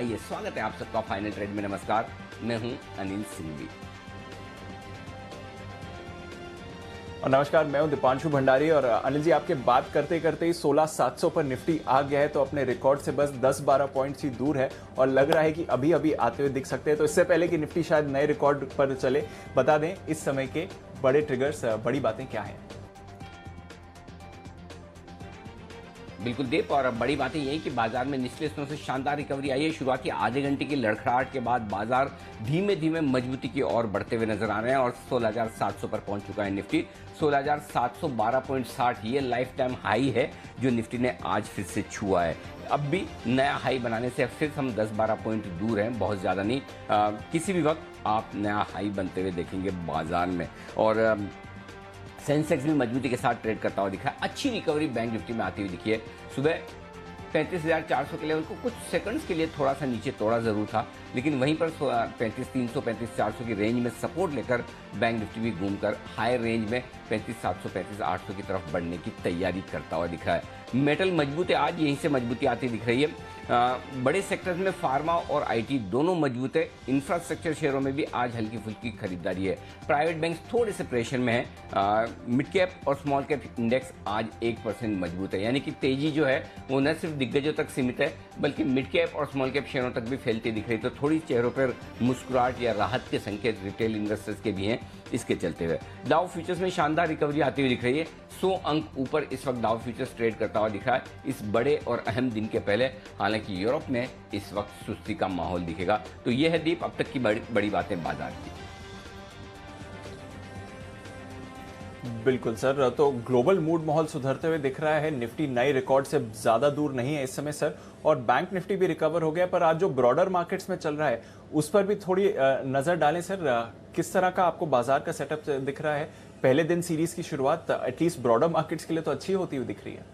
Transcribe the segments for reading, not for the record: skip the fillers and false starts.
आइए स्वागत है आप सबका फाइनल ट्रेड में। नमस्कार, मैं हूं अनिल सिंघवी। और नमस्कार, मैं हूं दीपांशु भंडारी। और अनिल जी, आपके बात करते करते ही 16,700 पर निफ्टी आ गया है, तो अपने रिकॉर्ड से बस 10-12 पॉइंट्स ही दूर है और लग रहा है कि अभी अभी आते हुए दिख सकते हैं। तो इससे पहले कि निफ्टी शायद नए रिकॉर्ड पर चले, बता दें इस समय के बड़े ट्रिगर्स, बड़ी बातें क्या हैं। बिल्कुल दीप, और बड़ी बात यही कि बाजार में निचले स्तरों से शानदार रिकवरी आई है। शुरुआत की आधे घंटे की लड़खड़ाहट के बाद बाजार धीमे धीमे मजबूती की ओर बढ़ते हुए नजर आ रहे हैं और 16,700 पर पहुंच चुका है निफ्टी। 16,712.60 ये लाइफ टाइम हाई है जो निफ्टी ने आज फिर से छुआ है। अब भी नया हाई बनाने से सिर्फ हम 10-12 पॉइंट दूर हैं, बहुत ज़्यादा नहीं। किसी भी वक्त आप नया हाई बनते हुए देखेंगे बाजार में। और सेंसेक्स भी मजबूती के साथ ट्रेड करता हुआ दिखा है। अच्छी रिकवरी बैंक निफ्टी में आती हुई दिखी है। सुबह 35,400 के लेवल को कुछ सेकंड्स के लिए थोड़ा सा नीचे तोड़ा जरूर था, लेकिन वहीं पर 35,300 35,400 की रेंज में सपोर्ट लेकर बैंक निफ्टी भी घूमकर हाई रेंज में 35,700 35,800 की तरफ बढ़ने की तैयारी करता हुआ दिखा है। मेटल मजबूत है, आज यहीं से मजबूती आती दिख रही है। बड़े सेक्टर्स में फार्मा और आईटी दोनों मजबूत है। इंफ्रास्ट्रक्चर शेयरों में भी आज हल्की फुल्की खरीदारी है। प्राइवेट बैंक थोड़े से प्रेशर में है। मिड कैप और स्मॉल कैप इंडेक्स आज 1% मजबूत है, यानी कि तेजी जो है वो न सिर्फ दिग्गजों तक सीमित है बल्कि मिड कैप और स्मॉल कैप शेयरों तक भी फैलती दिख रही है। तो थोड़ी चेहरों पर मुस्कुराहट या राहत के संकेत रिटेल इन्वेस्टर्स के भी हैं इसके चलते हुए। डाउ फ्यूचर्स में शानदार रिकवरी आती हुई दिख रही है। 100 अंक ऊपर इस वक्त डाउ फ्यूचर्स ट्रेड करता हुआ दिख रहा है इस बड़े और अहम दिन के पहले। हालांकि यूरोप में इस वक्त सुस्ती का माहौल दिखेगा। तो यह है दीप अब तक की बड़ी बातें बाजार की। बिल्कुल सर, तो ग्लोबल मूड माहौल सुधरते हुए दिख रहा है। निफ्टी नए रिकॉर्ड से ज्यादा दूर नहीं है इस समय सर, और बैंक निफ्टी भी रिकवर हो गया। पर आज जो ब्रॉडर मार्केट्स में चल रहा है उस पर भी थोड़ी नजर डालें सर। किस तरह का आपको बाजार का सेटअप दिख रहा है? पहले दिन सीरीज की शुरुआत एटलीस्ट ब्रॉडर मार्केट्स के लिए तो अच्छी होती हुई दिख रही है।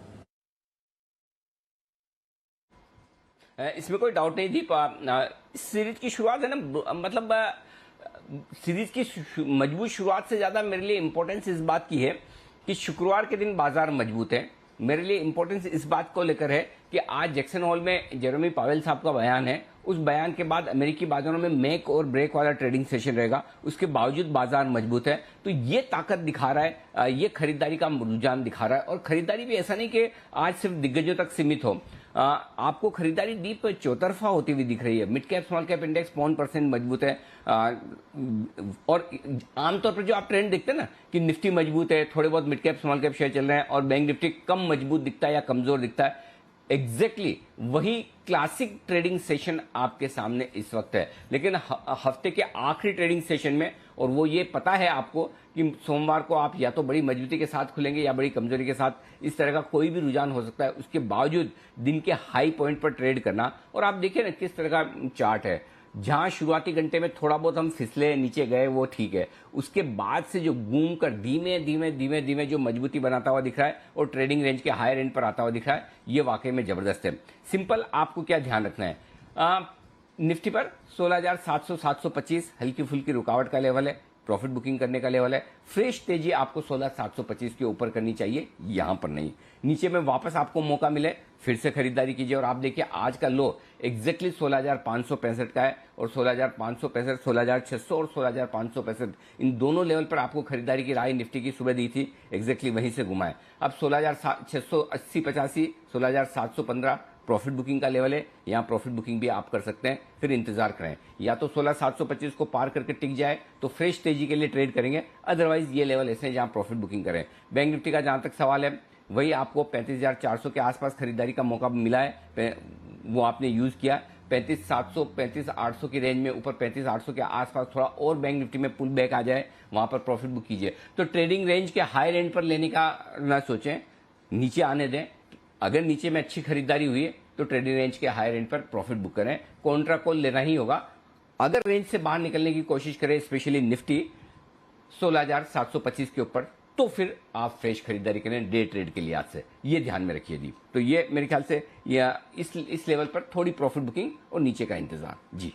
इसमें कोई डाउट नहीं थी। सीरीज की शुरुआत है ना, मतलब सीरीज की मजबूत शुरुआत से ज्यादा मेरे लिए इंपॉर्टेंस इस बात की है कि शुक्रवार के दिन बाजार मजबूत है। मेरे लिए इंपॉर्टेंस इस बात को लेकर है कि आज जैक्सन हॉल में जेरेमी पावेल साहब का बयान है। उस बयान के बाद अमेरिकी बाजारों में मेक और ब्रेक वाला ट्रेडिंग सेशन रहेगा। उसके बावजूद बाजार मजबूत है, तो ये ताकत दिखा रहा है, ये खरीदारी का रुझान दिखा रहा है। और खरीदारी भी ऐसा नहीं कि आज सिर्फ दिग्गजों तक सीमित हो। आपको खरीदारी डीप चौतरफा होती हुई दिख रही है। Mid cap small cap index 1% मजबूत है। और आमतौर पर जो आप ट्रेंड देखते हैं ना कि निफ्टी मजबूत है, थोड़े बहुत mid cap small cap share चल रहे हैं और बैंक निफ्टी कम मजबूत दिखता है या कमजोर दिखता है, एग्जैक्टली वही क्लासिक ट्रेडिंग सेशन आपके सामने इस वक्त है। लेकिन हफ्ते के आखिरी ट्रेडिंग सेशन में, और वो ये पता है आपको कि सोमवार को आप या तो बड़ी मजबूती के साथ खुलेंगे या बड़ी कमजोरी के साथ, इस तरह का कोई भी रुझान हो सकता है। उसके बावजूद दिन के हाई पॉइंट पर ट्रेड करना, और आप देखिए ना किस तरह का चार्ट है। जहां शुरुआती घंटे में थोड़ा बहुत हम फिसले नीचे गए वो ठीक है, उसके बाद से जो घूम कर धीमे धीमे धीमे धीमे जो मजबूती बनाता हुआ दिख रहा है और ट्रेडिंग रेंज के हाई रेंज पर आता हुआ दिख रहा है, ये वाकई में जबरदस्त है। सिंपल आपको क्या ध्यान रखना है, निफ्टी पर 16,700 725 हल्की फुल्की रुकावट का लेवल है, प्रॉफिट बुकिंग करने का लेवल है। फ्रेश तेजी आपको 16,725 के ऊपर करनी चाहिए, यहां पर नहीं। नीचे में वापस आपको मौका मिले फिर से खरीदारी कीजिए। और आप देखिए आज का लो एग्जैक्टली 16,565 का है और 16,565 16,600 और 16,565 इन दोनों लेवल पर आपको खरीदारी की राय निफ्टी की सुबह दी थी, एग्जैक्टली वहीं से घुमाए। अब 16,680 85 16,715 प्रॉफिट बुकिंग का लेवल है, यहां प्रॉफिट बुकिंग भी आप कर सकते हैं। फिर इंतजार करें, या तो 16,725 को पार करके टिक जाए तो फ्रेश तेजी के लिए ट्रेड करेंगे, अदरवाइज ये लेवल ऐसे हैं जहां प्रॉफिट बुकिंग करें। बैंक निफ्टी का जहां तक सवाल है, वही आपको 35,400 के आसपास खरीदारी का मौका मिला है, वो आपने यूज किया। 35,700 35,800 की रेंज में, ऊपर 35,800 के आसपास थोड़ा और बैंक निफ्टी में पुल बैक आ जाए, वहां पर प्रॉफिट बुक कीजिए। तो ट्रेडिंग रेंज के हाई रेंज पर लेने का ना सोचें, नीचे आने दें। अगर नीचे में अच्छी खरीदारी हुई है तो ट्रेडिंग रेंज के हाई रेंज पर प्रॉफिट बुक करें। कॉन्ट्रा कॉल लेना ही होगा। अगर रेंज से बाहर निकलने की कोशिश करें, स्पेशली निफ्टी 16,725 के ऊपर, तो फिर आप फ्रेश खरीदारी करें डे ट्रेड के लिहाज से, ये ध्यान में रखिए जी। तो ये मेरे ख्याल से या इस लेवल पर थोड़ी प्रॉफिट बुकिंग और नीचे का इंतजार जी।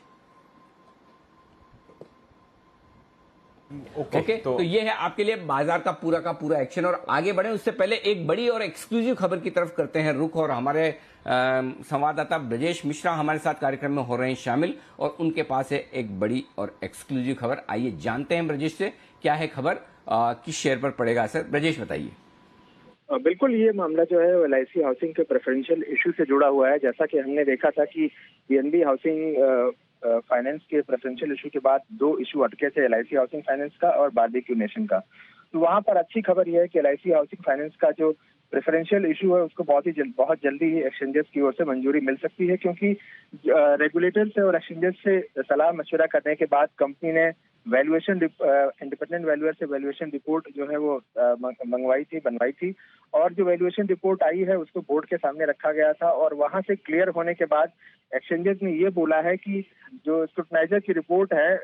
ओके, तो ये है आपके लिए बाजार का पूरा एक्शन। और आगे बढ़े उससे पहले एक बड़ी और एक्सक्लूसिव खबर की तरफ करते हैं रुख, और हमारे संवाददाता ब्रजेश मिश्रा हमारे साथ कार्यक्रम में हो रहे हैं शामिल, और उनके पास है एक बड़ी और एक्सक्लूसिव खबर। आइए जानते हैं ब्रजेश से क्या है खबर, किस शेयर पर पड़ेगा असर। ब्रजेश बताइए। बिल्कुल, ये मामला जो है LIC हाउसिंग के प्रेफरेंशियल इशू से जुड़ा हुआ है। जैसा कि हमने देखा था कि PNB हाउसिंग फाइनेंस के प्रेफरेंशियल इशू के बाद 2 इशू अटके थे, LIC हाउसिंग फाइनेंस का और बारबेक्यू नेशन का। तो वहां पर अच्छी खबर यह है कि LIC हाउसिंग फाइनेंस का जो प्रेफरेंशियल इशू है उसको बहुत जल्दी ही एक्सचेंजेस की ओर से मंजूरी मिल सकती है, क्योंकि रेगुलेटर से और एक्सचेंजेस से सलाह मशवरा करने के बाद कंपनी ने वैल्यूएशन इंडिपेंडेंट वैल्यूअर से वैल्यूएशन रिपोर्ट जो है वो बनवाई थी, और जो वैल्यूएशन रिपोर्ट आई है उसको बोर्ड के सामने रखा गया था, और वहां से क्लियर होने के बाद एक्सचेंजेस ने ये बोला है कि जो स्क्रूटनाइजर की रिपोर्ट है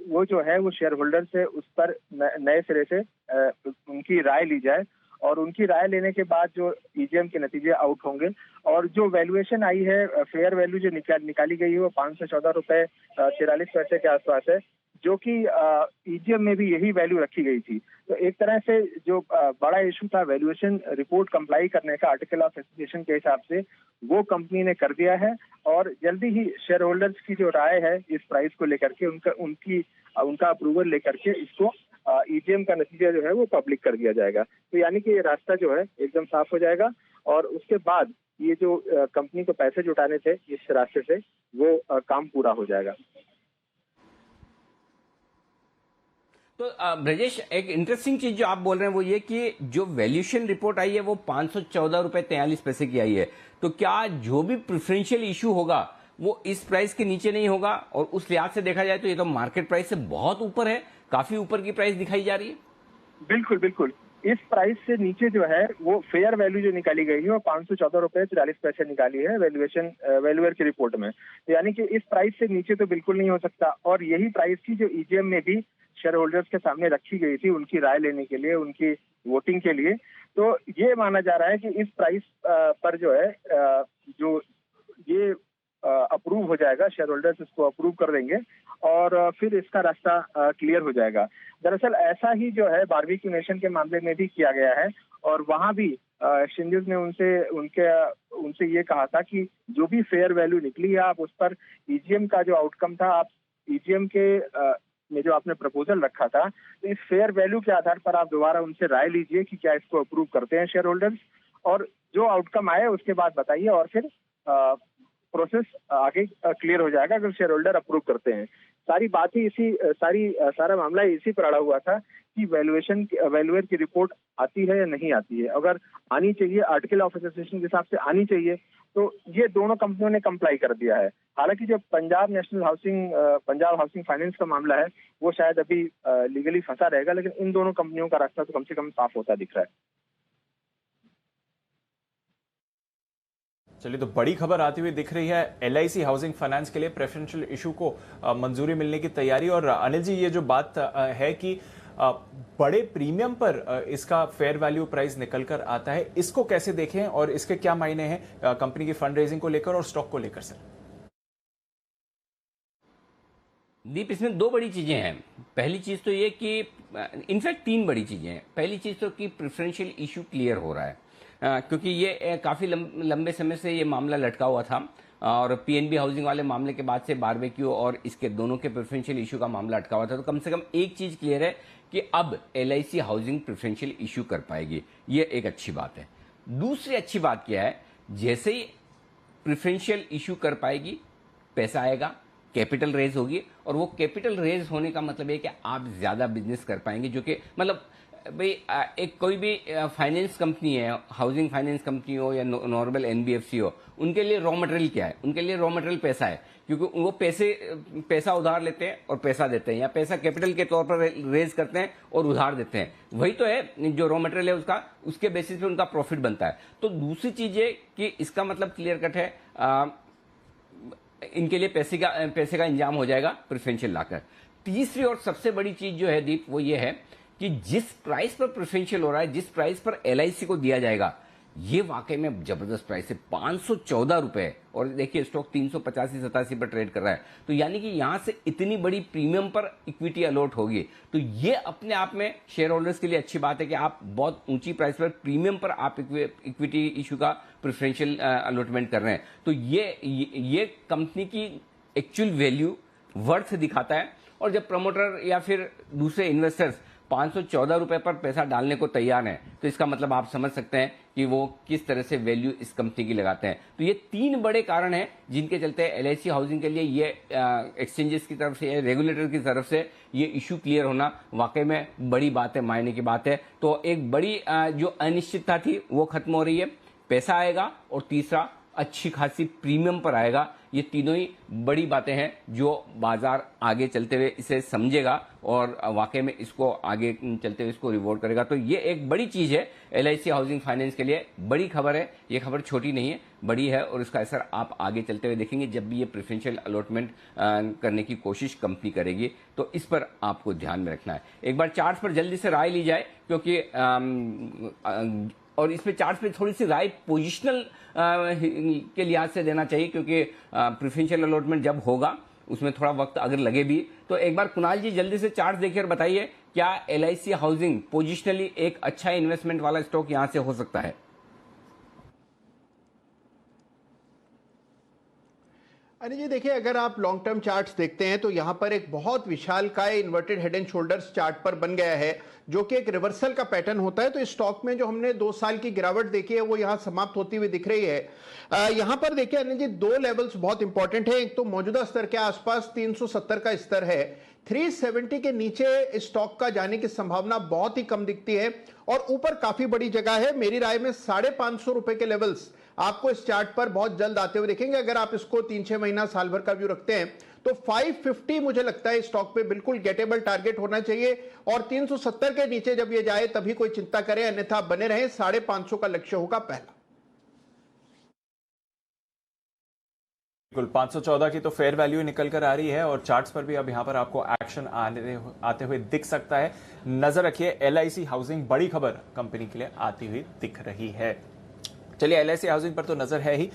वो जो है वो शेयर होल्डर से उस पर नए सिरे से उनकी राय ली जाए, और उनकी राय लेने के बाद जो EGM के नतीजे आउट होंगे। और जो वैल्यूएशन आई है, फेयर वैल्यू जो निकाली गई है वो 514 रुपए 43 पैसे के आसपास है, जो कि EGM में भी यही वैल्यू रखी गई थी। तो एक तरह से जो बड़ा इशू था वैल्यूएशन रिपोर्ट कंप्लाई करने का आर्टिकल ऑफ एसोसिएशन के हिसाब से, वो कंपनी ने कर दिया है, और जल्दी ही शेयर होल्डर्स की जो राय है इस प्राइस को लेकर के उनका अप्रूवल लेकर के इसको EGM का नतीजा जो है वो पब्लिक कर दिया जाएगा। तो यानी कि ये रास्ता जो है एकदम साफ हो जाएगा, और उसके बाद ये जो कंपनी को पैसे जुटाने थे इस रास्ते से वो काम पूरा हो जाएगा। तो ब्रजेश, एक इंटरेस्टिंग चीज जो आप बोल रहे हैं वो ये कि जो वैल्यूएशन रिपोर्ट आई है वो 514 रुपए 43 पैसे की आई है, तो क्या जो भी प्रेफरेंशियल इशू होगा वो इस प्राइस के नीचे नहीं होगा? और उस लिहाज से देखा जाए तो ये तो मार्केट प्राइस से बहुत ऊपर है, काफी ऊपर की प्राइस दिखाई जा रही है। बिल्कुल बिल्कुल, इस प्राइस से नीचे जो है वो फेयर वैल्यू जो निकाली गई है वो 514 रुपए 44 पैसे निकाली है वैल्यूअर की रिपोर्ट में। तो यानी कि इस प्राइस से नीचे तो बिल्कुल नहीं हो सकता, और यही प्राइस थी जो EGM में भी शेयर होल्डर्स के सामने रखी गई थी उनकी राय लेने के लिए, उनकी वोटिंग के लिए। तो ये माना जा रहा है कि इस प्राइस पर जो है जो ये अप्रूव हो जाएगा, शेयर होल्डर्स इसको अप्रूव कर देंगे, और फिर इसका रास्ता क्लियर हो जाएगा। दरअसल ऐसा ही जो है बारबेक्यू नेशन के मामले में भी किया गया है, और वहां भी एक्सचेंजेस ने उनसे ये कहा था कि जो भी फेयर वैल्यू निकली है आप उस पर EGM का जो आउटकम था, आप EGM के में जो आपने प्रपोजल रखा था, तो इस फेयर वैल्यू के आधार पर आप दोबारा उनसे राय लीजिए कि क्या इसको अप्रूव करते हैं शेयर होल्डर्स, और जो आउटकम आए उसके बाद बताइए, और फिर प्रोसेस आगे क्लियर हो जाएगा अगर शेयर होल्डर अप्रूव करते हैं। सारी बात ही सारा मामला इसी पर अड़ा हुआ था कि वैल्यूअर की रिपोर्ट आती है या नहीं आती है। अगर आनी चाहिए, आर्टिकल ऑफ एसोसिएशन के हिसाब से आनी चाहिए, तो ये दोनों कंपनियों ने कंप्लाई कर दिया है। हालांकि जो पंजाब हाउसिंग फाइनेंस का मामला है वो शायद अभी लीगली फंसा रहेगा, लेकिन इन दोनों कंपनियों का रास्ता तो कम से कम साफ होता दिख रहा है। चलिए, तो बड़ी खबर आती हुई दिख रही है LIC हाउसिंग फाइनेंस के लिए प्रेफरेंशियल इशू को मंजूरी मिलने की तैयारी। और अनिल जी, ये जो बात है कि बड़े प्रीमियम पर इसका फेयर वैल्यू प्राइस निकल कर आता है, इसको कैसे देखें और इसके क्या मायने हैं कंपनी की फंड रेजिंग को लेकर और स्टॉक को लेकर? सर दीप, इसमें 2 बड़ी चीजें हैं। पहली चीज तो ये कि इनफैक्ट 3 बड़ी चीजें हैं। पहली चीज तो कि प्रेफरेंशियल इशू क्लियर हो रहा है, क्योंकि ये काफी लंबे समय से ये मामला लटका हुआ था, और PNB हाउसिंग वाले मामले के बाद से बारबेक्यू और इसके दोनों के प्रेफरेंशियल इशू का मामला अटका हुआ था। तो कम से कम एक चीज क्लियर है कि अब LIC हाउसिंग प्रेफरेंशियल इशू कर पाएगी, ये एक अच्छी बात है। दूसरी अच्छी बात क्या है, जैसे ही प्रेफरेंशियल इशू कर पाएगी, पैसा आएगा, कैपिटल रेज होगी, और वो कैपिटल रेज होने का मतलब है कि आप ज्यादा बिजनेस कर पाएंगे, जो कि मतलब भाई एक कोई भी फाइनेंस कंपनी है, हाउसिंग फाइनेंस कंपनी हो या नॉर्मल NBFC हो, उनके लिए रॉ मटेरियल क्या है? उनके लिए रॉ मटेरियल पैसा है, क्योंकि वो पैसा उधार लेते हैं और पैसा देते हैं, या पैसा कैपिटल के तौर पर रेज करते हैं और उधार देते हैं। वही तो है जो रॉ मटेरियल है उसके बेसिस पे उनका प्रॉफिट बनता है। तो दूसरी चीज है कि इसका मतलब क्लियर कट है, इनके लिए पैसे का इंतजाम हो जाएगा प्रेफरेंशियल लाकर। तीसरी और सबसे बड़ी चीज जो है दीप, वो ये है कि जिस प्राइस पर प्रेफरेंशियल हो रहा है, जिस प्राइस पर LIC को दिया जाएगा, ये वाकई में जबरदस्त प्राइस है, 514 रुपए। और देखिए स्टॉक 385-87 पर ट्रेड कर रहा है, तो यानी कि यहां से इतनी बड़ी प्रीमियम पर इक्विटी अलॉट होगी, तो ये अपने आप में शेयर होल्डर्स के लिए अच्छी बात है कि आप बहुत ऊंची प्राइस पर प्रीमियम पर आप इक्विटी इशू का प्रेफरेंशियल अलॉटमेंट कर रहे हैं। तो ये कंपनी की एक्चुअल वैल्यू वर्थ दिखाता है। और जब प्रमोटर या फिर दूसरे इन्वेस्टर्स 514 रुपए पर पैसा डालने को तैयार हैं, तो इसका मतलब आप समझ सकते हैं कि वो किस तरह से वैल्यू इस कंपनी की लगाते हैं। तो ये 3 बड़े कारण हैं जिनके चलते LIC हाउसिंग के लिए ये एक्सचेंजेस की तरफ से, रेगुलेटर की तरफ से ये इशू क्लियर होना वाकई में बड़ी बात है, मायने की बात है। तो एक बड़ी जो अनिश्चितता थी वो खत्म हो रही है, पैसा आएगा, और तीसरा अच्छी खासी प्रीमियम पर आएगा। ये तीनों ही बड़ी बातें हैं जो बाजार आगे चलते हुए इसे समझेगा और वाकई में इसको आगे चलते हुए इसको रिवॉर्ड करेगा। तो ये एक बड़ी चीज है LIC हाउसिंग फाइनेंस के लिए, बड़ी खबर है। ये खबर छोटी नहीं है, बड़ी है, और इसका असर आप आगे चलते हुए देखेंगे जब भी ये प्रेफरेंशियल अलॉटमेंट करने की कोशिश कंपनी करेगी। तो इस पर आपको ध्यान में रखना है। एक बार चार्ट पर जल्दी से राय ली जाए, क्योंकि और इस पे चार्ट पे थोड़ी सी राय पोजिशनल के लिहाज से देना चाहिए, क्योंकि प्रेफरेंशियल अलॉटमेंट जब होगा उसमें थोड़ा वक्त अगर लगे भी। तो एक बार कुणाल जी जल्दी से चार्ट देखिए और बताइए, क्या LIC हाउसिंग पोजिशनली एक अच्छा इन्वेस्टमेंट वाला स्टॉक यहां से हो सकता है? अरे जी देखिए, अगर आप लॉन्ग टर्म चार्ट्स देखते हैं तो यहाँ पर एक बहुत विशालकाय inverted head and shoulders chart पर बन गया है, जो कि एक रिवर्सल का पैटर्न होता है। तो इस स्टॉक में जो हमने 2 साल की गिरावट देखी है वो यहाँ समाप्त होती हुई दिख रही है। यहाँ पर देखिए अनिल जी, 2 लेवल्स बहुत इंपॉर्टेंट है। एक तो मौजूदा स्तर के आसपास 370 का स्तर है, 370 के नीचे स्टॉक का जाने की संभावना बहुत ही कम दिखती है, और ऊपर काफी बड़ी जगह है। मेरी राय में 550 रुपए के लेवल्स आपको इस चार्ट पर बहुत जल्द आते हुए देखेंगे। अगर आप इसको 3-6 महीना साल भर का व्यू रखते हैं तो 550 मुझे लगता है स्टॉक पे बिल्कुल गेटेबल टारगेट होना चाहिए, और 370 के नीचे जब ये जाए तभी कोई चिंता करें, अन्यथा बने रहे। 550 का लक्ष्य होगा पहला। बिल्कुल 514 की तो फेयर वैल्यू निकल कर आ रही है, और चार्ट्स पर भी अब यहां पर आपको एक्शन आते हुए दिख सकता है। नजर रखिए, LIC हाउसिंग बड़ी खबर कंपनी के लिए आती हुई दिख रही है। चलिए, LIC हाउसिंग पर तो नजर है ही,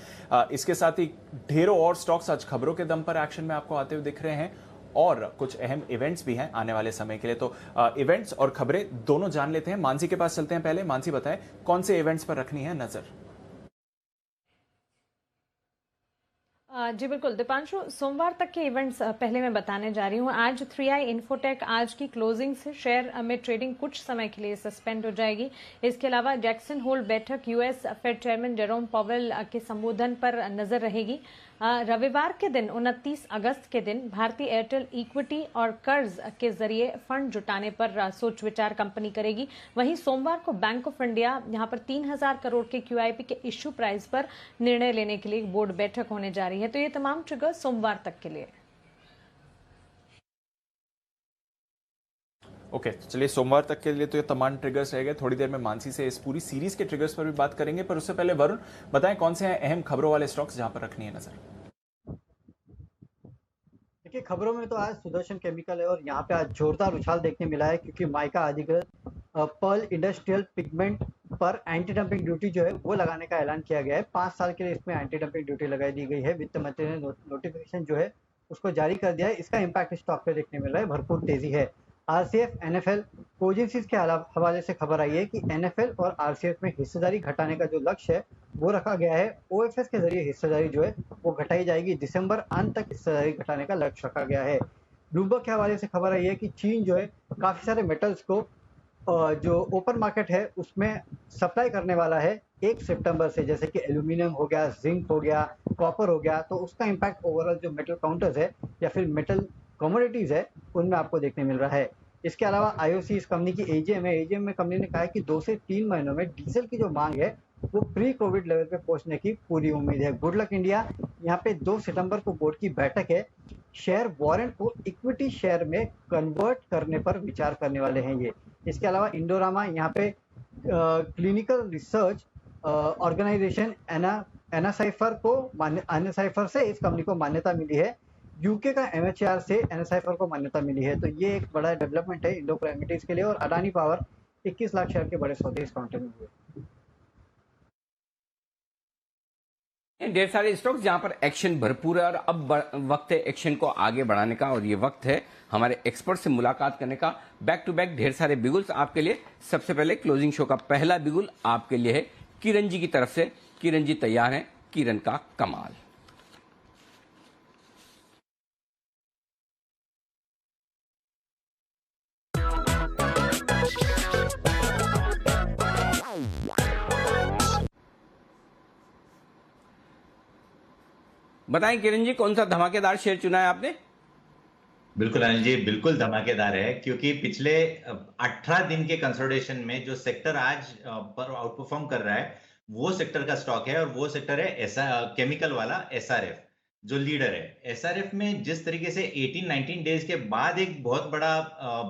इसके साथ ही ढेरों और स्टॉक्स आज खबरों के दम पर एक्शन में आपको आते हुए दिख रहे हैं, और कुछ अहम इवेंट्स भी हैं आने वाले समय के लिए। तो इवेंट्स और खबरें दोनों जान लेते हैं। मानसी के पास चलते हैं। पहले मानसी बताएं, कौन से इवेंट्स पर रखनी है नजर? जी बिल्कुल दीपांशु, सोमवार तक के इवेंट्स पहले मैं बताने जा रही हूँ। आज 3i इन्फोटेक आज की क्लोजिंग से शेयर में ट्रेडिंग कुछ समय के लिए सस्पेंड हो जाएगी। इसके अलावा जैक्सन होल बैठक US Fed chairman Jerome Powell के संबोधन पर नजर रहेगी। रविवार के दिन 29 अगस्त के दिन भारतीय एयरटेल इक्विटी और कर्ज के जरिए फंड जुटाने पर सोच विचार कंपनी करेगी। वहीं सोमवार को बैंक ऑफ इंडिया यहां पर 3000 करोड़ के QIP के इश्यू प्राइस पर निर्णय लेने के लिए बोर्ड बैठक होने जा रही है। तो ये तमाम ट्रिगर सोमवार तक के लिए। ओके, चलिए सोमवार तक के लिए तो ये तमाम ट्रिगर्स रह गए। थोड़ी देर में मानसी से इस पूरी सीरीज के ट्रिगर्स पर भी बात करेंगे, पर उससे पहले वरुण बताएं, कौन से हैं अहम खबरों वाले स्टॉक्स जहां पर रखनी है नजर? देखिए, खबरों में तो आज सुदर्शन केमिकल है, और यहाँ पे आज जोरदार उछाल देखने मिला है, क्योंकि माइका अधिकृत पर्ल इंडस्ट्रियल पिगमेंट पर एंटी डंपिंग ड्यूटी जो है वो लगाने का ऐलान किया गया है। 5 साल के लिए इसमें एंटी डंपिंग ड्यूटी लगाई दी गई है। वित्त मंत्री ने नोटिफिकेशन जो है उसको जारी कर दिया है। इसका इम्पैक्ट स्टॉक पे देखने मिल रहा है, भरपूर तेजी है। RCF NFL कोजिंसीज के हवाले से खबर आई है कि NFL और RCF में हिस्सेदारी घटाने का जो लक्ष्य है वो रखा गया है। OFS के जरिए हिस्सेदारी जो है वो घटाई जाएगी। दिसंबर अंत तक हिस्सेदारी घटाने का लक्ष्य रखा गया है। ब्लूमबर्ग के हवाले से खबर आई है कि चीन जो है काफी सारे मेटल्स को जो ओपन मार्केट है उसमें सप्लाई करने वाला है 1 सितंबर से, जैसे कि एल्यूमिनियम हो गया, जिंक हो गया, कॉपर हो गया। तो उसका इम्पैक्ट ओवरऑल जो मेटल काउंटर्स है या फिर मेटल कमोडिटीज है उनमें आपको देखने मिल रहा है। इसके अलावा IOC इस कंपनी की AGM है। AGM में कंपनी ने कहा है कि 2 से 3 महीनों में डीजल की जो मांग है वो प्री कोविड लेवल पे पहुंचने की पूरी उम्मीद है। गुड लक इंडिया, यहाँ पे 2 सितंबर को बोर्ड की बैठक है। शेयर वारंट को इक्विटी शेयर में कन्वर्ट करने पर विचार करने वाले हैं ये। इसके अलावा इंडोरामा, यहाँ पे क्लिनिकल रिसर्च ऑर्गेनाइजेशन एनासाइफर से इस कंपनी को मान्यता मिली है। यूके का MHR से एनासाइफर को मान्यता मिली है। तो ये एक बड़ा डेवलपमेंट है इंडो प्राइमेटीज के लिए। और अडानी पावर 21 लाख शेयर के बड़े सौदे इस काउंटर में हुए। ढेर सारे स्टॉक्स जहां पर एक्शन भरपूर है और अब वक्त है एक्शन को आगे बढ़ाने का और ये वक्त है हमारे एक्सपर्ट से मुलाकात करने का। बैक टू बैक ढेर सारे बिगुल्स आपके लिए। सबसे पहले क्लोजिंग शो का पहला बिगुल आपके लिए है किरण जी की तरफ से। किरण जी तैयार हैं? किरण का कमाल। बताएं किरण जी, कौन सा धमाकेदार शेयर चुना है आपने? बिल्कुल अनिल जी, बिल्कुल धमाकेदार है क्योंकि पिछले 18 दिन के कंसोलिडेशन में जो सेक्टर आज पर आउट परफॉर्म कर रहा है वो सेक्टर का स्टॉक है और वो सेक्टर है केमिकल वाला एसआरएफ जो लीडर है। एसआरएफ में जिस तरीके से 18-19 डेज के बाद एक बहुत बड़ा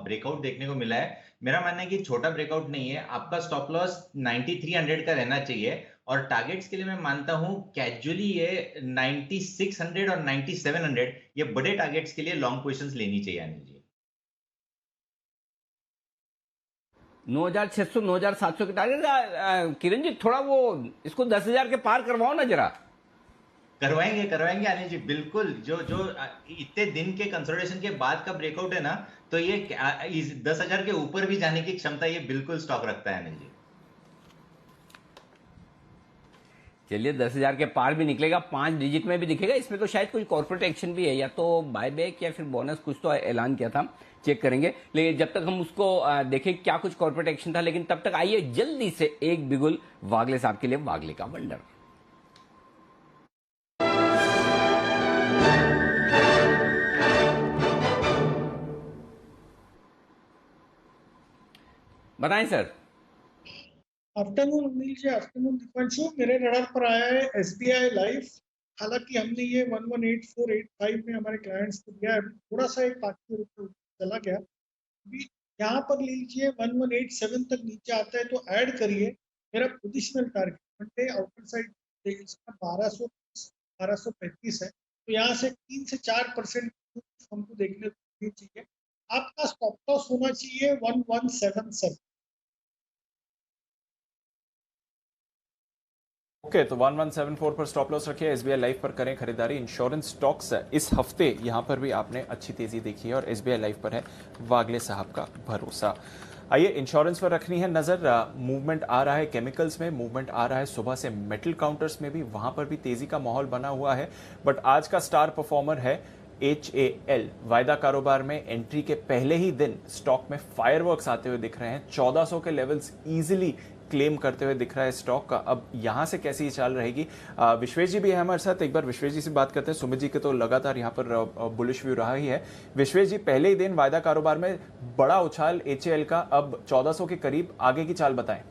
ब्रेकआउट देखने को मिला है, मेरा मानना है कि छोटा ब्रेकआउट नहीं है। आपका स्टॉप लॉस 9300 का रहना चाहिए और टारगेट्स के लिए मैं मानता हूं कैजुअली ये 9600 और 9700 ये बड़े टारगेट्स के लिए लॉन्ग पोजीशंस लेनी चाहिए अनिल जी। 9600 9700 के टारगेट। किरण जी थोड़ा वो इसको 10,000 के पार करवाओ ना जरा। करवाएंगे अनिल जी, बिल्कुल। जो जो इतने दिन के कंसोलिडेशन के बाद का ब्रेकआउट है ना, तो ये 10,000 के ऊपर भी जाने की क्षमता ये बिल्कुल स्टॉक रखता है अनिल जी। चलिए 10,000 के पार भी निकलेगा, 5 डिजिट में भी दिखेगा। इसमें तो शायद कोई कॉर्पोरेट एक्शन भी है, या तो बायबैक या फिर बोनस, कुछ तो ऐलान किया था, चेक करेंगे। लेकिन जब तक हम उसको देखें क्या कुछ कॉर्पोरेट एक्शन था, लेकिन तब तक आइए जल्दी से एक बिगुल वागले साहब के लिए, वागले का वंडर। बताएं sir. Afternoon Anil ji, afternoon Deepanshu. मेरे रडार पर आया है एसबीआई लाइफ। हालांकि हमने ये 118485 में हमारे क्लाइंट्स को दिया है, थोड़ा सा एक 5 रुपये चला गया। अभी यहाँ पर ले लीजिए 1187 तक नीचे आता है तो ऐड करिए। मेरा positional target Monday outer side इसका 1235 है, तो यहाँ से 3 से 4% हमको देखने को चाहिए। आपका स्टॉप लॉस होना चाहिए 1177। ओके, तो 1174 पर स्टॉप लॉस रखिए। एसबीआई लाइफ पर करें खरीदारी। इंश्योरेंस स्टॉक्स इस हफ्ते यहां पर भी आपने अच्छी तेजी देखी है और एसबीआई लाइफ पर है वागले साहब का भरोसा। आइए इंश्योरेंस पर रखनी है नजर। मूवमेंट आ रहा है केमिकल्स में, मूवमेंट आ रहा है सुबह से मेटल काउंटर्स में भी, वहां पर भी तेजी का माहौल बना हुआ है। बट आज का स्टार परफॉर्मर है HAL। वायदा कारोबार में एंट्री के पहले ही दिन स्टॉक में फायरवर्क्स आते हुए दिख रहे हैं। 1400 के लेवल्स इजीली क्लेम करते हुए दिख रहा है स्टॉक का। अब यहां से कैसी चाल रहेगी? विश्वेश जी भी है हमारे साथ, एक बार विश्वेश जी से बात करते हैं। सुमित जी के तो लगातार यहां पर बुलिश व्यू रहा ही है। विश्वेश जी, पहले ही दिन वायदा कारोबार में बड़ा उछाल HAL का, अब 1400 के करीब, आगे की चाल बताएं।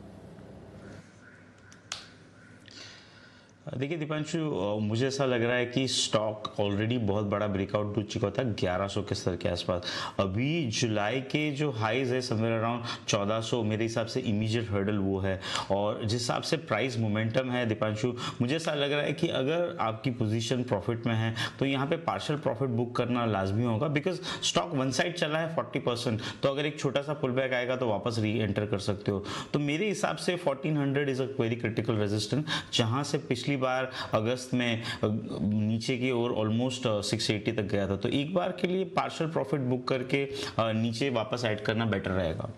देखिए दीपांशु, मुझे ऐसा लग रहा है कि स्टॉक ऑलरेडी बहुत बड़ा ब्रेकआउट हो चुका था 1100 के स्तर के आसपास। अभी जुलाई के जो हाईज है समवेयर अराउंड 1400, मेरे हिसाब से इमीडिएट हर्डल वो है। और जिस हिसाब से प्राइस मोमेंटम है दीपांशु, मुझे ऐसा लग रहा है कि अगर आपकी पोजीशन प्रॉफिट में है तो यहाँ पे पार्शियल प्रॉफिट बुक करना लाजमी होगा, बिकॉज स्टॉक वन साइड चला है 40%। तो अगर एक छोटा सा पुल बैक आएगा तो वापस री एंटर कर सकते हो। तो मेरे हिसाब से 1400 is a very critical resistance, जहां से पिछली बार अगस्त में नीचे की ओर ऑलमोस्ट 680 तक गया था। तो एक बार के लिए पार्शियल प्रॉफिट बुक करके नीचे वापस ऐड करना बेटर रहेगा।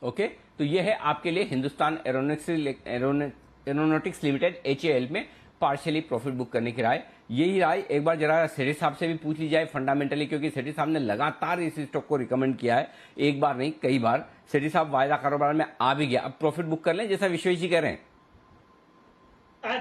ओके, तो ये है आपके लिए हिंदुस्तान एरोनॉटिक्स लिमिटेड HAL में पार्शियली प्रॉफिट बुक करने की राय। यही राय एक बार जरा सेठी साहब से भी पूछ ली जाए फंडामेंटली, क्योंकि सेठी साहब ने लगातार इस स्टॉक को रिकमेंड किया है, एक बार नहीं कई बार। सेठी साहब वायदा कारोबार में आ भी गया, अब प्रॉफिट बुक कर लें जैसा विश्वेश जी कह रहे हैं।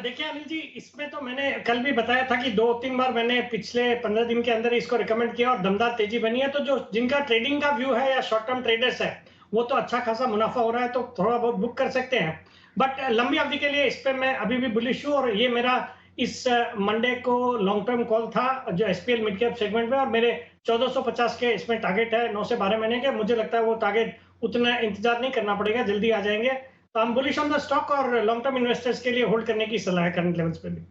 देखिए अनिल जी, इसमें तो मैंने कल भी बताया था कि 2-3 बार मैंने पिछले 15 दिन के अंदर इसको रिकमेंड किया और दमदार तेजी बनी है। तो जो जिनका ट्रेडिंग का व्यू है या शॉर्ट टर्म ट्रेडर्स है, वो तो अच्छा खासा मुनाफा हो रहा है, तो थोड़ा बहुत बुक कर सकते हैं। बट लंबी अवधि के लिए इस पे मैं अभी भी बुलिश हूँ और ये मेरा इस मंडे को लॉन्ग टर्म कॉल था जो SPL मिड कैप सेगमेंट में, और मेरे 1450 के इसमें टारगेट है 9 से 12 महीने के। मुझे लगता है वो टारगेट उतना इंतजार नहीं करना पड़ेगा, जल्दी आ जाएंगे। तो हम बुलिश ऑन द स्टॉक और लॉन्ग टर्म इन्वेस्टर्स के लिए होल्ड करने की सलाह है करंट लेवल्स पे भी।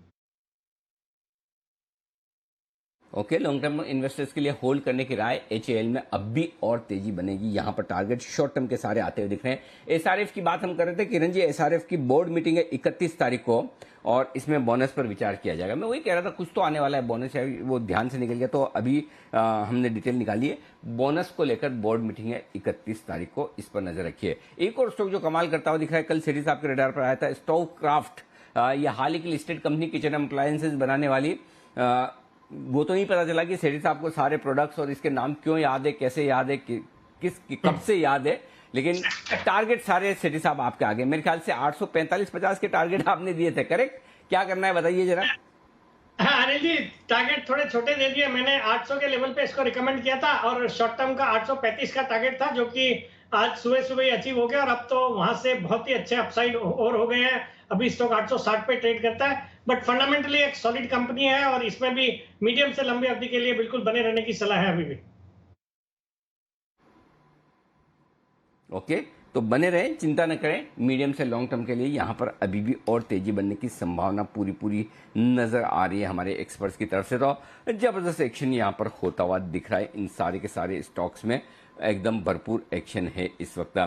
ओके, लॉन्ग टर्म इन्वेस्टर्स के लिए होल्ड करने की राय। HAL में अब भी और तेजी बनेगी। यहां पर टारगेट शॉर्ट टर्म के सारे आते हुए दिख रहे हैं। SRF की बात हम कर रहे थे किरण जी, SRF की बोर्ड मीटिंग है 31 तारीख को और इसमें बोनस पर विचार किया जाएगा। मैं वही कह रहा था कुछ तो आने वाला है, बोनस है वो ध्यान से निकल गया, तो अभी हमने डिटेल निकाली है। बोनस को लेकर बोर्ड मीटिंग है 31 तारीख को, इस पर नजर रखिए। एक और स्टॉक जो कमाल करता हुआ दिख रहा है, कल सीरीज आपके रडार पर आया था, स्टोव क्राफ्ट। यह हाल ही की लिस्टेड कंपनी, किचन अप्लायंसेज बनाने वाली। वो तो नहीं पता चला कि सेठी साहब को सारे प्रोडक्ट्स और इसके नाम क्यों याद है, कैसे याद है, कब से याद है, लेकिन टारगेट सारे सेठी साहब आपके आगे। मेरे ख्याल से 845-50 के टारगेट आपने दिए थे, करेक्ट? क्या करना है बताइए जरा। हाँ अनिल जी, टारगेट थोड़े छोटे दे दिए मैंने। 800 के लेवल पे इसको रिकमेंड किया था और शॉर्ट टर्म का 835 का टारगेट था, जो कि आज सुबह सुबह ही अचीव हो गया और अब तो वहां से बहुत ही अच्छे अपसाइड और हो गए हैं। अभी स्टॉक 860 पे ट्रेड करता है, बट फंडामेंटली एक सॉलिड कंपनी है और इसमें भी मीडियम से लंबी अवधि के लिए बिल्कुल बने रहने की सलाह है अभी भी। ओके, तो बने रहें, चिंता न करें। मीडियम से लॉन्ग टर्म के लिए यहां पर अभी भी और तेजी बनने की संभावना पूरी नजर आ रही है हमारे एक्सपर्ट्स की तरफ से। तो जबरदस्त एक्शन यहां पर होता हुआ दिख रहा है। इन सारे के सारे स्टॉक्स में एकदम भरपूर एक्शन है इस वक्त।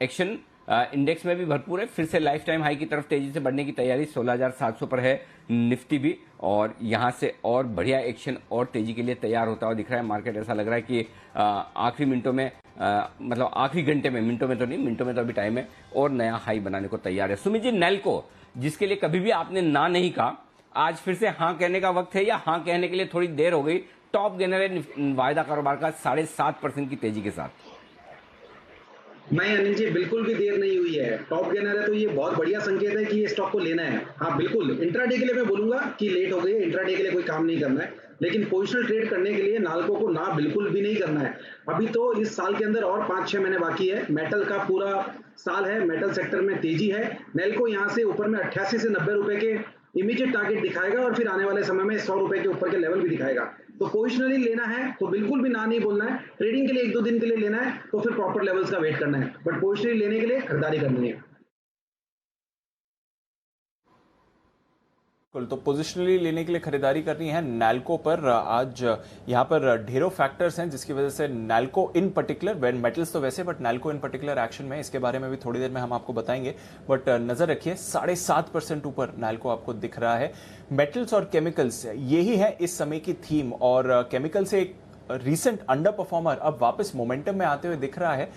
एक्शन इंडेक्स में भी भरपूर है। फिर से लाइफ टाइम हाई की तरफ तेजी से बढ़ने की तैयारी, 16,700 पर है निफ्टी भी, और यहां से और बढ़िया एक्शन और तेजी के लिए तैयार होता हुआ दिख रहा है। मार्केट ऐसा लग रहा है कि आखिरी मिनटों में, मतलब आखिरी घंटे में, मिनटों में तो नहीं, मिनटों में तो अभी टाइम है, और नया हाई बनाने को तैयार है। सुमित जी, नेल्को जिसके लिए कभी भी आपने ना नहीं कहा, आज फिर से हाँ कहने का वक्त है या हाँ कहने के लिए थोड़ी देर हो गई? टॉप गेनर है वायदा कारोबार का 7.5% की तेजी के साथ। नहीं अनिल जी, बिल्कुल भी देर नहीं हुई है। टॉप गेनर है तो ये बहुत बढ़िया संकेत है कि ये स्टॉक को लेना है। हाँ बिल्कुल, इंट्राडे के लिए मैं बोलूंगा कि लेट हो गई है, इंट्राडे के लिए कोई काम नहीं करना है, लेकिन पोजिशनल ट्रेड करने के लिए नाल्को को ना बिल्कुल भी नहीं करना है। अभी तो इस साल के अंदर और 5-6 महीने बाकी है। मेटल का पूरा साल है, मेटल सेक्टर में तेजी है। नेल्को यहाँ से ऊपर में 88 से 90 रुपए के इमीडिएट टारगेट दिखाएगा और फिर आने वाले समय में 100 रुपए के ऊपर के लेवल भी दिखाएगा। तो पोजिशनली लेना है तो बिल्कुल भी ना नहीं बोलना है। ट्रेडिंग के लिए 1-2 दिन के लिए लेना है तो फिर प्रॉपर लेवल्स का वेट करना है, बट पोजिशनली लेने के लिए खरीदारी करनी है। तो पोजिशनली लेने के लिए खरीदारी करनी है नैल्को पर। आज यहाँ पर ढेरों फैक्टर्स हैं जिसकी वजह से नैल्को इन पर्टिकुलर, मेटल्स तो वैसे, but NALCO in particular action में, इसके बारे में भी थोड़ी देर में हम आपको बताएंगे। बट नजर रखिए 7.5% ऊपर नैल्को आपको दिख रहा है। मेटल्स और केमिकल्स यही है इस समय की थीम, और केमिकल से एक रिसेंट अंडर परफॉर्मर अब वापस मोमेंटम में आते हुए दिख रहा है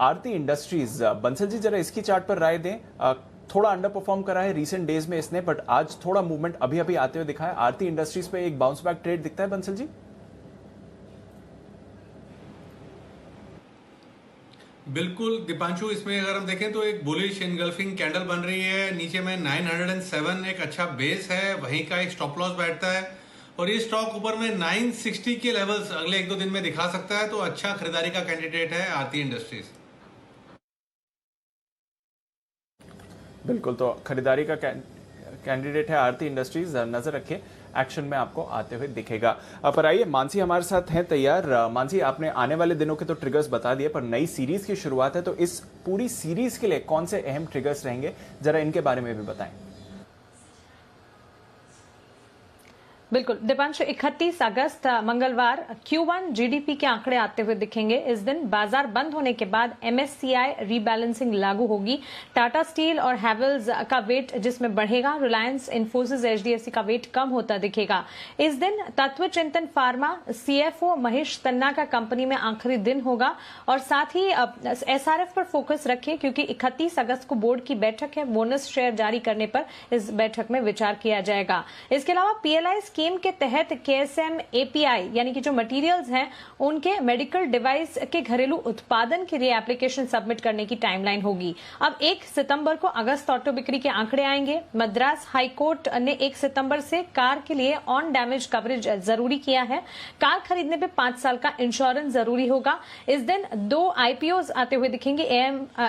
आरती इंडस्ट्रीज। बंसल जी जरा इसकी चार्ट पर राय दें। थोड़ा अंडर परफॉर्म करा है रिसेंट डेज में इसने, बट आज थोड़ा मूवमेंट अभी आते हुए दिखा है। आरती इंडस्ट्रीज पे एक बाउंस बैक ट्रेड दिखता है बंसल जी। बिल्कुल दीपांशु, इसमें अगर हम देखें तो एक बुलिश इनगल्फिंग कैंडल बन रही है। नीचे में 907 एक अच्छा बेस है, वहीं का एक स्टॉप लॉस बैठता है और ये स्टॉक ऊपर में 960 के लेवल्स अगले 1-2 दिन में दिखा सकता है। तो अच्छा खरीदारी का कैंडिडेट है आरती इंडस्ट्रीज। बिल्कुल, तो खरीदारी का कैंडिडेट है आरती इंडस्ट्रीज। नजर रखिए, एक्शन में आपको आते हुए दिखेगा। पर आइए, मानसी हमारे साथ हैं तैयार। मानसी, आपने आने वाले दिनों के तो ट्रिगर्स बता दिए, पर नई सीरीज की शुरुआत है, तो इस पूरी सीरीज के लिए कौन से अहम ट्रिगर्स रहेंगे, जरा इनके बारे में भी बताएं। बिल्कुल दीपांशु, 31 अगस्त मंगलवार Q1 जीडीपी के आंकड़े आते हुए दिखेंगे। इस दिन बाजार बंद होने के बाद MSCI रीबैलेंसिंग लागू होगी। टाटा स्टील और हैवेल्स का वेट जिसमें बढ़ेगा, रिलायंस, इन्फोसिस, HDFC का वेट कम होता दिखेगा। इस दिन तत्व चिंतन फार्मा CFO महेश तन्ना का कंपनी में आखिरी दिन होगा और साथ ही SRF पर फोकस रखें क्योंकि 31 अगस्त को बोर्ड की बैठक है। बोनस शेयर जारी करने पर इस बैठक में विचार किया जाएगा। इसके अलावा PLI स्कीम के तहत KSM API यानी कि जो मटेरियल्स हैं उनके मेडिकल डिवाइस के घरेलू उत्पादन के लिए एप्लीकेशन सबमिट करने की टाइमलाइन होगी। अब 1 सितंबर को अगस्त ऑटो बिक्री के आंकड़े आएंगे। मद्रास हाई कोर्ट ने 1 सितंबर से कार के लिए ऑन डैमेज कवरेज जरूरी किया है। कार खरीदने पे 5 साल का इंश्योरेंस जरूरी होगा। इस दिन 2 IPOs आते हुए दिखेंगे,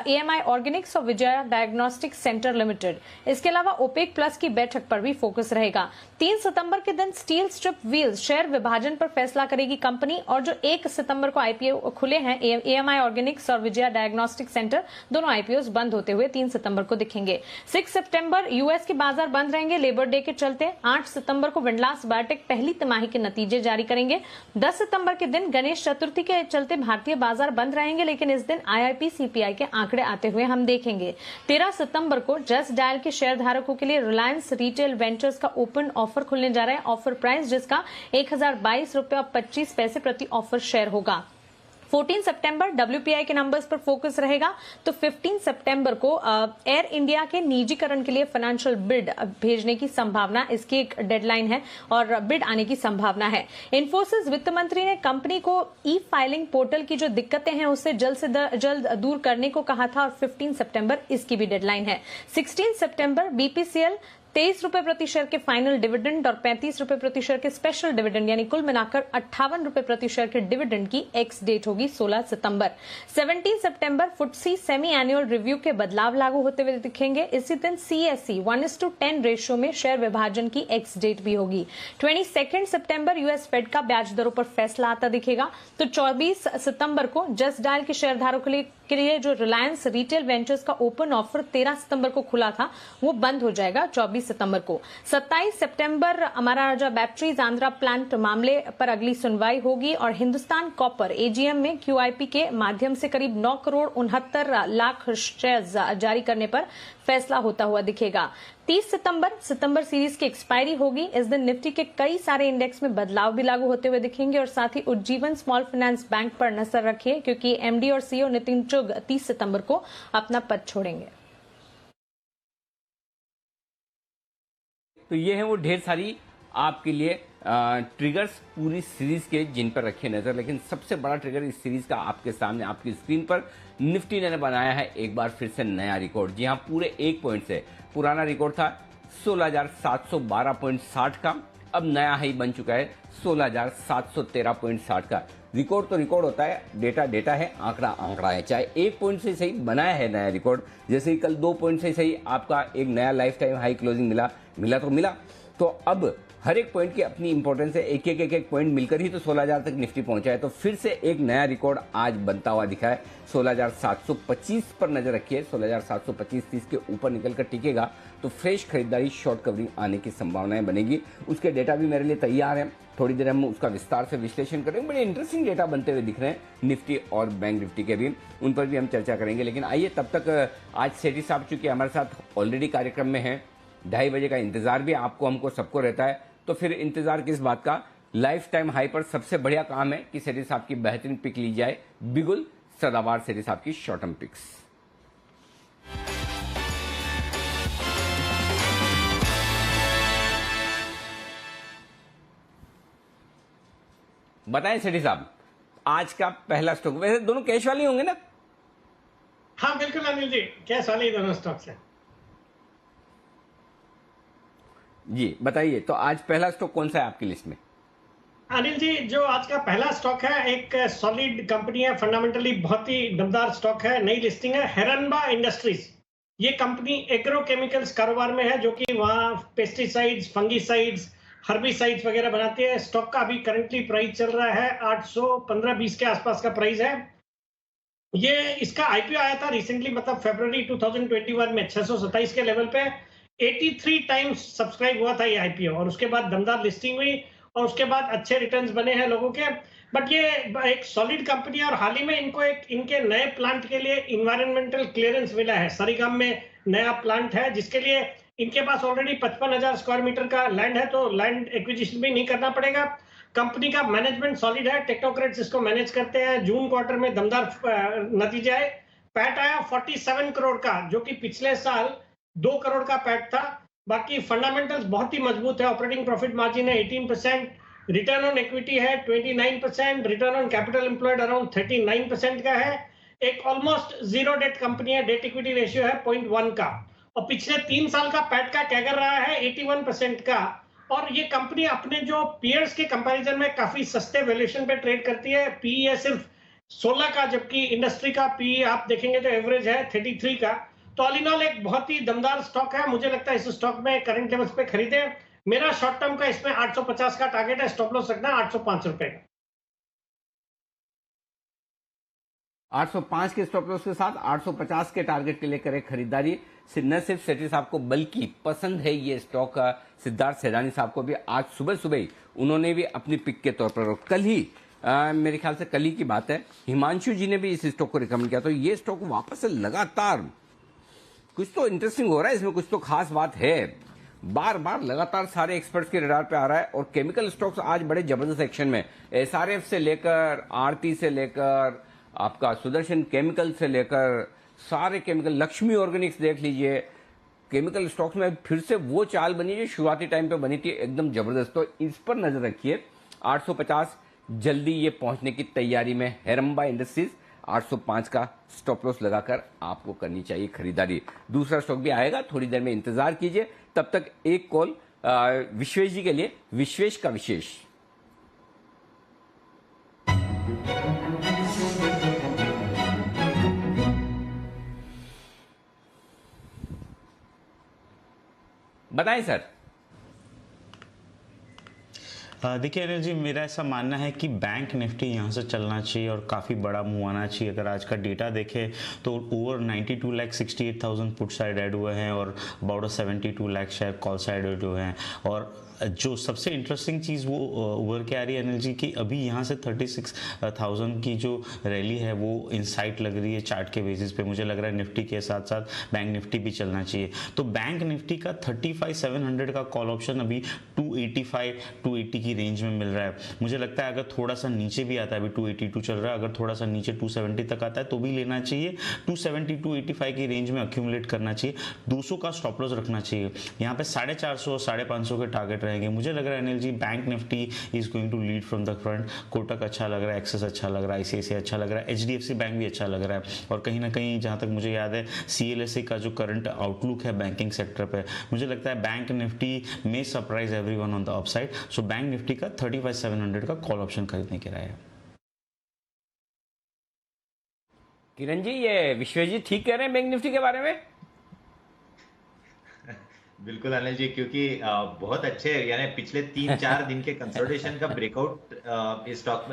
AMI ऑर्गेनिक्स और विजया डायग्नोस्टिक सेंटर लिमिटेड। इसके अलावा OPEC प्लस की बैठक पर भी फोकस रहेगा। 3 सितंबर के Jindal steel strip wheels share विभाजन पर फैसला करेगी कंपनी। और जो 1 सितंबर को आईपीओ खुले हैं, एएमआई ऑर्गेनिक्स और विजया डायग्नोस्टिक सेंटर, दोनों आईपीओ बंद होते हुए 3 सितंबर को दिखेंगे। 6 सितंबर यूएस के बाजार बंद रहेंगे लेबर डे के चलते। 8 सितंबर को विंडलास बायोटेक पहली तिमाही के नतीजे जारी करेंगे। 10 सितंबर के दिन गणेश चतुर्थी के चलते भारतीय बाजार बंद रहेंगे, लेकिन इस दिन आईआईपी सीपीआई के आंकड़े आते हुए हम देखेंगे। 13 सितंबर को जस्ट डायल के शेयर धारकों के लिए रिलायंस रिटेल वेंचर्स का ओपन ऑफर खुलने जा रहा है। ऑफर प्राइस जिसका 1022 रुपये और 25 पैसे प्रति ऑफर शेयर होगा। 14 सितंबर डब्ल्यूपीआई के नंबर्स पर फोकस रहेगा। तो 15 सितंबर को एयर इंडिया के निजीकरण के लिए फाइनेंशियल बिड भेजने की संभावना, इसकी एक डेडलाइन है और बिड आने की संभावना है। इन्फोसिस वित्त मंत्री ने कंपनी को ई फाइलिंग पोर्टल की जो दिक्कतें हैं उससे जल्द से जल्द दूर करने को कहा था और 15 सितंबर इसकी भी डेडलाइन है। 16 सितंबर बीपीसीएल 23 रुपए प्रति शेयर के फाइनल डिविडेंड और 35 रुपए प्रति शेयर के स्पेशल डिविडेंड यानी कुल मिलाकर 58 रुपए प्रति शेयर के डिविडेंड की एक्स डेट होगी 16 सितंबर। 17 सितंबर फुटसी सेमी एनुअल रिव्यू के बदलाव लागू होते हुए दिखेंगे। इसी दिन सीएससी 1:10 रेशियो में शेयर विभाजन की एक्स डेट भी होगी। 22 सितंबर यूएस फेड का ब्याज दरों पर फैसला आता दिखेगा। तो 24 सितंबर को जस्ट डायल के शेयर धारकों के लिए जो रिलायंस रिटेल वेंचर्स का ओपन ऑफर 13 सितंबर को खुला था वो बंद हो जाएगा 24 सितंबर को। 27 सितंबर अमरा राजा बैटरीज आंध्रा प्लांट मामले पर अगली सुनवाई होगी और हिंदुस्तान कॉपर एजीएम में क्यूआईपी के माध्यम से करीब 9 करोड़ 69 लाख शेयर्स जारी करने पर फैसला होता हुआ दिखेगा। 30 सितंबर सीरीज की एक्सपायरी होगी। इस दिन निफ्टी के कई सारे इंडेक्स में बदलाव भी लागू होते हुए दिखेंगे और साथ ही उज्जीवन स्मॉल फाइनेंस बैंक पर नजर रखिए क्योंकि एमडी और सीईओ नितिन चुग 30 सितंबर को अपना पद छोड़ेंगे। तो ये है वो ढेर सारी आपके लिए ट्रिगर्स पूरी सीरीज के जिन पर रखे नजर, लेकिन सबसे बड़ा ट्रिगर इस सीरीज का आपके सामने आपकी स्क्रीन पर निफ्टी ने बनाया है एक बार फिर से नया रिकॉर्ड। जी हां, पूरे 1 पॉइंट से पुराना रिकॉर्ड था 16,712.60 का, अब नया हाई बन चुका है 16,713.60 का। रिकॉर्ड तो रिकॉर्ड होता है, डेटा है, आंकड़ा है। चाहे 1 पॉइंट से सही बनाया है नया रिकॉर्ड, जैसे ही कल 2 पॉइंट से सही आपका एक नया लाइफ टाइम हाई क्लोजिंग मिला। तो अब हर एक पॉइंट की अपनी इंपॉर्टेंस है, एक पॉइंट मिलकर ही तो 16,000 तक निफ्टी पहुंचा है। तो फिर से एक नया रिकॉर्ड आज बनता हुआ दिखा है। 16,725 पर नजर रखिए, 16,725-30 के ऊपर निकलकर टिकेगा तो फ्रेश खरीदारी शॉर्ट कवरिंग आने की संभावनाएं बनेगी। उसके डेटा भी मेरे लिए तैयार है, थोड़ी देर हम उसका विस्तार से विश्लेषण करेंगे। बड़े इंटरेस्टिंग डेटा बनते हुए दिख रहे हैं निफ्टी और बैंक निफ्टी के भी, उन पर भी हम चर्चा करेंगे। लेकिन आइए तब तक आज सेठी साहब चूंकि हमारे साथ ऑलरेडी कार्यक्रम में है, 2:30 बजे का इंतजार भी आपको हमको सबको रहता है, तो फिर इंतजार किस बात का। लाइफ टाइम हाई पर सबसे बढ़िया काम है कि सेठी साहब की बेहतरीन पिक ली जाए, बिगुल सदाबहार सेठी साहब की शॉर्ट टर्म पिक्स। बताएं सेठी साहब, आज का पहला स्टॉक, वैसे दोनों कैश वाले होंगे ना? हाँ बिल्कुल अनिल जी, कैश वाले ही दोनों स्टॉक्स हैं। जी बताइए, तो आज पहला स्टॉक कौन सा है आपकी लिस्ट में? अनिल जी, जो आज का पहला स्टॉक है एक सॉलिड कंपनी है, फंडामेंटली बहुत ही दमदार स्टॉक है, नई लिस्टिंग है, हेरनबा इंडस्ट्रीज। ये कंपनी एग्रोकेमिकल्स कारोबार में है, जो कि वहाँ पेस्टिसाइड्स, फंगिसाइड्स, हर्बिसाइड्स वगैरह बनाती है। स्टॉक का अभी करंटली प्राइस चल रहा है 815-20 के आसपास का प्राइस है। ये इसका आईपीओ आया था रिसेंटली, मतलब फरवरी 2021 में 627 के लेवल पे 83 टाइम्स सब्सक्राइब हुआ था ये आईपीओ, और उसके बाद दमदार लिस्टिंग हुई और उसके बाद अच्छे रिटर्न्स बने हैं लोगों के। बट ये एक सॉलिड कंपनी है और हाल ही में इनको इनके नए प्लांट के लिए इन्वायरमेंटल क्लियरेंस मिला है। सरीगाम में नया प्लांट है जिसके लिए इनके पास ऑलरेडी 55,000 स्क्वायर मीटर का लैंड है, तो लैंड एक्विजिशन भी नहीं करना पड़ेगा। कंपनी का मैनेजमेंट सॉलिड है, टेक्नोक्रेट्स इसको मैनेज करते हैं। जून क्वार्टर में दमदार नतीजे आए, पैट आया 47 करोड़ का, जो कि पिछले साल 2 करोड़ का पैट था। बाकी फंडामेंटल्स बहुत ही मजबूत है, ऑपरेटिंग प्रॉफिट मार्जिन है 18%, रिटर्न ऑन इक्विटी है 29%, return on capital employed around 39% का है। एक ऑलमोस्ट जीरो डेट कंपनी है, डेट इक्विटी रेशियो है 0.1 का, और पिछले 3 साल का पैट का कैगर रहा है 81% का। और ये कंपनी अपने जो पीयर्स के कंपैरिजन में काफी सस्ते वैल्यूएशन पे ट्रेड करती है। पीई है सिर्फ 16 का, जबकि इंडस्ट्री का पीई आप देखेंगे तो एवरेज है 33 का। तो ऑल इन ऑल एक बहुत ही दमदार स्टॉक है। मुझे लगता है इस स्टॉक में करंट लेवल्स पे खरीदें। मेरा शॉर्ट टर्म का इसमें 850 का टारगेट है, स्टॉप लॉस रखना 805 रुपए का। 805 के स्टॉप लॉस के साथ 850 के टारगेट के लिए करें खरीदारी। न सिर्फ सेठी साहब को बल्कि पसंद है ये स्टॉक सिद्धार्थ सेडानी साहब को भी। आज सुबह सुबह ही उन्होंने भी अपनी पिक के तौर पर, और कल ही मेरे ख्याल से कल ही की बात है, हिमांशु जी ने भी इस स्टॉक को रिकमेंड किया। तो ये स्टॉक वापस से लगातार कुछ तो इंटरेस्टिंग हो रहा है, इसमें कुछ तो खास बात है। बार बार लगातार सारे एक्सपर्ट्स के रडार पे आ रहा है। और केमिकल स्टॉक्स आज बड़े जबरदस्त एक्शन में, एसआरएफ से लेकर आरती से लेकर आपका सुदर्शन केमिकल से लेकर सारे केमिकल, लक्ष्मी ऑर्गेनिक्स देख लीजिए, केमिकल स्टॉक्स में फिर से वो चाल बनी जो शुरुआती टाइम पे बनी थी, एकदम जबरदस्त। तो इस पर नजर रखिए। 850 जल्दी ये पहुंचने की तैयारी में हेरम्बा इंडस्ट्रीज। 805 का स्टॉप लॉस लगाकर आपको करनी चाहिए खरीदारी। दूसरा स्टॉक भी आएगा, थोड़ी देर में इंतजार कीजिए। तब तक एक कॉल विश्वेश जी के लिए, विश्वेश का विशेष। बताएं सर। देखिए अनिल जी, मेरा ऐसा मानना है कि बैंक निफ्टी यहाँ से चलना चाहिए और काफ़ी बड़ा मूव आना चाहिए। अगर आज का डेटा देखें तो ओवर 92,68,000 पुट साइड ऐड हुए हैं और about 72 lakh share call side add हुए हैं। और जो सबसे इंटरेस्टिंग चीज़ वो उभर के आ रही है अनिल जी कि अभी यहाँ से 36,000 की जो रैली है वो इनसाइट लग रही है चार्ट के बेसिस पे। मुझे लग रहा है निफ्टी के साथ साथ बैंक निफ्टी भी चलना चाहिए। तो बैंक निफ्टी का 35,700 का कॉल ऑप्शन अभी 285-280 की रेंज में मिल रहा है। मुझे लगता है अगर थोड़ा सा नीचे भी आता है, अभी 282 चल रहा है, अगर थोड़ा सा नीचे 270 तक आता है तो भी लेना चाहिए। 270-285 की रेंज में अक्यूमुलेट करना चाहिए। 200 का स्टॉप लॉस रखना चाहिए। यहाँ पे 450 और 550 के टारगेट रहेंगे। मुझे लग रहा है Anil ji Bank Nifty is going to lead from the front. Kotak अच्छा लग रहा है, एक्सिस अच्छा लग रहा है, आईसीआईसीआई अच्छा लग रहा है, एचडीएफसी बैंक भी अच्छा लग रहा है। और कहीं ना कहीं जहां तक मुझे याद है सीएलएसए का जो करंट आउटलुक है बैंकिंग सेक्टर पे, मुझे लगता है बैंक निफ्टी में surprise everyone on the upside. So bank Nifty का 35,700 का कॉल ऑप्शन खरीदने की राय है। किरण जी, ये विश्वेश जी ठीक कह रहे हैं बैंक निफ्टी के बारे में? बिल्कुल अनिल जी, क्योंकि बहुत अच्छे यानी पिछले 3-4 दिन के कंसोलिडेशन का ब्रेकआउट इस स्टॉक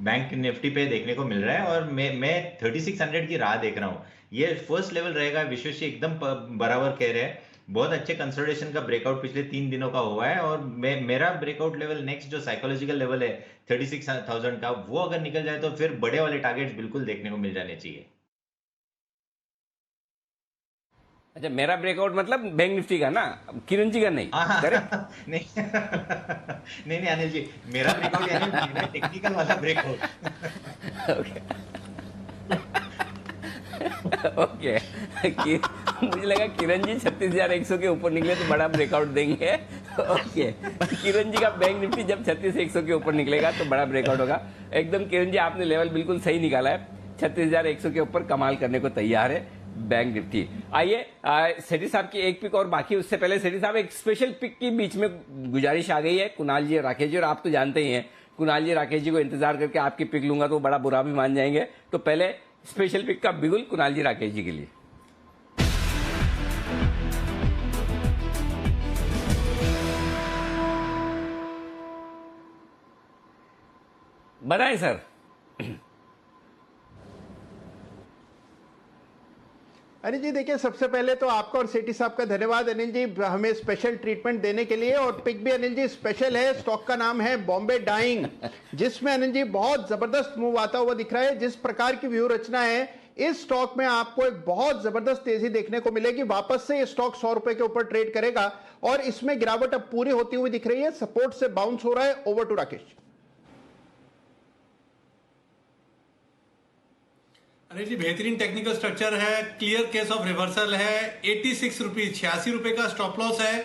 बैंक निफ्टी पे देखने को मिल रहा है। और मैं 3600 की राह देख रहा हूँ। ये फर्स्ट लेवल रहेगा। विश्वेश जी एकदम बराबर कह रहे हैं। बहुत अच्छे कंसोलिडेशन का ब्रेकआउट पिछले 3 दिनों का हुआ है। और मेरा ब्रेकआउट लेवल नेक्स्ट जो साइकोलॉजिकल लेवल है 36,000 का, वो अगर निकल जाए तो फिर बड़े वाले टारगेट्स बिल्कुल देखने को मिल जाने चाहिए। अच्छा, मेरा ब्रेकआउट मतलब बैंक निफ्टी का ना, किरण जी का नहीं? नहीं नहीं अनिल जी, मेरा ब्रेकआउट यानी टेक्निकल वाला ब्रेकआउट। ओके मुझे लगा किरण जी 36,100 के ऊपर निकले तो बड़ा ब्रेकआउट देंगे। ओके, किरण जी का बैंक निफ्टी जब 36,100 के ऊपर निकलेगा तो बड़ा ब्रेकआउट होगा। एकदम किरण जी, आपने लेवल बिल्कुल सही निकाला है। 36,100 के ऊपर कमाल करने को तैयार है बैंक निफ्टी। आइए सेठी साहब की एक पिक और बाकी। उससे पहले सेठी साहब, एक स्पेशल पिक की बीच में गुजारिश आ गई है कुणाल जी और राकेश जी, और आप तो जानते ही हैं कुणाल जी राकेश जी को इंतजार करके आपकी पिक लूंगा तो बड़ा बुरा भी मान जाएंगे। तो पहले स्पेशल पिक का बिगुल कुणाल जी राकेश जी के लिए। बताएं सर। अनिल जी देखिए, सबसे पहले तो आपका और सेठी साहब का धन्यवाद अनिल जी, हमें स्पेशल ट्रीटमेंट देने के लिए। और पिक भी अनिल जी स्पेशल है। स्टॉक का नाम है बॉम्बे डाइंग, जिसमें अनिल जी बहुत जबरदस्त मूव आता हुआ दिख रहा है। जिस प्रकार की व्यू रचना है इस स्टॉक में, आपको एक बहुत जबरदस्त तेजी देखने को मिलेगी। वापस से ये स्टॉक 100 रुपए के ऊपर ट्रेड करेगा और इसमें गिरावट अब पूरी होती हुई दिख रही है। सपोर्ट से बाउंस हो रहा है। Over to Rakesh. अरे जी, बेहतरीन टेक्निकल स्ट्रक्चर है, क्लियर केस ऑफ रिवर्सल है। 86 रुपीज, 86 रुपए का स्टॉप लॉस है।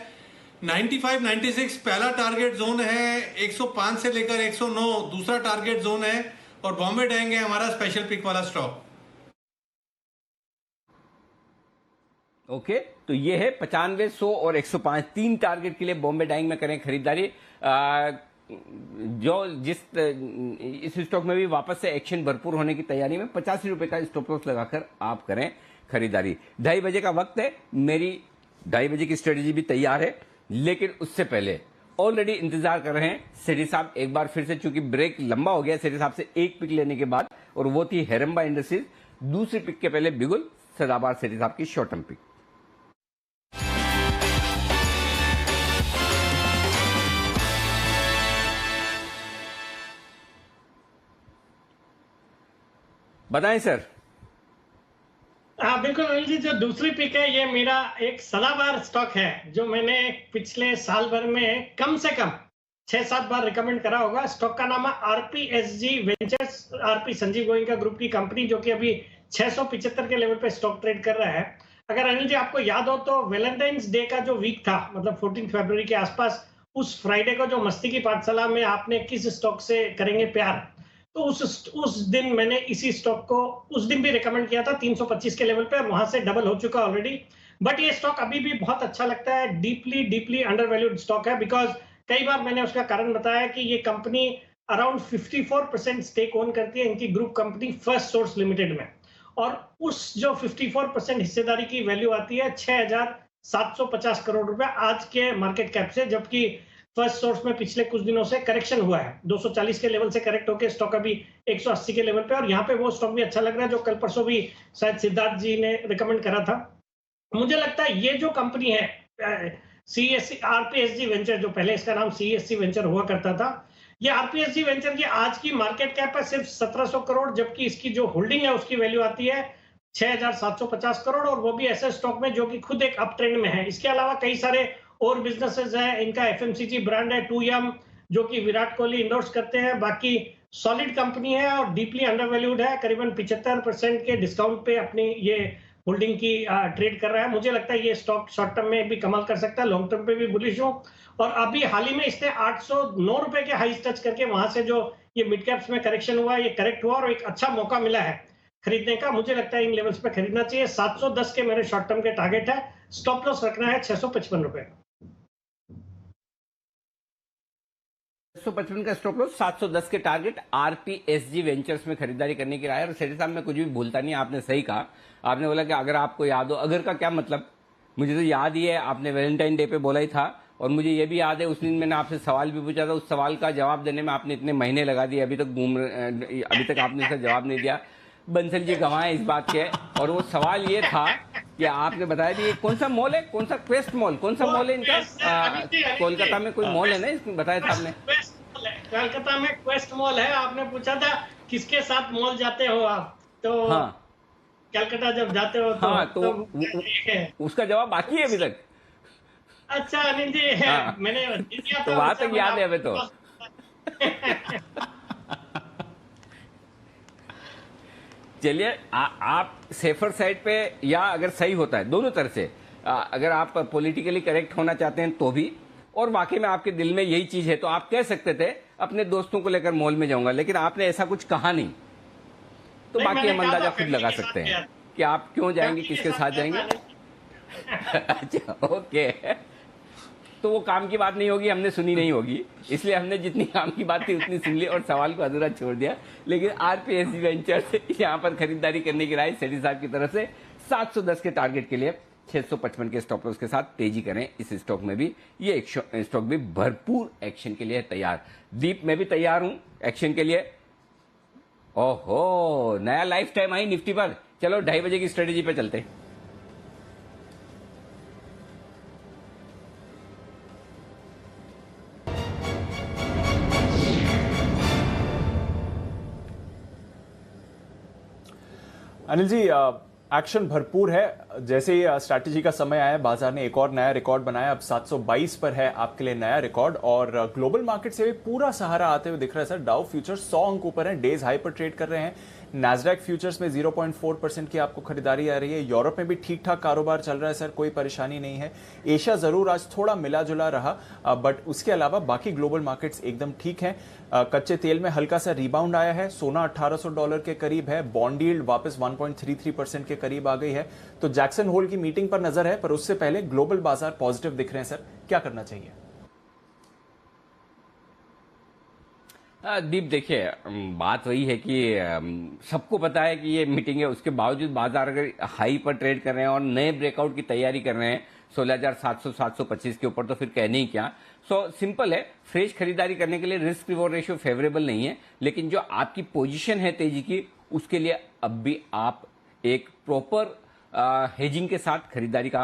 95-96 पहला टारगेट जोन है। 105 से लेकर 109 दूसरा टारगेट जोन है। और बॉम्बे डाइंग है हमारा स्पेशल पिक वाला स्टॉक। ओके, तो ये है 95, 100 और 105 तीन टारगेट के लिए बॉम्बे डाइंग में करें खरीदारी। जो इस स्टॉक में भी वापस से एक्शन भरपूर होने की तैयारी में 85 रुपए का स्टॉप लॉस लगाकर आप करें खरीदारी। 2:30 बजे का वक्त है। मेरी 2:30 बजे की स्ट्रेटेजी भी तैयार है। लेकिन उससे पहले ऑलरेडी इंतजार कर रहे हैं सेठी साहब एक बार फिर से, चूंकि ब्रेक लंबा हो गया सेठी साहब से एक पिक लेने के बाद, और वो थी हेरम्बा इंडस्ट्रीज। दूसरी पिक के पहले बिगुल सदाबहार सेठी साहब की शॉर्ट टर्म पिक। बताएं सर। हाँ बिल्कुल अनिल जी, जो दूसरी पिक है ये मेरा एक सदाबहार स्टॉक है जो मैंने पिछले साल भर में कम से कम 6-7 बार रिकमेंड करा होगा। स्टॉक का नाम है RPSG ventures, RP Sanjeev Goenka group की कंपनी, जो कि अभी 675 के लेवल पे स्टॉक ट्रेड कर रहा है। अगर अनिल जी आपको याद हो तो वैलेंटाइंस डे का जो वीक था, मतलब 14 फरवरी के आसपास, उस फ्राइडे को जो मस्ती की पाठशाला में आपने किस स्टॉक से करेंगे प्यार, तो उस दिन मैंने इसी स्टॉक को उस दिन भी रिकमेंड किया था 325 के लेवल पे, और वहां से डबल हो चुका ऑलरेडी। बट ये स्टॉक अभी भी बहुत अच्छा लगता है, डीपली अंडरवैल्यूड स्टॉक है, बिकॉज कई बार मैंने उसका कारण बताया कि ये कंपनी अराउंड 54% स्टेक ओन करती है इनकी group company first source limited में, और उस जो 54% हिस्सेदारी की वैल्यू आती है 6,750 करोड़ रुपए आज के मार्केट कैप से, जबकि फर्स्ट सोर्स में पिछले कुछ दिनों से करेक्शन हुआ है, 240 के लेवल से करेक्ट होकर स्टॉक अभी 180 के लेवल पे, और यहाँ पे वो स्टॉक भी अच्छा लग रहा है जो कल परसों भी शायद सिद्धार्थ जी ने रिकमेंड करा था। मुझे लगता है ये जो कंपनी है CSC RPSG वेंचर, जो पहले इसका नाम CSC वेंचर हुआ करता था, ये RPSG वेंचर की आज की मार्केट कैप है सिर्फ 1700 करोड़, जबकि इसकी जो होल्डिंग है उसकी वैल्यू आती है 6,750 करोड़, और वो भी ऐसे स्टॉक में जो कि खुद एक अप ट्रेंड में है। इसके अलावा कई सारे और बिजनेसेस है, इनका FMCG ब्रांड है 2M, जो कि विराट कोहली इंडोर्स करते हैं। बाकी सॉलिड कंपनी है और डीपली अंडरवैल्यूड है, करीबन 75% के डिस्काउंट पे अपनी ये होल्डिंग की ट्रेड कर रहा है। मुझे लगता है ये स्टॉक शॉर्ट टर्म में भी कमाल कर सकता है, लॉन्ग टर्म पे भी बुलिश हूँ। और अभी हाल ही में इसने 809 रुपए के हाई टच करके वहां से जो ये मिड कैप्स में करेक्शन हुआ, ये करेक्ट हुआ और एक अच्छा मौका मिला है खरीदने का। मुझे लगता है इन लेवल्स पे खरीदना चाहिए। 710 के मेरे शॉर्ट टर्म के टारगेट है, स्टॉप लॉस रखना है 655 रुपए। 655 का स्टॉप लॉस, 710 के टारगेट, RPSG वेंचर्स में खरीदारी करने की राय है। और सेठी साहब मैं कुछ भी भूलता नहीं, आपने सही कहा। आपने बोला कि अगर आपको याद हो, अगर का क्या मतलब, मुझे तो याद ही है, आपने वैलेंटाइन डे पे बोला ही था, और मुझे ये भी याद है उस दिन मैंने आपसे सवाल भी पूछा था, उस सवाल का जवाब देने में आपने इतने महीने लगा दिए, अभी तक आपने इसका जवाब नहीं दिया। बंसल जी गवाए इस बात के। और वो सवाल ये था कि आपने बताया कि कौन सा मॉल है, कौन सा क्वेस्ट मॉल, कौन सा मॉल है इनका, कोलकाता में कोई मॉल है ना, इसमें बताया था आपने। कोलकाता में क्वेस्ट मॉल है। आपने पूछा था किसके साथ मॉल जाते हो आप, तो हाँ, कलकत्ता जब जाते हो तो, हाँ, तो उसका जवाब बाकी है अभी तक। अच्छा अनिल जी, हाँ, मैंने तो वहां तक याद है अभी तो। चलिए, आप सेफर साइड पे, या अगर सही होता है दोनों तरह से, अगर आप पॉलिटिकली करेक्ट होना चाहते हैं तो भी, और वाकई में आपके दिल में यही चीज है, तो आप कह सकते थे अपने दोस्तों को लेकर मॉल में जाऊंगा, लेकिन आपने ऐसा कुछ कहा नहीं। तो बाकी हम अंदाजा खुद लगा सकते हैं कि आप क्यों जाएंगे, किसके साथ जाएंगे। अच्छा, ओके, तो वो काम की बात नहीं होगी, हमने सुनी नहीं होगी, इसलिए हमने जितनी काम की बात थी उतनी सुन ली और सवाल को अधूरा छोड़ दिया। लेकिन RPSG वेंचर से यहाँ पर खरीदारी करने की राय सेठी साहब की तरफ से। 710 के टारगेट के लिए 655 के स्टॉप लॉस के साथ तेजी करें इस स्टॉक में भी। ये एक स्टॉक भी भरपूर एक्शन के लिए तैयार। दीप, मैं भी तैयार हूं एक्शन के लिए। ओहो, नया लाइफ टाइम आई निफ्टी पर। चलो 2:30 बजे की स्ट्रेटेजी पे चलते। अनिल जी, एक्शन भरपूर है। जैसे ही स्ट्रैटेजी का समय आया, बाजार ने एक और नया रिकॉर्ड बनाया। अब 722 पर है आपके लिए नया रिकॉर्ड, और ग्लोबल मार्केट से भी पूरा सहारा आते हुए दिख रहा है सर। डाउ फ्यूचर्स 100 अंक ऊपर है, डेज हाई पर ट्रेड कर रहे हैं। नैस्डैक फ्यूचर्स में 0.4% की आपको खरीदारी आ रही है। यूरोप में भी ठीक ठाक कारोबार चल रहा है सर, कोई परेशानी नहीं है। एशिया जरूर आज थोड़ा मिला जुला रहा, बट उसके अलावा बाकी ग्लोबल मार्केट्स एकदम ठीक हैं। कच्चे तेल में हल्का सा रिबाउंड आया है, सोना $1800 के करीब है, बॉन्ड यील्ड वापस 1.33% के करीब आ गई है। तो जैक्सन होल की मीटिंग पर नजर है, पर उससे पहले ग्लोबल बाजार पॉजिटिव दिख रहे हैं सर, क्या करना चाहिए? दीप देखिए, बात वही है कि सबको पता है कि ये मीटिंग है, उसके बावजूद बाजार अगर हाई पर ट्रेड कर रहे हैं और नए ब्रेकआउट की तैयारी कर रहे हैं 16,700 725 के ऊपर, तो फिर कहने ही क्या। सिंपल है, फ्रेश खरीदारी करने के लिए रिस्क रिवॉर्ड रेशियो फेवरेबल नहीं है, लेकिन जो आपकी पोजीशन है तेजी की, उसके लिए अब भी आप एक प्रॉपर हेजिंग के साथ खरीदारी का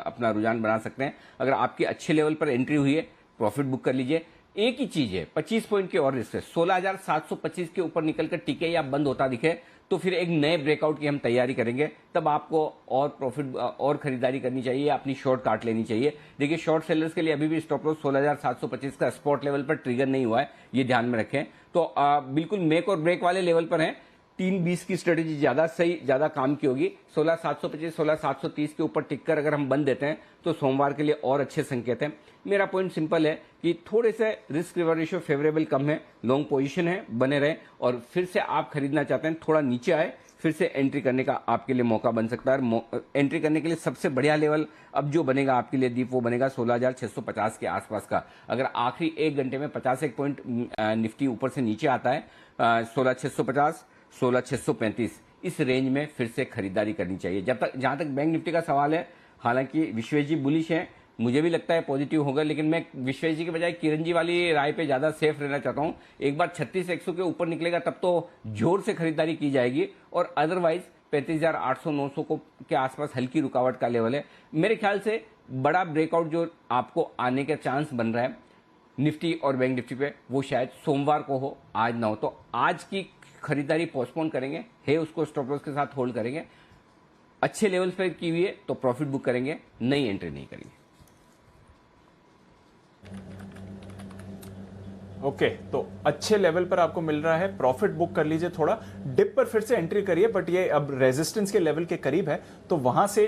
अपना रुझान बना सकते हैं। अगर आपकी अच्छे लेवल पर एंट्री हुई है, प्रॉफिट बुक कर लीजिए। एक ही चीज है, 25 पॉइंट की और रिस्क है। 16,725 के ऊपर निकलकर टिके या बंद होता दिखे तो फिर एक नए ब्रेकआउट की हम तैयारी करेंगे, तब आपको और प्रॉफिट और खरीदारी करनी चाहिए, अपनी शॉर्ट काट लेनी चाहिए। देखिए, शॉर्ट सेलर्स के लिए अभी भी स्टॉप लॉस 16,725 का स्पॉट लेवल पर ट्रिगर नहीं हुआ है, ये ध्यान में रखें। तो बिल्कुल मेक और ब्रेक वाले लेवल पर हैं। 3-20 की स्ट्रेटेजी ज्यादा सही, ज्यादा काम की होगी। 16,725 16,730 के ऊपर टिककर अगर हम बंद देते हैं तो सोमवार के लिए और अच्छे संकेत हैं। मेरा पॉइंट सिंपल है कि थोड़े से रिस्क रिवॉर्ड रेशियो फेवरेबल कम है, लॉन्ग पोजीशन है, बने रहे, और फिर से आप खरीदना चाहते हैं, थोड़ा नीचे आए, फिर से एंट्री करने का आपके लिए मौका बन सकता है। एंट्री करने के लिए सबसे बढ़िया लेवल अब जो बनेगा आपके लिए दीप, वो बनेगा 16,650 के आसपास का। अगर आखिरी 1 घंटे में 51 पॉइंट निफ्टी ऊपर से नीचे आता है 16,650 16,635 इस रेंज में फिर से खरीदारी करनी चाहिए। जहां तक बैंक निफ्टी का सवाल है, हालांकि विश्वेश जी बुलिश हैं, मुझे भी लगता है पॉजिटिव होगा, लेकिन मैं विश्वेश जी के बजाय किरण जी वाली राय पे ज्यादा सेफ रहना चाहता हूं। एक बार 36,100 के ऊपर निकलेगा तब तो जोर से खरीदारी की जाएगी, और अदरवाइज 35,800-900 के आसपास हल्की रुकावट का लेवल है। मेरे ख्याल से बड़ा ब्रेकआउट जो आपको आने का चांस बन रहा है निफ्टी और बैंक निफ्टी पे, वो शायद सोमवार को हो, आज ना हो। तो आज की खरीदारी पोस्टपोन करेंगे, है उसको स्टॉप लॉस के साथ होल्ड करेंगे। अच्छे लेवल पर की हुई है तो प्रॉफिट बुक करेंगे, नई एंट्री नहीं करेंगे। ओके, तो अच्छे लेवल पर आपको मिल रहा है, प्रॉफिट बुक कर लीजिए। थोड़ा डिप पर फिर से एंट्री करिए, बट ये अब रेजिस्टेंस के लेवल के करीब है, तो वहां से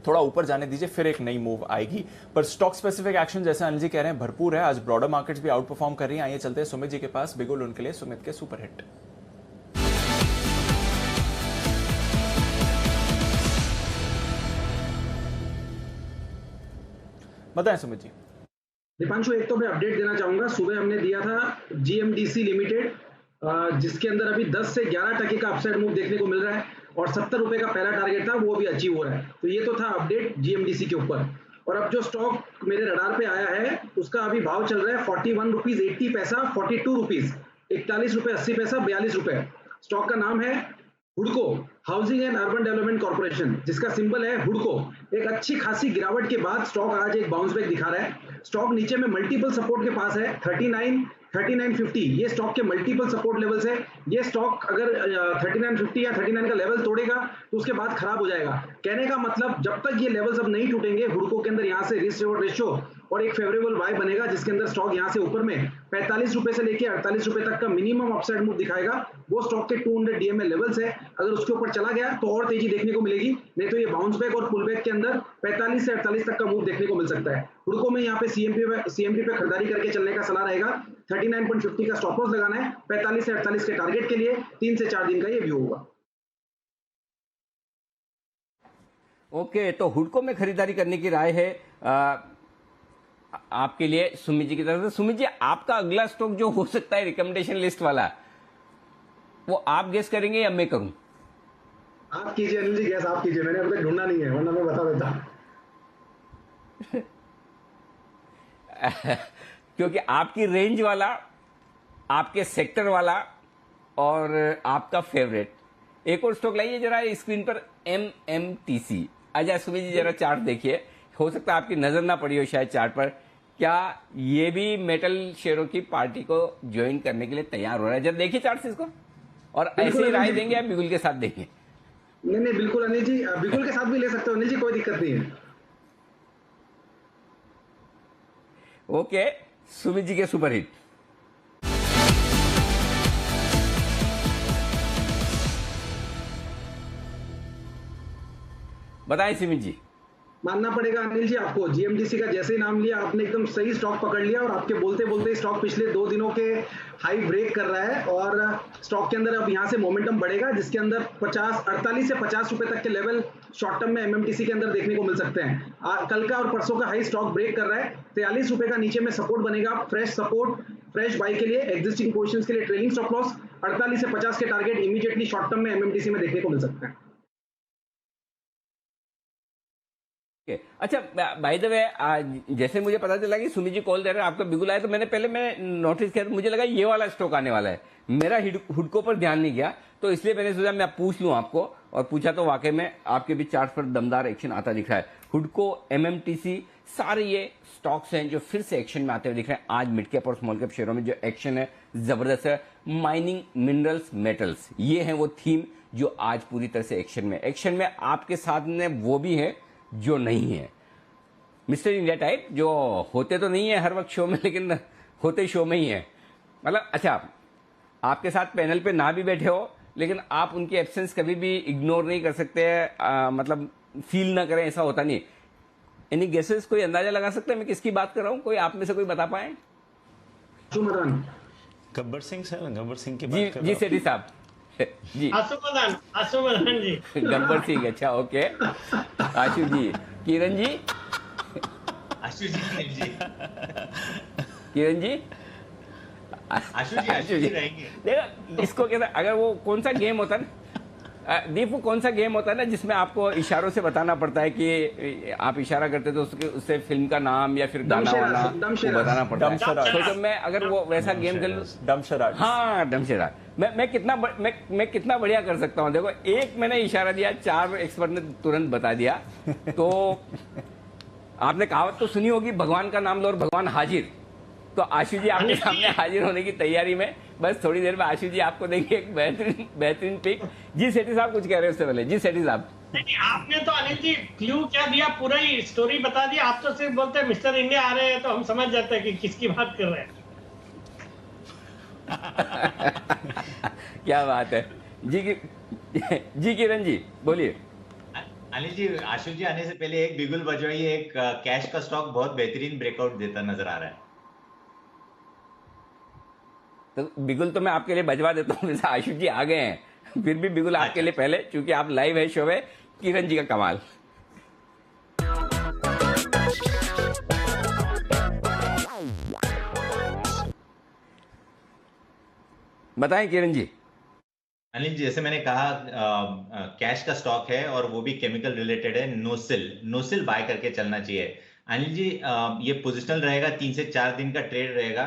थोड़ा ऊपर जाने दीजिए, फिर एक नई मूव आएगी। पर स्टॉक स्पेसिफिक एक्शन, जैसे अनिल जी कह रहे हैं, भरपूर है। आज ब्रॉडर मार्केट्स भी आउट परफॉर्म कर रही हैं। आइए चलते हैं सुमित जी के पास, बिगुल उनके लिए सुमित के सुपर हिट। बताएं सुमित जी। दीपांशु, एक तो मैं अपडेट देना चाहूंगा, सुबह हमने दिया था GMDC लिमिटेड, जिसके अंदर अभी 10 से 11% का अपसाइड मूव देखने को मिल रहा है, और 70 रुपए का पहला टारगेट था, वो भी अचीव हो रहा है। तो ये तो था अपडेट GMDC के ऊपर। और अब जो स्टॉक मेरे रडार पे आया है, उसका अभी भाव चल रहा है 41 रुपीज 80 पैसा, 42 रुपीज, 41 रुपए 80 पैसा, 42 रुपए। स्टॉक का नाम है हुडको, Housing and Urban Development Corporation, जिसका सिंबल है हुडको। एक अच्छी खासी गिरावट के बाद स्टॉक आज एक बाउंस बैक दिखा रहा है। स्टॉक नीचे में मल्टीपल सपोर्ट के पास है, 3950, ये स्टॉक के मल्टीपल सपोर्ट लेवल्स है। ये स्टॉक अगर 3950 या 39 का लेवल तोड़ेगा तो उसके बाद खराब हो जाएगा। कहने का मतलब, जब तक ये लेवल्स अब नहीं टूटेंगे, हुडको के अंदर यहाँ से रिस्क रिवॉर्ड रेशियो और एक फेवरेबल बाय बनेगा, जिसके अंदर स्टॉक यहाँ से ऊपर में 45 रुपए से लेके 48 रुपए तक का मिनिमम अपसाइड मूव दिखाएगा। वो स्टॉक के 200 DMA लेवल्स है, अगर उसके ऊपर चला गया तो और तेजी देखने को मिलेगी, नहीं तो ये बाउंस बैक और पुल बैक के अंदर 45 से 48 तक का मूव देखने को मिल सकता है। हुडको में यहाँ पे CMP पे खरीदारी करके चलने का सलाह रहेगा। 39.50 का स्टॉप लॉस लगाना है, 45 से 48 के टारगेट के लिए 3 से 4 दिन का ये व्यू होगा। ओके, तो हुडको में खरीदारी करने की राय है आपके लिए सुमित जी की तरफ से। सुमित जी, आपका अगला स्टॉक जो हो सकता है रिकमेंडेशन लिस्ट वाला, वो आप गेस करेंगे या मैं करूं? आप कीजिए अनिल जी, गैस आप कीजिए, मैंने अभी तक ढूंढा नहीं है, वरना मैं बता देता। क्योंकि आपकी रेंज वाला, आपके सेक्टर वाला और आपका फेवरेट। एक और स्टॉक लाइए जरा स्क्रीन पर, MMTC। अच्छा सुमित जी, जरा चार्ट देखिए, हो सकता है आपकी नजर ना पड़ी हो शायद चार्ट पर। क्या ये भी मेटल शेयरों की पार्टी को ज्वाइन करने के लिए तैयार हो रहा है? जरा देखिए चार्ट से इसको, और ऐसी राय देंगे या बिगुल के साथ देंगे? नहीं, बिल्कुल अनिल जी, बिल्कुल के साथ भी ले सकते हो अनिल जी, कोई दिक्कत नहीं है। ओके, सुमित जी के सुपर हिट। बताएं सुमित जी। मानना पड़ेगा अनिल जी आपको, GMDC का जैसे ही नाम लिया आपने एकदम सही स्टॉक पकड़ लिया, और आपके बोलते बोलते स्टॉक पिछले 2 दिनों के हाई ब्रेक कर रहा है, और स्टॉक के अंदर अब यहां से मोमेंटम बढ़ेगा, जिसके अंदर 48 से 50 रुपए तक के लेवल शॉर्ट टर्म में MMTC के अंदर देखने को मिल सकते हैं। कल का और परसों का हाई स्टॉक ब्रेक कर रहा है, 43 रुपए का नीचे में सपोर्ट बनेगा, फ्रेश सपोर्ट फ्रेश बाई के लिए एग्जिस्टिंग पोजीशंस के लिए ट्रेलिंग स्टॉप लॉस 48 से 50 के टारगेट इमीडिएटली शॉर्ट टर्म में एमएमटीसी में देखने को मिल सकते हैं। अच्छा, बाय द वे जैसे मुझे पता चला कि सुमित जी कॉल दे रहे हैं, आपका बिगुल आया, तो मैं नोटिस किया, तो मुझे लगा ये वाला स्टॉक आने वाला है। मेरा हुडको पर ध्यान नहीं गया, तो इसलिए मैंने सोचा मैं पूछ लूं आपको, और पूछा तो वाकई में आपके भी चार्ट पर दमदार एक्शन आता दिख रहा है। हुडको, एमएमटीसी, सारे ये स्टॉक्स हैं जो फिर से एक्शन में आते हुए दिख रहे हैं। आज मिड कैप और स्मॉल कैप शेयरों में जो एक्शन है जबरदस्त है। माइनिंग, मिनरल्स, मेटल्स, ये है वो थीम जो आज पूरी तरह से एक्शन में आपके साथ में वो भी है जो नहीं है। मिस्टर इंडिया टाइप जो होते तो नहीं है हर वक्त शो में, लेकिन होते शो में ही है। मतलब अच्छा, आपके साथ पैनल पे ना भी बैठे हो, लेकिन आप उनकी एब्सेंस कभी भी इग्नोर नहीं कर सकते, मतलब फील ना करें, ऐसा होता नहीं। एनी गेसेस, कोई अंदाजा लगा सकते हैं मैं किसकी बात कर रहा हूं? कोई आप में से कोई बता पाए? गब्बर सिंह सर, गब्बर सिंह की जी बात कर जी सेठी साहब जी। आशुमदान जी। गब्बर सिंह, अच्छा ओके। आशु जी, किरण जी, आशु जी, किरण जी, आशु जी रहेंगे। देखो इसको कहते, अगर वो कौन सा गेम होता है ना दीप, वो कौन सा गेम होता है ना जिसमें आपको इशारों से बताना पड़ता है कि आप इशारा करते तो उससे फिल्म का नाम या फिर गाना वाना बताना पड़ता है। तो जब मैं अगर वो वैसा गेम खेल, डमशराट, हाँ डमशराट, मैं कितना बढ़िया कर सकता हूँ। देखो, एक मैंने इशारा दिया, 4 एक्सपर्ट ने तुरंत बता दिया। तो आपने कहावत तो सुनी होगी, भगवान का नाम लो और भगवान हाजिर। तो आशु जी आपके सामने हाजिर होने की तैयारी में, बस थोड़ी देर में आशु जी आपको देंगे एक बेहतरीन पिक। जी सेठी साहब कुछ कह रहे हैं उससे पहले। जी सेठी साहब, नहीं, आपने तो अनिल जी क्लू क्या दिया, पूरा ही स्टोरी बता दिया। आप तो सिर्फ बोलते हैं मिस्टर इंडिया आ रहे हैं, तो हम समझ जाते हैं कि किसकी बात कर रहे हैं। क्या बात है जी किरण जी बोलिए। अनिल जी, आशु जी आने से पहले एक बिगुल बजवाइए। एक कैश का स्टॉक बहुत बेहतरीन ब्रेकआउट देता नजर आ रहा है। तो बिगुल तो मैं आपके लिए बजवा देता हूँ, वैसे आशु जी आ गए हैं, फिर भी बिगुल आपके लिए पहले, क्योंकि आप लाइव है शो में। किरण जी का कमाल। बताएं किरण जी। अनिल जी, जैसे मैंने कहा कैश का स्टॉक है और वो भी केमिकल रिलेटेड है। नोसिल बाय करके चलना चाहिए। अनिल जी, ये पोजिशनल रहेगा, 3 से 4 दिन का ट्रेड रहेगा।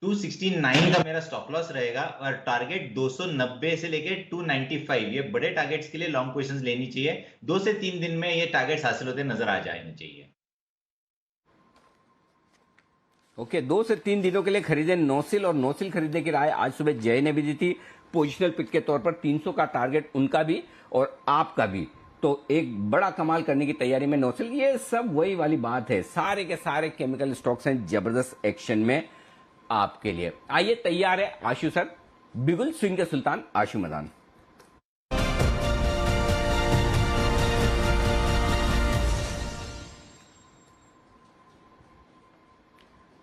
269 का मेरा स्टॉप लॉस रहेगा और टारगेट 290 से लेके 295, ये बड़े टारगेट्स के लिए लॉन्ग पोजीशंस लेनी चाहिए। 2 से 3 दिन में ये टारगेट्स हासिल होते नजर आ जाने चाहिए। ओके, 2 से 3 दिनों के लिए खरीदे नोसिल, और नोसिल खरीदने की राय आज सुबह जय ने भी दी थी। पोजिशनल पिक के तौर पर 300 का टारगेट उनका भी और आपका भी, तो एक बड़ा कमाल करने की तैयारी में नोसिल। ये सब वही वाली बात है, सारे के सारे केमिकल स्टॉक्स हैं जबरदस्त एक्शन में आपके लिए। आइए, तैयार है आशु सर, बिगुल स्विंग के सुल्तान आशु मदान।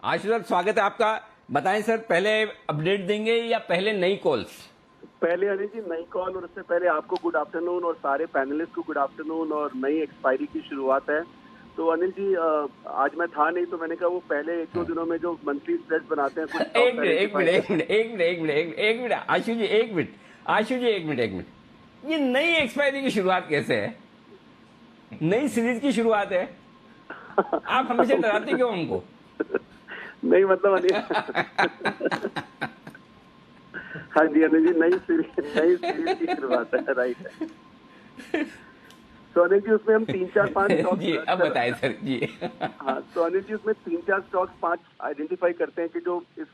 आशु सर, स्वागत है आपका। बताएं सर, पहले अपडेट देंगे या पहले नई कॉल्स? पहले अनिल जी नई कॉल, और उससे पहले आपको गुड आफ्टरनून और सारे पैनलिस्ट को गुड आफ्टरनून। और नई एक्सपायरी की शुरुआत है, तो अनिल जी आज मैं था नहीं, तो मैंने कहा वो पहले 1-2 दिनों में जो मंथली स्प्रेड बनाते हैं कुछ एक मिनट आशु जी, एक मिनट, ये नई एक्सपायरी की शुरुआत कैसे है? नई सीरीज की शुरुआत है, आप हमेशा डराते क्यों हमको? नहीं मतलब अनिल हाँ जी अनिल जी, नई सीरीज की शुरुआत है, राइट है। तो अनिल जी उसमें हम 3-4-5 स्टॉक जी अब बताएं सर जी। हाँ, तो अनिल जी उसमें 3-4 स्टॉक्स 5 आइडेंटिफाई करते हैं कि जो इस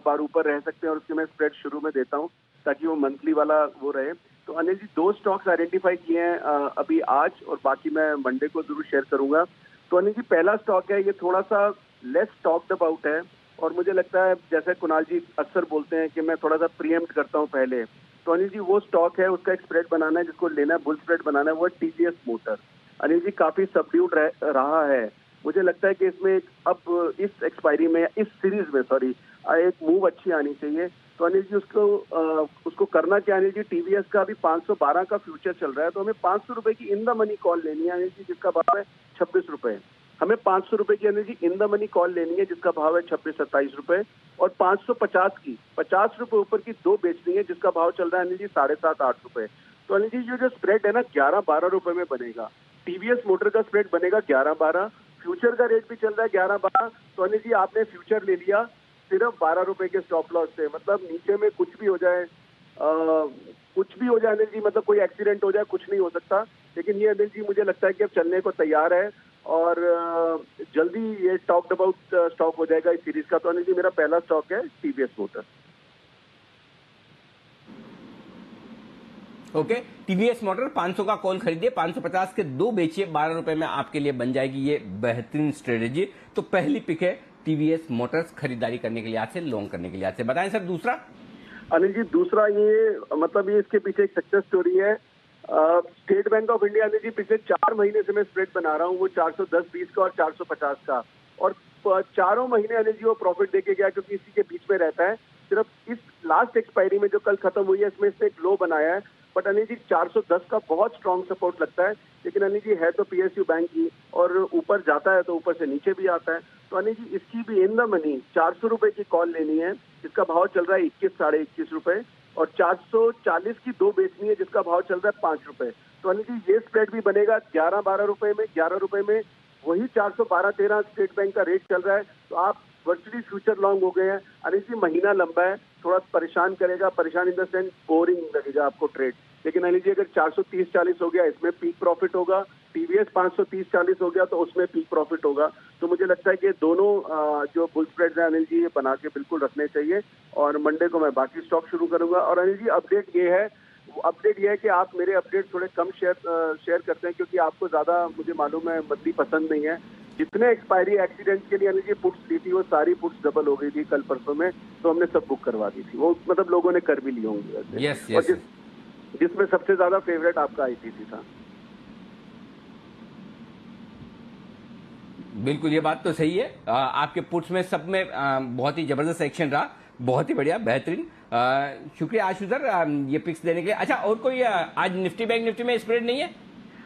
बार ऊपर रह सकते हैं, और उसके मैं स्प्रेड शुरू में देता हूँ ताकि वो मंथली वाला वो रहे। तो अनिल जी 2 स्टॉक्स आइडेंटिफाई किए हैं अभी आज, और बाकी मैं मंडे को जरूर शेयर करूंगा। तो अनिल जी पहला स्टॉक है, ये थोड़ा सा लेस टॉक्ड अबाउट है, और मुझे लगता है जैसे कुणाल जी अक्सर बोलते हैं कि मैं थोड़ा सा प्रीएम्प्ट करता हूँ पहले। तो अनिल जी वो स्टॉक है, उसका एक स्प्रेड बनाना है, जिसको लेना है, बुल स्प्रेड बनाना है, वो टीवीएस मोटर। अनिल जी काफी सबड्यूड रहा है, मुझे लगता है कि इसमें अब इस एक्सपायरी में, इस सीरीज में सॉरी, एक मूव अच्छी आनी चाहिए। तो अनिल जी उसको करना क्या अनिल जी, टीवीएस का अभी 512 का फ्यूचर चल रहा है, तो हमें 500 रुपए की इन द मनी कॉल लेनी है अनिल जी, जिसका भाव है 26 रुपए। हमें 500 रुपए की Anil ji in the money call लेनी है, जिसका भाव है 26-27 रुपए। और 550 की 50 रुपए ऊपर की दो बेचनी है, जिसका भाव चल रहा है अनिल जी 7.5-8 रुपए। तो अनिल जी जो स्प्रेड है ना 11-12 रुपए में बनेगा। टीवीएस मोटर का स्प्रेड बनेगा 11-12, फ्यूचर का रेट भी चल रहा है 11-12। तो अनिल जी आपने फ्यूचर ले लिया सिर्फ 12 रुपए के स्टॉप लॉस से, मतलब नीचे में कुछ भी हो जाए अनिल जी, मतलब कोई एक्सीडेंट हो जाए कुछ नहीं हो सकता। लेकिन ये अनिल जी मुझे लगता है कि अब चलने को तैयार है और जल्दी ये टॉक्ड अबाउट स्टॉक हो जाएगा इस सीरीज का। तो अनिल जी मेरा पहला स्टॉक है TVS motor. Okay, TVS motor 500 का कॉल खरीदिए, 550 के दो बेचिए, 12 रुपए में आपके लिए बन जाएगी ये बेहतरीन स्ट्रेटेजी। तो पहली पिक है टीवीएस मोटर्स खरीदारी करने के लिए, आज से लॉन्ग करने के लिए। आज से बताएं सर दूसरा। अनिल जी दूसरा ये मतलब ये इसके पीछे एक सक्सेस स्टोरी है। State Bank of India Anil ji पिछले 4 महीने से मैं स्प्रेड बना रहा हूँ, वो 410-20 का और 450 का, और चारों महीने अनिल जी वो प्रॉफिट देके गया क्योंकि इसी के बीच में रहता है। सिर्फ इस लास्ट एक्सपायरी में जो कल खत्म हुई है इसमें इसने एक लो बनाया है, बट अनिल जी 410 का बहुत स्ट्रॉन्ग सपोर्ट लगता है। लेकिन अनिल जी है तो पीएसयू बैंक की, और ऊपर जाता है तो ऊपर से नीचे भी आता है। तो अनिल जी इसकी भी इन द मनी 400 रुपए की कॉल लेनी है, जिसका भाव चल रहा है 21-21.5 रुपए, और 440 की दो बेचनी है जिसका भाव चल रहा है 5 रुपए। तो अनिल जी ये स्प्रेड भी बनेगा 11-12 रुपए में, 11 रुपए में वही 412-13 स्टेट बैंक का रेट चल रहा है। तो आप वर्चुअली फ्यूचर लॉन्ग हो गए हैं। अनिल जी महीना लंबा है, थोड़ा परेशान करेगा, परेशान इन द सेंस बोरिंग लगेगा आपको ट्रेड। लेकिन अनिल जी अगर 430-40 हो गया इसमें पीक प्रॉफिट होगा, टीवीएस 530-40 हो गया तो उसमें पीक प्रॉफिट होगा। तो मुझे लगता है कि दोनों जो बुल स्प्रेड्स हैं अनिल जी ये बना के बिल्कुल रखने चाहिए, और मंडे को मैं बाकी स्टॉक शुरू करूंगा। और अनिल जी अपडेट ये है कि आप मेरे अपडेट थोड़े कम शेयर करते हैं, क्योंकि आपको ज्यादा मुझे मालूम है मंदी पसंद नहीं है। जितने एक्सपायरी एक्सीडेंट के लिए अनिल जी पुट्स ली थी वो सारी पुट्स डबल हो गई थी कल परसों में, तो हमने सब बुक करवा दी थी, वो मतलब लोगों ने कर भी लिए होंगे। यस। जिसमें सबसे ज्यादा फेवरेट आपका आईटीसी था। बिल्कुल ये बात तो सही है। आपके पुट्स में सब में बहुत ही जबरदस्त एक्शन रहा, बहुत ही बढ़िया, बेहतरीन। शुक्रिया आशु सर ये पिक्स देने के लिए। अच्छा, और कोई आज निफ्टी बैंक निफ्टी में स्प्रेड नहीं है?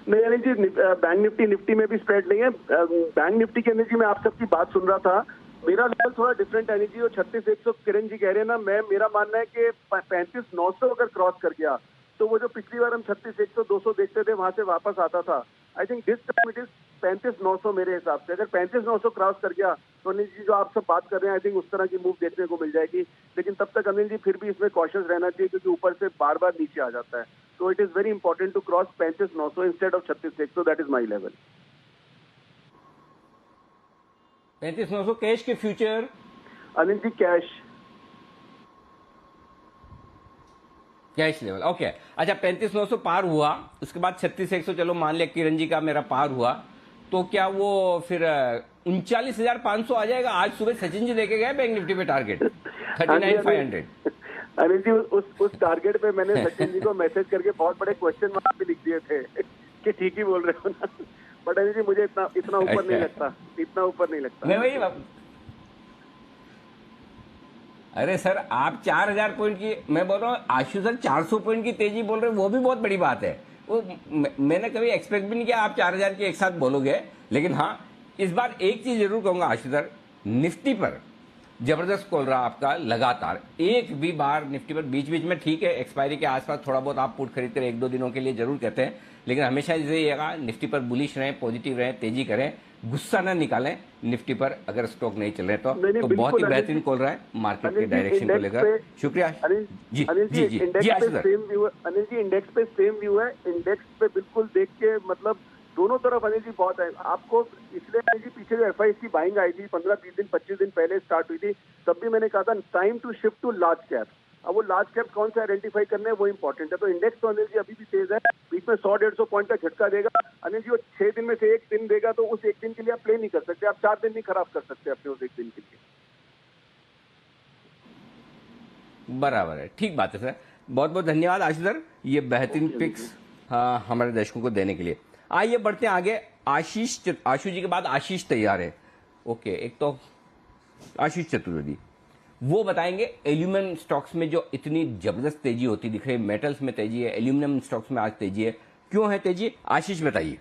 नहीं अनिल जी, बैंक निफ्टी में भी स्प्रेड नहीं है। बैंक निफ्टी के अनिल जी मैं आप सबकी बात सुन रहा था, मेरा लेवल थोड़ा डिफरेंट है अनिल जी। वो 36,100 किरण जी कह रहे हैं ना, मेरा मानना है कि 35,900 अगर क्रॉस कर गया तो वो जो पिछली बार हम 36,100 200 देखते थे वहां से वापस आता था। I think this time it is 35,900 मेरे हिसाब से। अगर 35,900 क्रॉस कर गया तो अनिल जी जो आप सब बात कर रहे हैं आई थिंक उस तरह की मूव देखने को मिल जाएगी। लेकिन तब तक अनिल जी फिर भी इसमें कॉशियस रहना चाहिए, क्योंकि ऊपर से बार बार नीचे आ जाता है। तो it is very important to cross 35,900 instead of 36,100। That is my level. 35,900 cash के future Anil ji cash level, okay. अच्छा, 35,900 पार हुआ, उसके बाद 36,100 चलो मान लिया किरण जी का मेरा पार हुआ, तो क्या वो फिर 39,500 आ जाएगा? आज सुबह सचिन जी लेके गए बैंक निफ्टी पे टारगेट 39,500। अनिल जी उस टारगेट पे मैंने सचिन जी को मैसेज करके बहुत बड़े क्वेश्चन मार्क भी लिख दिए थे कि ठीक ही बोल रहे हो ना, बट अनिल जी मुझे इतना ऊपर नहीं लगता, इतना ऊपर नहीं लगता। मैं वही, अरे सर आप 4,000 पॉइंट की, मैं बोल रहा हूँ आशु सर 400 पॉइंट की तेजी बोल रहे हैं, वो भी बहुत बड़ी बात है। वो मैंने कभी एक्सपेक्ट भी नहीं किया आप 4,000 की एक साथ बोलोगे। लेकिन हाँ, इस बार एक चीज जरूर कहूंगा आशु सर, निफ्टी पर जबरदस्त कॉल रहा आपका लगातार। एक भी बार निफ्टी पर बीच बीच में ठीक है एक्सपायरी के आसपास थोड़ा बहुत आप पुट खरीदते रहे 1-2 दिनों के लिए जरूर कहते हैं, लेकिन हमेशा रहिएगा निफ्टी पर बुलिश रहें, पॉजिटिव रहें, तेजी करें, गुस्सा ना निकालें निफ्टी पर अगर स्टॉक नहीं चल रहे तो बहुत ही बेहतरीन कॉल रहा है मार्केट के डायरेक्शन को लेकर। शुक्रिया जी जी जी जी आशु सर। अनिल जी इंडेक्स पे सेम व्यू है, इंडेक्स पे बिल्कुल देख के मतलब दोनों तरफ अनिल जी बहुत है आपको। इसलिए अनिल जी पीछे जो एफआईएस की बाइंग आई थी 15-20 दिन 25 दिन पहले स्टार्ट हुई थी, तब भी मैंने कहा था time to shift to large cap. अब वो लार्ज कैप कौन से आइडेंटिफाई करने हैं वो इंपॉर्टेंट है। तो इंडेक्स तो अनिल जी अभी भी तेज है, बीच में 100-150 पॉइंट का झटका देगा अनिल जी। वो 6 दिन में से एक दिन देगा तो उस एक दिन के लिए आप प्ले नहीं कर सकते, आप 4 दिन नहीं खराब कर सकते अपने उस एक दिन के लिए। बराबर है, ठीक बात है सर। बहुत बहुत धन्यवाद आशु सर ये बेहतरीन पिक्स हमारे दर्शकों को देने के लिए। आइए बढ़ते हैं आगे। आशु जी के बाद आशीष तैयार है। ओके, एक तो आशीष चतुर्वेदी वो बताएंगे एल्यूमिनियम स्टॉक्स में जो इतनी जबरदस्त तेजी होती दिख रही है, मेटल्स में तेजी है, एल्यूमिनियम स्टॉक्स में आज तेजी है, क्यों है तेजी? आशीष बताइए।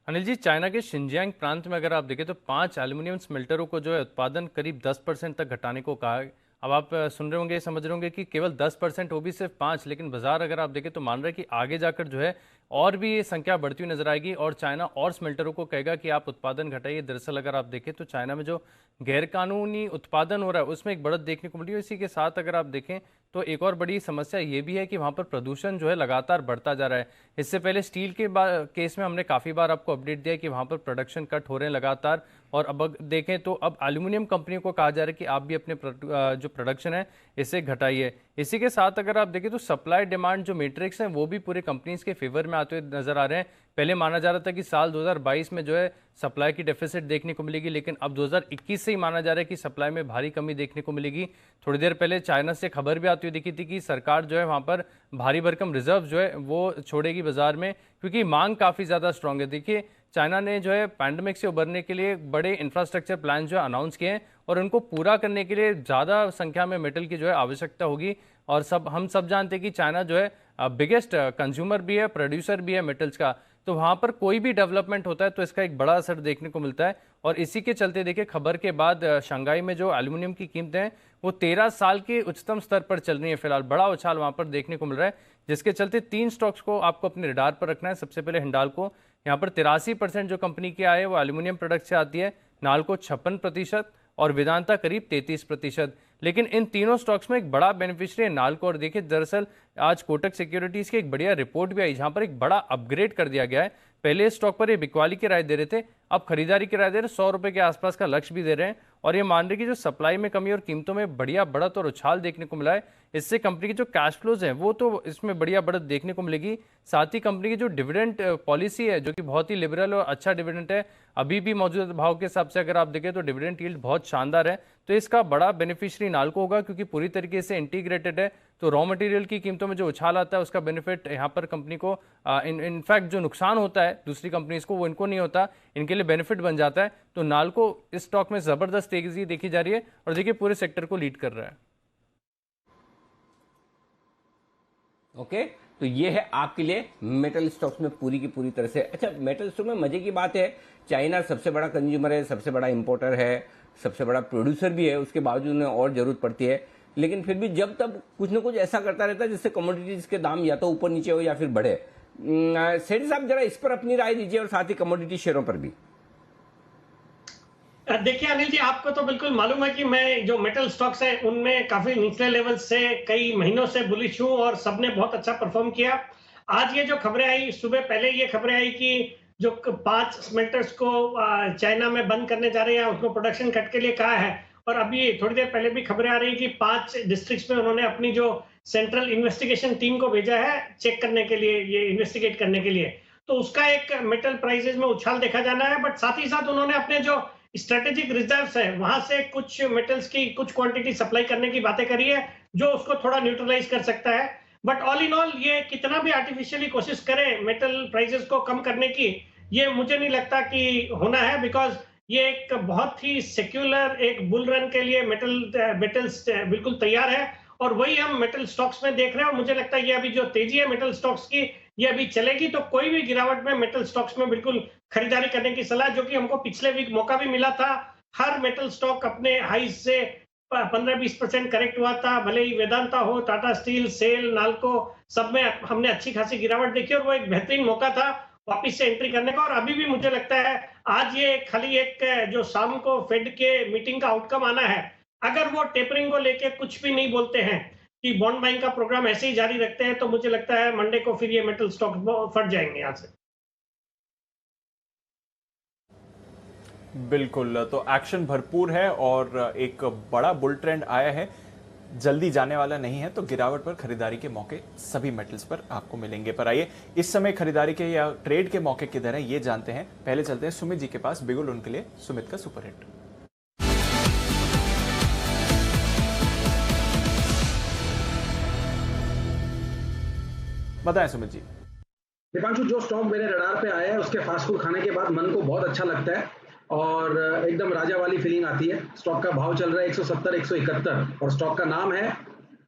अनिल जी, चाइना के शिनजियांग प्रांत में अगर आप देखें तो 5 एल्यूमिनियम स्मेल्टरों को जो है उत्पादन करीब 10% तक घटाने को कहा है अब आप सुन रहे होंगे, समझ रहे होंगे कि केवल 10% वो भी सिर्फ 5, लेकिन बाजार अगर आप देखें तो मान रहा है कि आगे जाकर जो है और भी ये संख्या बढ़ती हुई नजर आएगी और चाइना और स्मेल्टरों को कहेगा कि आप उत्पादन घटाइए। दरअसल अगर आप देखें तो चाइना में जो गैरकानूनी उत्पादन हो रहा है उसमें एक बढ़त देखने को मिली है। इसी के साथ अगर आप देखें तो एक और बड़ी समस्या ये भी है कि वहाँ पर प्रदूषण जो है लगातार बढ़ता जा रहा है। इससे पहले स्टील के केस में हमने काफ़ी बार आपको अपडेट दिया कि वहाँ पर प्रोडक्शन कट हो रहे हैं लगातार, और अब देखें तो अब एल्यूमिनियम कंपनियों को कहा जा रहा है कि आप भी अपने जो प्रोडक्शन है इसे घटाइए। इसी के साथ अगर आप देखें तो सप्लाई डिमांड जो मैट्रिक्स हैं वो भी पूरे कंपनीज के फेवर में आते हुए नजर आ रहे हैं। पहले माना जा रहा था कि साल 2022 में जो है सप्लाई की डेफिसिट देखने को मिलेगी, लेकिन अब 2021 से ही माना जा रहा है कि सप्लाई में भारी कमी देखने को मिलेगी। थोड़ी देर पहले चाइना से खबर भी आती हुई दिखी थी कि सरकार जो है वहाँ पर भारी भरकम रिजर्व जो है वो छोड़ेगी बाजार में, क्योंकि मांग काफ़ी ज़्यादा स्ट्रांग है। देखिए चाइना ने जो है पैंडेमिक से उबरने के लिए बड़े इंफ्रास्ट्रक्चर प्लान जो है अनाउंस किए हैं और उनको पूरा करने के लिए ज़्यादा संख्या में मेटल की जो है आवश्यकता होगी। और हम सब जानते हैं कि चाइना जो है बिगेस्ट कंज्यूमर भी है, प्रोड्यूसर भी है मेटल्स का, तो वहाँ पर कोई भी डेवलपमेंट होता है तो इसका एक बड़ा असर देखने को मिलता है। और इसी के चलते देखिए खबर के बाद शंघाई में जो एल्यूमिनियम की कीमतें हैं वो 13 साल के उच्चतम स्तर पर चल रही है। फिलहाल बड़ा उछाल वहाँ पर देखने को मिल रहा है, जिसके चलते 3 स्टॉक्स को आपको अपने रडार पर रखना है। सबसे पहले हिंडाल्को, यहाँ पर 83% जो कंपनी की आय है वो एल्यूमिनियम प्रोडक्ट से आती है, नाल्को 56% और वेदांता करीब 33%। लेकिन इन तीनों स्टॉक्स में एक बड़ा बेनिफिशियरी है नाल्को। और देखिए दरअसल आज कोटक सिक्योरिटीज की एक बढ़िया रिपोर्ट भी आई जहां पर एक बड़ा अपग्रेड कर दिया गया है। पहले इस स्टॉक पर ये बिकवाली की राय दे रहे थे, अब खरीदारी की राय दे रहे, 100 रुपए के आसपास का लक्ष्य भी दे रहे हैं और ये मान रहे कि जो सप्लाई में कमी और कीमतों में बढ़िया बढ़त और उछाल देखने को मिला है, इससे कंपनी की जो कैश फ्लोज हैं वो तो इसमें बढ़िया बढ़त देखने को मिलेगी। साथ ही कंपनी की जो डिविडेंड पॉलिसी है जो कि बहुत ही लिबरल और अच्छा डिविडेंड है, अभी भी मौजूदा भाव के हिसाब से अगर आप देखें तो डिविडेंड यील्ड बहुत शानदार है, तो इसका बड़ा बेनिफिशियरी नाल्को होगा क्योंकि पूरी तरीके से इंटीग्रेटेड है। तो रॉ मटेरियल की कीमतों में जो उछाल आता है उसका बेनिफिट यहाँ पर कंपनी को इनफैक्ट जो नुकसान होता है दूसरी कंपनीज को वो इनको नहीं होता, इनके लिए बेनिफिट बन जाता है। तो नाल्को इस स्टॉक में जबरदस्त तेजी देखी जा रही है और देखिए पूरे सेक्टर को लीड कर रहा है। ओके, तो ये है आपके लिए मेटल स्टॉक्स में पूरी की पूरी तरह से। अच्छा, मेटल स्टॉक में मजे की बात है, चाइना सबसे बड़ा कंज्यूमर है, सबसे बड़ा इंपोर्टर है, सबसे बड़ा प्रोड्यूसर भी है, उसके बावजूद उन्हें और जरूरत पड़ती है, लेकिन फिर भी जब तब कुछ ना कुछ ऐसा करता रहता है जिससे कमोडिटीज के दाम या तो ऊपर नीचे हो या फिर बढ़े। सेठी साहब जरा इस पर अपनी राय दीजिए और साथ ही कमोडिटी शेयरों पर भी। देखिए अनिल जी, आपको तो बिल्कुल मालूम है कि मैं जो मेटल स्टॉक्स है उनमें काफी निचले लेवल से कई महीनों से बुलिश हूं और सबने बहुत अच्छा परफॉर्म किया। आज ये जो खबरें आई, सुबह पहले ये खबरें आई कि जो 5 स्मेल्टर्स को चाइना में बंद करने जा रहे हैं, उसको प्रोडक्शन कट के लिए कहा है, और अभी थोड़ी देर पहले भी खबरें आ रही कि 5 डिस्ट्रिक्ट्स में उन्होंने अपनी जो सेंट्रल इन्वेस्टिगेशन टीम को भेजा है चेक करने के लिए, ये इन्वेस्टिगेट करने के लिए, तो उसका एक मेटल प्राइसेस में उछाल देखा जाना है। बट साथ ही साथ उन्होंने अपने जो स्ट्रेटेजिक रिजर्व्स है वहां से कुछ मेटल्स की कुछ क्वांटिटी सप्लाई करने की बातें करी है जो उसको थोड़ा न्यूट्रलाइज कर सकता है। बट ऑल इन ऑल ये कितना भी आर्टिफिशियली कोशिश करे मेटल प्राइसेस को कम करने की, ये मुझे नहीं लगता कि होना है, बिकॉज ये एक बहुत ही सेक्युलर एक बुल रन के लिए मेटल्स बिल्कुल तैयार है और वही हम मेटल स्टॉक्स में देख रहे हैं। और मुझे लगता है ये अभी जो तेजी है मेटल स्टॉक्स की ये अभी चलेगी, तो कोई भी गिरावट में मेटल स्टॉक्स में बिल्कुल खरीदारी करने की सलाह, जो कि हमको पिछले वीक मौका भी मिला था। हर मेटल स्टॉक अपने हाइज से 15-20% करेक्ट हुआ था, भले ही वेदांता हो, टाटा स्टील, सेल, नाल्को, सब में हमने अच्छी खासी गिरावट देखी और वो एक बेहतरीन मौका था वापिस से एंट्री करने का। और अभी भी मुझे लगता है आज ये खाली एक जो शाम को फेड के मीटिंग का आउटकम आना है, अगर वो टेपरिंग को लेके कुछ भी नहीं बोलते हैं कि बॉन्ड बाइंग का प्रोग्राम ऐसे ही जारी रखते हैं, तो मुझे लगता है मंडे को फिर ये मेटल स्टॉक फट जाएंगे यहाँ से। बिल्कुल, तो एक्शन भरपूर है और एक बड़ा बुल ट्रेंड आया है, जल्दी जाने वाला नहीं है, तो गिरावट पर खरीदारी के मौके सभी मेटल्स पर आपको मिलेंगे। पर आइए इस समय खरीदारी के या ट्रेड के मौके किधर है ये जानते हैं। पहले चलते हैं सुमित जी के पास, बिगुल उनके लिए सुमित का सुपरहिट। बताएं सुमित जी। दीपांशु, जो स्टॉक मेरे रडार पे आया है उसके फास्ट फूड खाने के बाद मन को बहुत अच्छा लगता है और एकदम राजा वाली फीलिंग आती है। स्टॉक का भाव चल रहा है 170-171 और स्टॉक का नाम है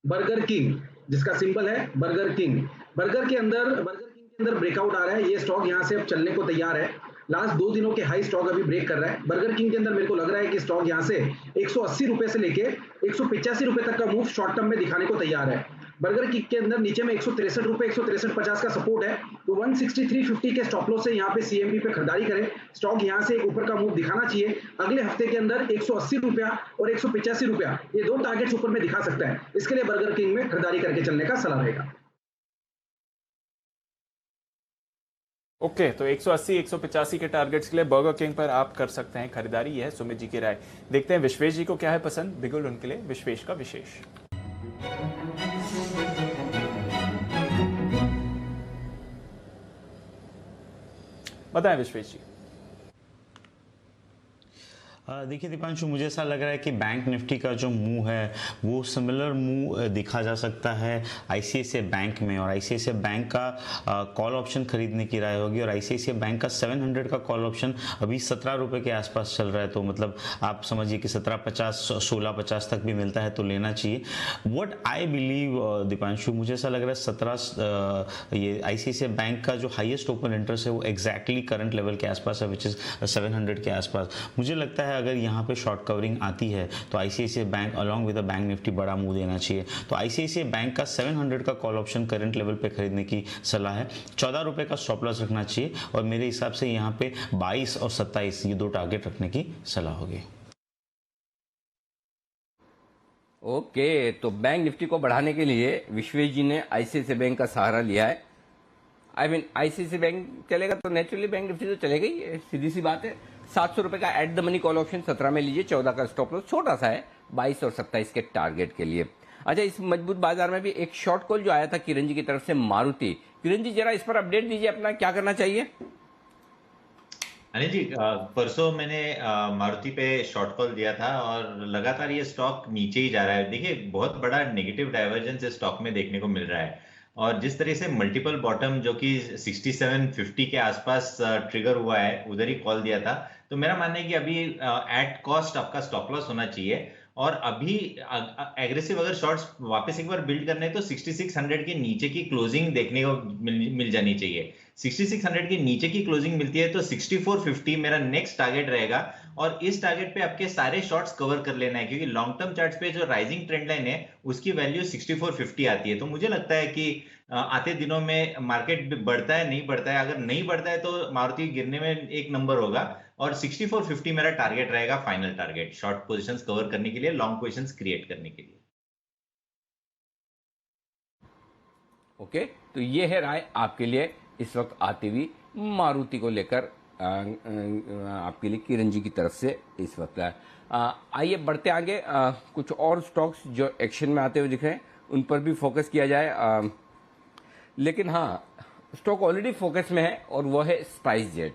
बर्गर किंग, जिसका सिंबल है बर्गर किंग। बर्गर किंग के अंदर ब्रेकआउट आ रहा है, ये स्टॉक यहाँ से अब चलने को तैयार है। लास्ट 2 दिनों के हाई स्टॉक अभी ब्रेक कर रहा है। बर्गर किंग के अंदर मेरे को लग रहा है कि स्टॉक यहाँ से 180 रुपए से लेके 185 रुपए तक का मूव शॉर्ट टर्म में दिखाने को तैयार है। बर्गर किंग के अंदर नीचे में 163 रुपए 163.50 का सपोर्ट है, तो 163.50 के स्टॉप लॉस से यहाँ पे सीएमपी पे खरीदारी करें। स्टॉक यहाँ से एक ऊपर का मूव दिखाना चाहिए। अगले हफ्ते के अंदर 180 रुपया और 185 रुपया, ये 2 टारगेट्स ऊपर में दिखा सकता है। इसके लिए बर्गर किंग में खरीदारी करके चलने का सलाह रहेगा। ओके, तो 180 185 के टारगेट्स के लिए बर्गर किंग पर आप कर सकते हैं खरीदारी। यह है सुमित जी की राय। देखते हैं विश्वेश जी को क्या है पसंद। बिगुल उनके लिए विश्वेश का विशेष। बताएं विश्वेश जी। देखिए दीपांशु, मुझे ऐसा लग रहा है कि बैंक निफ्टी का जो मूव है वो सिमिलर मूव दिखा जा सकता है आईसीआईसीआई बैंक में, और आईसीआईसीआई बैंक का कॉल ऑप्शन खरीदने की राय होगी। और आईसीआईसीआई बैंक का 700 का कॉल ऑप्शन अभी 17 रुपये के आसपास चल रहा है, तो मतलब आप समझिए कि 17.50 16.50 तक भी मिलता है तो लेना चाहिए। व्हाट आई बिलीव दीपांशु, मुझे ऐसा लग रहा है ये आईसीआईसीआई बैंक का जो हाईएस्ट ओपन इंटरेस्ट है वो एग्जैक्टली करंट लेवल के आसपास है, विच इज 700 के आसपास। मुझे लगता है अगर यहाँ पे शॉर्ट कवरिंग आती है तो ICICI bank along with the bank Nifty बड़ा मूव देना चाहिए। तो आईसीआईसीआई बैंक का 700 का कॉल ऑप्शन करंट लेवल पे खरीदने की सलाह है। 14 रुपए का स्टॉप लॉस रखना चाहिए, और मेरे हिसाब से यहाँ पे 22 और 27 ये 2 टारगेट रखने की सलाह होगी। ओके, तो बैंक निफ्टी को बढ़ाने के लिए विश्वेश जी ने आईसीआईसीआई बैंक का सहारा लिया है। आईसीआईसीआई बैंक चलेगा तो नेचुरली बैंक निफ्टी तो चलेगा ही, सीधी सी बात है। 700 रुपए का at the money call option 17 में लीजिए, 14 का स्टॉप लॉस छोटा सा है 22 और 27 के टारगेट के लिए। अच्छा, इस मजबूत बाजार में भी एक शॉर्ट कॉल जो आया था किरण जी की तरफ से मारुति। किरण जी जरा इस पर अपडेट दीजिए, अपना क्या करना चाहिए। अनिल जी, परसों मैंने मारुति पे शॉर्ट कॉल दिया था और लगातार ये स्टॉक नीचे ही जा रहा है। देखिए, बहुत बड़ा नेगेटिव डाइवर्जेंस इस स्टॉक में देखने को मिल रहा है, और जिस तरह से मल्टीपल बॉटम जो कि 6750 के आसपास ट्रिगर हुआ है, उधर ही कॉल दिया था। तो मेरा मानना है कि अभी एट कॉस्ट आपका स्टॉप लॉस होना चाहिए, और अभी एग्रेसिव अगर शॉर्ट्स वापस एक बार बिल्ड करने तो 6600 के नीचे की क्लोजिंग देखने को मिल जानी चाहिए। 6600 के नीचे की क्लोजिंग मिलती है तो 6450 मेरा नेक्स्ट टारगेट रहेगा, और इस टारगेट पे आपके सारे शॉर्ट्स कवर कर लेना है, क्योंकि लॉन्ग टर्म चार्ट्स पे जो राइजिंग ट्रेंड लाइन है उसकी वैल्यू 6450 आती है। तो मुझे लगता है कि आते दिनों में मार्केट बढ़ता है नहीं बढ़ता है, अगर नहीं बढ़ता है तो मारुति गिरने में एक नंबर होगा, और 6450 मेरा टारगेट रहेगा, final target short positions cover करने के लिए, लॉन्ग पोजीशंस क्रिएट करने के लिए। ओके, तो ये है राय आपके लिए इस वक्त आती हुई मारुति को लेकर आपके लिए किरण जी की तरफ से इस वक्त है। आइए बढ़ते आगे, कुछ और स्टॉक्स जो एक्शन में आते हुए दिख रहे हैं उन पर भी फोकस किया जाए। लेकिन हाँ, स्टॉक ऑलरेडी फोकस में है और वो है स्पाइस जेट।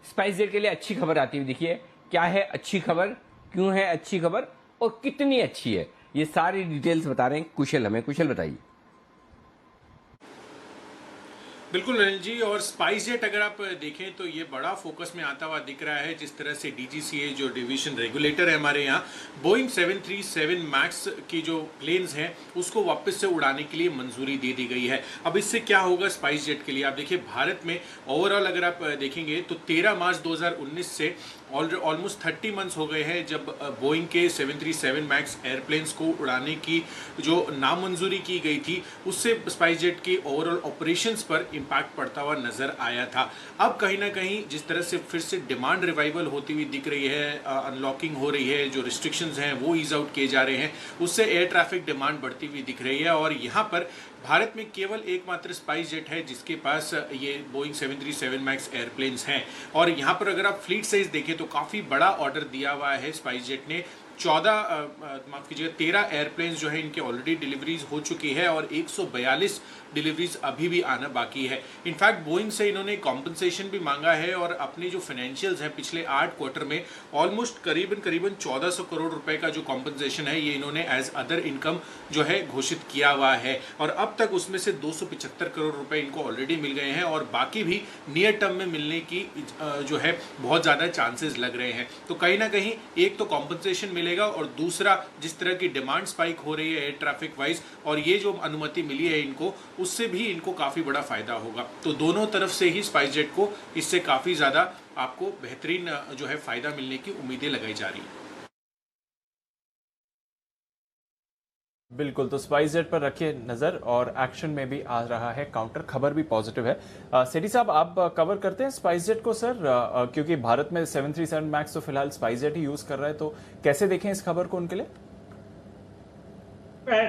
स्पाइस जेट के लिए अच्छी खबर आती हुई दिखी है। क्या है अच्छी खबर, क्यों है अच्छी खबर और कितनी अच्छी है, ये सारी डिटेल्स बता रहे हैं कुशल हमें। कुशल बताइए। बिल्कुल अनिल जी, और स्पाइस जेट अगर आप देखें तो ये बड़ा फोकस में आता हुआ दिख रहा है। जिस तरह से डीजीसीए जो डिवीजन रेगुलेटर है हमारे यहाँ, बोइंग 737 मैक्स की जो प्लेन्स हैं उसको वापस से उड़ाने के लिए मंजूरी दे दी गई है। अब इससे क्या होगा स्पाइस जेट के लिए, आप देखिए भारत में ओवरऑल अगर आप देखेंगे तो 13 मार्च 2019 से ऑलमोस्ट 30 मंथ्स हो गए हैं जब बोइंग के 737 मैक्स एयरप्लेन्स को उड़ाने की जो नामंजूरी की गई थी, उससे स्पाइस जेट के ओवरऑल ऑपरेशंस पर इम्पैक्ट पड़ता हुआ नजर आया था। अब कहीं ना कहीं जिस तरह से फिर से डिमांड रिवाइवल होती हुई दिख रही है, अनलॉकिंग हो रही है, जो रिस्ट्रिक्शंस हैं वो ईज आउट किए जा रहे हैं, उससे एयर ट्रैफिक डिमांड बढ़ती हुई दिख रही है। और यहाँ पर भारत में केवल एकमात्र स्पाइस जेट है जिसके पास ये बोइंग 737 मैक्स एयरप्लेन्स हैं। और यहाँ पर अगर आप फ्लीट साइज देखें तो काफ़ी बड़ा ऑर्डर दिया हुआ है स्पाइस जेट ने। 13 एयरप्लेन्स जो है इनके ऑलरेडी डिलीवरीज हो चुकी है और 142 डिलीवरीज अभी भी आना बाकी है। इनफैक्ट बोइंग से इन्होंने कॉम्पनसेशन भी मांगा है और अपने जो फाइनेंशियल्स हैं पिछले 8 क्वार्टर में ऑलमोस्ट करीबन 1400 करोड़ रुपए का जो कॉम्पनसेशन है ये इन्होंने एज अदर इनकम जो है घोषित किया हुआ है। और अब तक उसमें से 275 करोड़ रुपए इनको ऑलरेडी मिल गए हैं और बाकी भी नियर टर्म में मिलने की जो है बहुत ज़्यादा चांसेस लग रहे हैं। तो कहीं ना कहीं एक तो कॉम्पनसेशन मिलेगा, और दूसरा जिस तरह की डिमांड स्पाइक हो रही है एयर ट्रैफिक वाइज, और ये जो अनुमति मिली है इनको, उससे भी इनको काफ़ी बड़ा फायदा होगा। तो दोनों तरफ से ही स्पाइसजेट को इससे काफ़ी ज़्यादा आपको बेहतरीन जो है फायदा मिलने की उम्मीदें लगाई जा रही है। बिल्कुल, तो स्पाइसजेट पर रखिए नजर, और एक्शन में भी आ रहा है काउंटर, खबर भी पॉजिटिव है। सेठी साहब, आप कवर करते हैं स्पाइसजेट को सर, क्योंकि भारत में 737 मैक्स तो फिलहाल स्पाइसजेट ही यूज कर रहा है, तो कैसे देखें इस खबर को उनके लिए?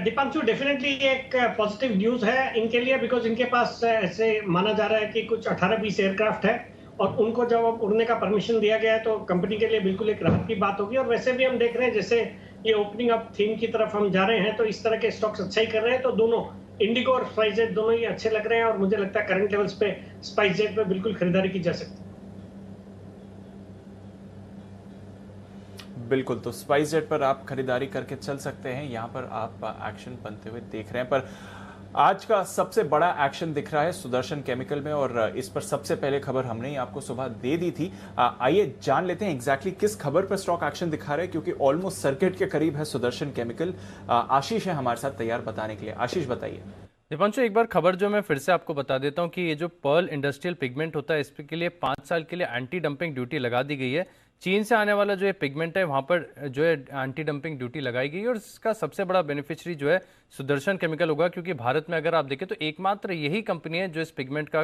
दीपांशु, डेफिनेटली एक पॉजिटिव न्यूज है इनके लिए, बिकॉज इनके पास ऐसे माना जा रहा है कि कुछ 18-20 एयरक्राफ्ट है, और उनको जब उड़ने का परमिशन दिया गया है तो कंपनी के लिए बिल्कुल एक राहत की बात होगी। और वैसे भी हम देख रहे हैं जैसे ये ओपनिंग अप थीम की तरफ हम जा रहे हैं, तो इस तरह के स्टॉक्स अच्छा ही कर रहे हैं। तो दोनों इंडिगो और स्पाइसजेट दोनों ही अच्छे लग रहे हैं, और मुझे लगता है करंट लेवल्स पे स्पाइसजेट पे बिल्कुल खरीदारी की जा सकती है। बिल्कुल, तो स्पाइसजेट पर आप खरीदारी करके चल सकते हैं, यहां पर आप एक्शन बनते हुए देख रहे हैं। पर आज का सबसे बड़ा एक्शन दिख रहा है सुदर्शन केमिकल में, और इस पर सबसे पहले खबर हमने ही आपको सुबह दे दी थी। आइए जान लेते हैं एग्जैक्टली किस खबर पर स्टॉक एक्शन दिखा रहे हैं, क्योंकि ऑलमोस्ट सर्किट के करीब है सुदर्शन केमिकल। आशीष है हमारे साथ तैयार बताने के लिए। आशीष, बताइए। दीपांशु, एक बार खबर जो मैं फिर से आपको बता देता हूं कि ये जो पर्ल इंडस्ट्रियल पिगमेंट होता है, इसके लिए 5 साल के लिए एंटी डंपिंग ड्यूटी लगा दी गई है। चीन से आने वाला जो ये पिगमेंट है वहां पर जो है एंटी डंपिंग ड्यूटी लगाई गई है, और इसका सबसे बड़ा बेनिफिशियरी जो है सुदर्शन केमिकल होगा, क्योंकि भारत में अगर आप देखें तो एकमात्र यही कंपनी है जो इस पिगमेंट का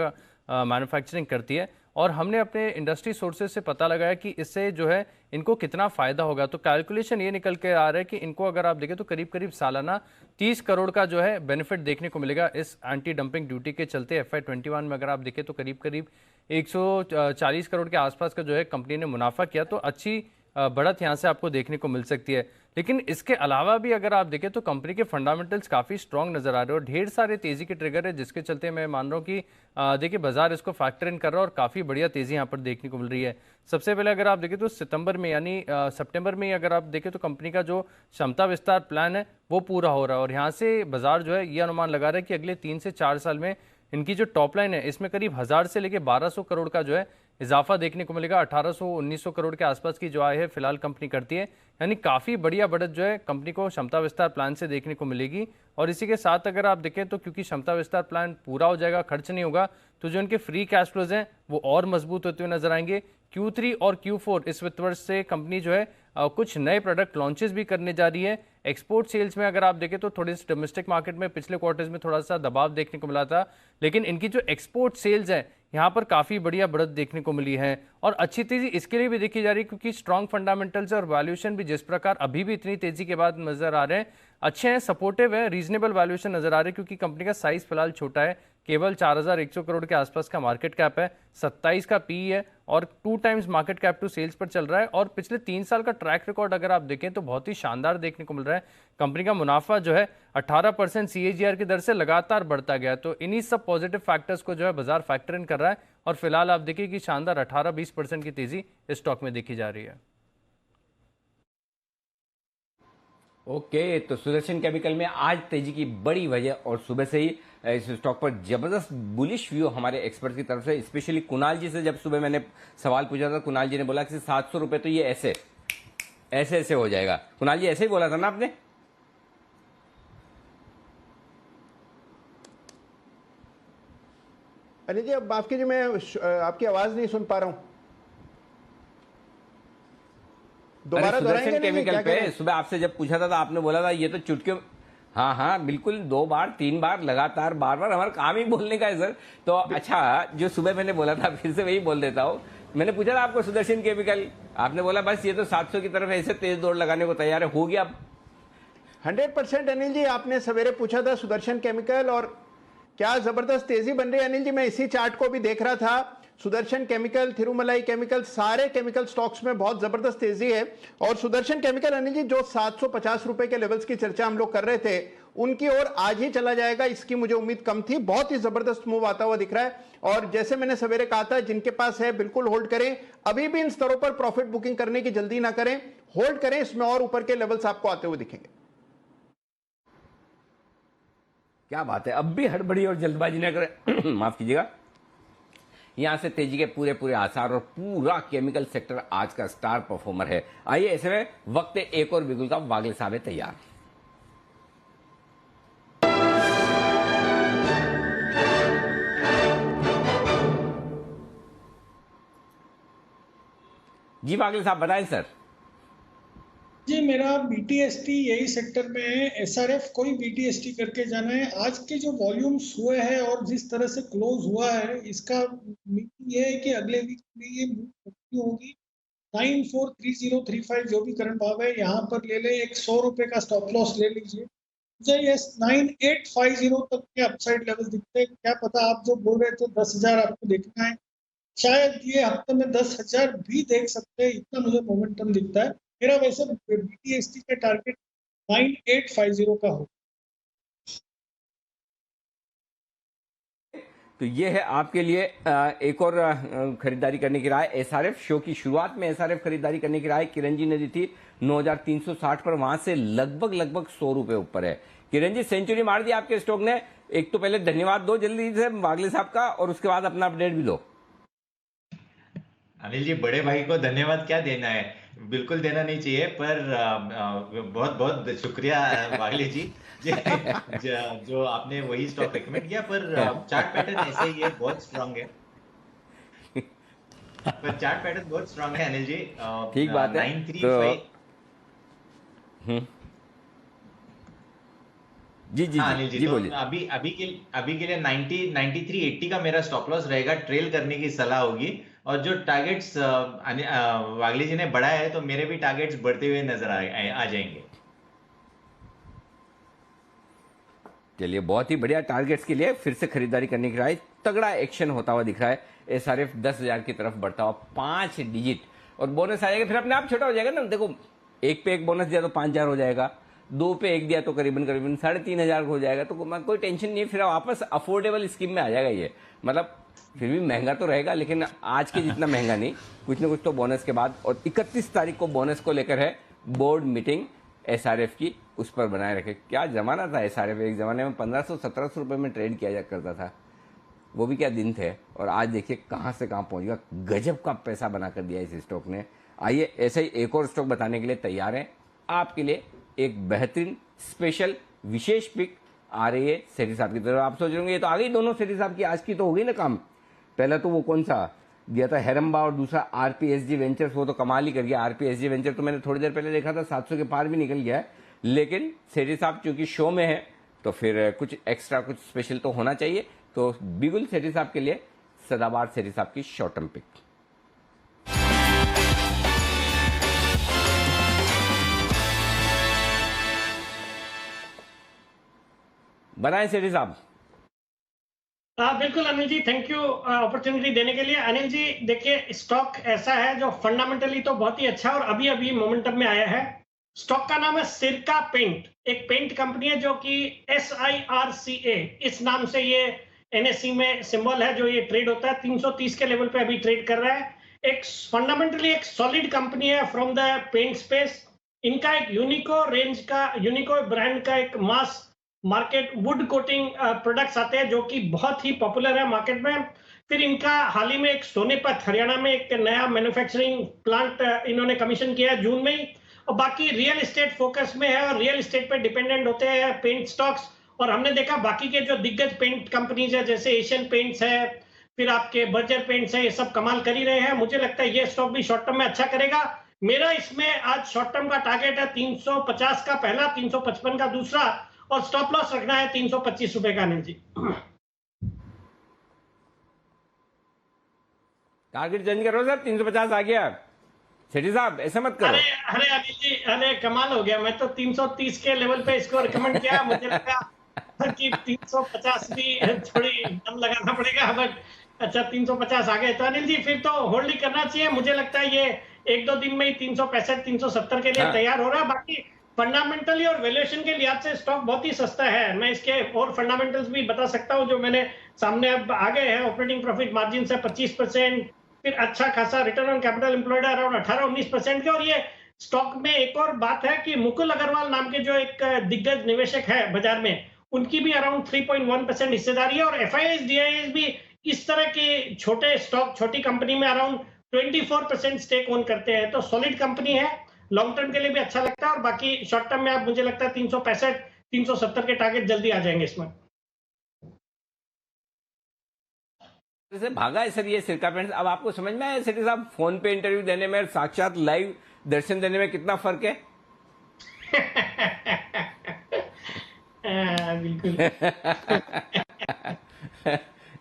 मैन्युफैक्चरिंग करती है। और हमने अपने इंडस्ट्री सोर्सेज से पता लगाया कि इससे जो है इनको कितना फायदा होगा, तो कैलकुलेशन ये निकल के आ रहा है कि इनको अगर आप देखें तो करीब करीब सालाना 30 करोड़ का जो है बेनिफिट देखने को मिलेगा इस एंटी डंपिंग ड्यूटी के चलते। FY21 में अगर आप देखें तो करीब करीब 140 करोड़ के आसपास का जो है कंपनी ने मुनाफा किया, तो अच्छी बढ़त यहाँ से आपको देखने को मिल सकती है। लेकिन इसके अलावा भी अगर आप देखें तो कंपनी के फंडामेंटल्स काफ़ी स्ट्रांग नजर आ रहे हैं, और ढेर सारे तेजी के ट्रिगर है, जिसके चलते मैं मान रहा हूँ कि देखिए बाजार इसको फैक्टर इन कर रहा है, और काफ़ी बढ़िया तेजी यहाँ पर देखने को मिल रही है। सबसे पहले अगर आप देखें तो सितंबर में यानी सितंबर में अगर आप देखें तो कंपनी का जो क्षमता विस्तार प्लान है वो पूरा हो रहा है, और यहाँ से बाजार जो है ये अनुमान लगा रहा है कि अगले 3 से 4 साल में इनकी जो टॉप लाइन है इसमें करीब 1000 से लेकर 1200 करोड़ का जो है इजाफा देखने को मिलेगा। 1800-1900 करोड़ के आसपास की जो आय है फिलहाल कंपनी करती है, यानी काफ़ी बढ़िया बढ़त जो है कंपनी को क्षमता विस्तार प्लान से देखने को मिलेगी। और इसी के साथ अगर आप देखें तो क्योंकि क्षमता विस्तार प्लान पूरा हो जाएगा, खर्च नहीं होगा, तो जो इनके फ्री कैश फ्लोज हैं वो और मजबूत होते हुए नजर आएंगे। Q3 और Q4 इस वित्त वर्ष से कंपनी जो है कुछ नए प्रोडक्ट लॉन्चेस भी करने जा रही है। एक्सपोर्ट सेल्स में अगर आप देखें तो थोड़ी सी डोमेस्टिक मार्केट में पिछले क्वार्टर्स में थोड़ा सा दबाव देखने को मिला था, लेकिन इनकी जो एक्सपोर्ट सेल्स है यहाँ पर काफ़ी बढ़िया बढ़त देखने को मिली है, और अच्छी तेजी इसके लिए भी देखी जा रही है क्योंकि स्ट्रॉन्ग फंडामेंटल्स और वैल्यूएशन भी जिस प्रकार अभी भी इतनी तेजी के बाद नजर आ रहे हैं अच्छे हैं, सपोर्टिव है, रीजनेबल वैल्यूएशन नजर आ रहे हैं, क्योंकि कंपनी का साइज फिलहाल छोटा है, केवल 4100 करोड़ के आसपास का मार्केट कैप है, 27 का पी है, और 2 times market cap to sales पर चल रहा है। और पिछले 3 साल का ट्रैक रिकॉर्ड अगर आप देखें तो बहुत ही शानदार देखने को मिल रहा है। कंपनी का मुनाफा जो है 18% CAGR की दर से लगातार बढ़ता गया, तो इन्हीं सब पॉजिटिव फैक्टर्स को जो है बाजार फैक्टर इन कर रहा है, और फिलहाल आप देखिए कि शानदार 18-20% की तेजी इस स्टॉक में देखी जा रही है। ओके, तो सुदर्शन केमिकल में आज तेजी की बड़ी वजह, और सुबह से ही इस स्टॉक पर जबरदस्त बुलिश व्यू हमारे एक्सपर्ट की तरफ से, स्पेशली कुणाल जी से जब सुबह मैंने सवाल पूछा था, कुणाल जी ने बोला कि 700 रुपए तो ये ऐसे ऐसे हो जाएगा। कुणाल जी ऐसे ही बोला था ना आपने? अनिल जी, अब माफ कीजिए, मैं आपकी आवाज नहीं सुन पा रहा हूं, दोबारा सुदर्शन केमिकल पे सुबह आपसे जब पूछा था तो आपने बोला था ये तो चुटकी। हाँ बिल्कुल, 2 बार 3 बार लगातार बार हमारा काम ही बोलने का है सर। तो अच्छा, जो सुबह मैंने बोला था फिर से वही बोल देता हूँ। मैंने पूछा था आपको सुदर्शन केमिकल, आपने बोला बस ये तो 700 की तरफ ऐसे तेज दौड़ लगाने को तैयार है, हो गया 100%। अनिल जी, आपने सवेरे पूछा था सुदर्शन केमिकल, और क्या जबरदस्त तेजी बन रही है अनिल जी। मैं इसी चार्ट को भी देख रहा था, सुदर्शन केमिकल, थिरुमलाई केमिकल, सारे केमिकल स्टॉक्स में बहुत जबरदस्त तेजी है। और सुदर्शन केमिकल अनिल जी, जो 750 रुपए के लेवल्स की चर्चा हम लोग कर रहे थे उनकी ओर आज ही चला जाएगा, इसकी मुझे उम्मीद कम थी। बहुत ही जबरदस्त मूव आता हुआ दिख रहा है, और जैसे मैंने सवेरे कहा था, जिनके पास है बिल्कुल होल्ड करें, अभी भी इन स्तरों पर प्रॉफिट बुकिंग करने की जल्दी ना करें, होल्ड करें, इसमें और ऊपर के लेवल्स आपको आते हुए दिखेंगे। क्या बात है, अब भी हड़बड़ी और जल्दबाजी न करें माफ कीजिएगा, यहां से तेजी के पूरे पूरे आसार और पूरा केमिकल सेक्टर आज का स्टार परफॉर्मर है। आइए ऐसे में वक्त एक और बिगुल का, वागले साहब है तैयार। जी वागले साहब बताएं सर। जी मेरा बीटीएसटी यही सेक्टर में है, एसआरएफ कोई बीटीएसटी करके जाना है। आज के जो वॉल्यूम्स हुए हैं और जिस तरह से क्लोज हुआ है, इसका मीनिंग ये है कि अगले वीक में ये मूव होगी। 943035 जो भी करंट भाव है यहाँ पर ले ले, एक 100 रुपए का स्टॉप लॉस ले लीजिए। मुझे ये 9850 तक के अपसाइड लेवल दिखते हैं। क्या पता, आप जो बोल रहे थे 10,000 आपको देखना है, शायद ये हफ्ते में 10,000 भी देख सकते हैं, इतना मुझे मोमेंटम दिखता है। मेरा वैसे बीटीएसटी का टारगेट 9850 का हो। तो ये है आपके लिए एक और खरीदारी करने की राय। एसआरएफ शो की शुरुआत में एसआरएफ खरीदारी करने की राय किरण जी ने दी थी 9360 पर, वहां से लगभग 100 रुपए ऊपर है। किरण जी सेंचुरी मार दी आपके स्टॉक ने। एक तो पहले धन्यवाद दो जल्दी से वागले साहब का, और उसके बाद अपना अपडेट भी दो। अनिल जी, बड़े भाई को धन्यवाद क्या देना है, बिल्कुल देना नहीं चाहिए, पर बहुत बहुत शुक्रिया वागले जी जो आपने वही स्टॉक रिकमेंड किया। पर चार्ट पैटर्न ऐसे ही है, बहुत स्ट्रांग है। पर चार्ट पैटर्न बहुत स्ट्रांग है अनिल जी। ठीक बात है। 935 जी जी हाँ, अनिल जी, जी तो बोलिए। अभी के लिए 9380 का मेरा स्टॉप लॉस रहेगा, ट्रेल करने की सलाह होगी। और जो टारगेट्स वागले जी ने बढ़ाया है, तो मेरे भी टारगेट्स बढ़ते हुए नजर आ जाएंगे। चलिए, बहुत ही बढ़िया। टारगेट्स के लिए फिर से खरीदारी करने की राय, तगड़ा एक्शन होता हुआ दिख रहा है। एसआरएफ 10,000 की तरफ बढ़ता हुआ 5 डिजिट, और बोनस आएगा फिर अपने आप छोटा हो जाएगा ना। देखो, एक पे एक बोनस दिया तो 5,000 हो जाएगा, 2 पे 1 दिया तो करीबन 3,500 हो जाएगा। तो कोई टेंशन नहीं है, फिर वापस अफोर्डेबल स्कीम में आ जाएगा ये। मतलब फिर भी महंगा तो रहेगा, लेकिन आज के जितना महंगा नहीं, कुछ ना कुछ तो बोनस के बाद। और 31 तारीख को बोनस को लेकर है बोर्ड मीटिंग एसआरएफ की, उस पर बनाए रखे। क्या जमाना था एसआरएफ, एक जमाने में 1500-1700 रुपए में ट्रेड किया जा करता था, वो भी क्या दिन थे। और आज देखिए कहां से कहां पहुंच गया, गजब का पैसा बनाकर दिया इस स्टॉक ने। आइए ऐसे ही एक और स्टॉक बताने के लिए तैयार है आपके लिए। एक बेहतरीन स्पेशल विशेष पिक आ रही है सेठी साहब की तरफ। आप सोच रहे होंगे ये तो आ गई दोनों सेठी साहब की, आज की तो हो गई ना काम। पहला तो वो कौन सा दिया था, हेरम्बा, और दूसरा आरपीएसजी वेंचर्स, वो तो कमाल ही कर गया। आरपीएसजी वेंचर तो मैंने थोड़ी देर पहले देखा था 700 के पार भी निकल गया है। लेकिन सेठी साहब चूंकि शो में है, तो फिर कुछ एक्स्ट्रा, कुछ स्पेशल तो होना चाहिए। तो बिगुल सेठी साहब के लिए सदाबहार सेठी साहब की शॉर्ट टर्म पिक। बनाए सेठी साहब। बिल्कुल Anil ji, thank you opportunity देने के लिए। अनिल जी देखिए, स्टॉक ऐसा है जो फंडामेंटली तो बहुत ही अच्छा और अभी अभी मोमेंटम में आया है। स्टॉक का नाम है सिरका पेंट, एक पेंट कंपनी है जो कि SIRCA इस नाम से ये NSE में सिंबल है, जो ये ट्रेड होता है 330 के लेवल पे अभी ट्रेड कर रहा है। एक फंडामेंटली एक सॉलिड कंपनी है फ्रॉम द पेंट स्पेस। इनका एक यूनिको रेंज का, यूनिको ब्रांड का एक mass market would coating products आते हैं जो कि बहुत ही पॉपुलर है मार्केट में। फिर इनका हाल ही में एक सोनीपत हरियाणा में एक नया मैन्युफैक्चरिंग प्लांट इन्होंने कमीशन किया है जून में ही। और बाकी रियल एस्टेट फोकस में है और रियल एस्टेट पे डिपेंडेंट होते हैं पेंट स्टॉक्स। और हमने देखा बाकी के जो दिग्गज पेंट कंपनीज है, जैसे एशियन पेंट्स है, फिर आपके बर्जर पेंट्स है, ये सब कमाल कर ही रहे हैं। मुझे लगता है ये स्टॉक भी शॉर्ट टर्म में अच्छा करेगा। मेरा इसमें आज शॉर्ट टर्म का टारगेट है 350 का पहला, 355 का दूसरा, और स्टॉप लॉस रखना है 325 रुपए का। अनिल जी टारगेट चेंज करो सर, 350 आ गया। सेठी साहब ऐसे मत करो। अरे अनिल जी, अरे कमाल हो गया। मैं तो 330 के लेवल पे इसको रिकमेंड किया, मुझे लगा कि 350 भी थोड़ी दम लगाना पड़ेगा, बट अच्छा 350 आ गए। तो अनिल जी फिर तो होल्ड ही करना चाहिए। मुझे लगता है ये 1-2 दिन में ही 365-370 के लिए तैयार हो रहा है। बाकी फंडामेंटली और वैल्यूएशन के लिहाज से स्टॉक बहुत ही सस्ता है। मैं इसके और फंडामेंटल्स भी बता सकता हूं जो मैंने सामने अब आ गए हैं। ऑपरेटिंग प्रॉफिट मार्जिन से 25%, फिर अच्छा खासा return on capital employed around 18-19% के। और ये स्टॉक में एक और बात है कि मुकुल अग्रवाल नाम के जो एक दिग्गज निवेशक है बाजार में, उनकी भी अराउंड 3.1% हिस्सेदारी है। और FIIs DIIs भी इस तरह के छोटे स्टॉक, छोटी कंपनी में अराउंड 24% स्टेक ओन करते हैं, तो सॉलिड कंपनी है, लॉन्ग टर्म के लिए भी अच्छा लगता है। और बाकी शॉर्ट टर्म में आप, मुझे लगता है 365 370 के टारगेट जल्दी आ जाएंगे इसमें। जैसे भागा है सर ये सिरका पेंट्स, अब आपको समझ में आया सेठी साहब, फोन पे इंटरव्यू देने में और साक्षात लाइव दर्शन देने में कितना फर्क है? बिल्कुल।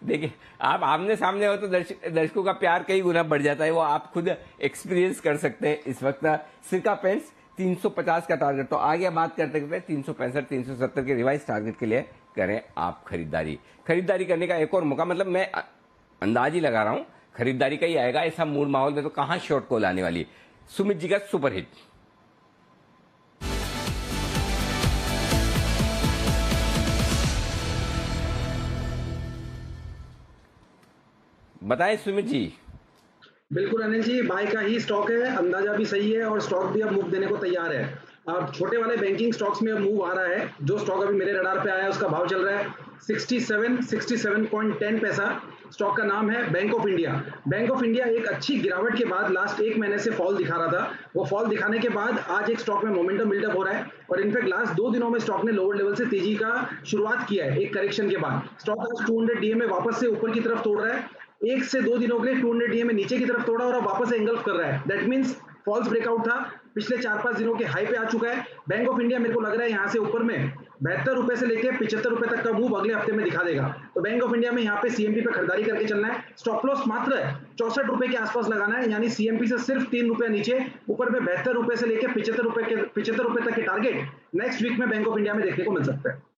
देखिए, आप आमने सामने हो तो दर्शकों का प्यार कई गुना बढ़ जाता है, वो आप खुद एक्सपीरियंस कर सकते हैं। इस वक्त सिरका पेंट्स 350 का टारगेट, तो आगे बात करते करते 365 370 के रिवाइज टारगेट के लिए करें आप खरीदारी करने का एक और मौका। मतलब मैं अंदाज ही लगा रहा हूं खरीदारी का ही आएगा, ऐसा मूड माहौल में तो कहां शॉर्ट कॉल आने वाली। सुमित जी का सुपरहिट। बताएं सुमित जी। बिल्कुल अनिल जी, बाय का ही स्टॉक है, अंदाजा भी सही है और स्टॉक भी अब मूव देने को तैयार है। अब छोटे वाले बैंकिंग स्टॉक्स में अब मूव आ रहा है। जो स्टॉक अभी मेरे रडार पे आया है उसका भाव चल रहा है 67.10 पैसा। स्टॉक का नाम है bank of India. Bank of India एक अच्छी गिरावट के बाद लास्ट एक महीने से फॉल दिखा रहा था। वो फॉल दिखाने के बाद आज एक स्टॉक में मोमेंटम बिल्डअप हो रहा है और इनफैक्ट लास्ट 2 दिनों में स्टॉक ने लोअर लेवल से तेजी का शुरुआत किया है एक करेक्शन के बाद। स्टॉक आज 200 डीए में वापस से ऊपर की तरफ तोड़ रहा है। 1 से 2 दिनों के लिए 200 डीए में नीचे की तरफ तोड़ा और अब वापस से एंगल्फ कर रहा है। दैट मींस फॉल्स ब्रेकआउट था, पिछले 4-5 दिनों के हाई पे आ चुका है। बैंक ऑफ इंडिया मेरे को लग रहा है यहाँ से ऊपर में 72 रुपए से लेके 75 रुपए तक का मूव अगले हफ्ते में दिखा देगा। तो बैंक ऑफ इंडिया में यहाँ पे सीएमपी पे खरीदारी करके चलना है। स्टॉप लॉस मात्र 64 रुपए के आसपास लगाना है, यानी सीएमपी से सिर्फ 3 रुपए नीचे, ऊपर में 72 रुपए से लेके 75 रुपए तक के टारगेट नेक्स्ट वीक में बैंक ऑफ इंडिया में देखने को मिल सकता है।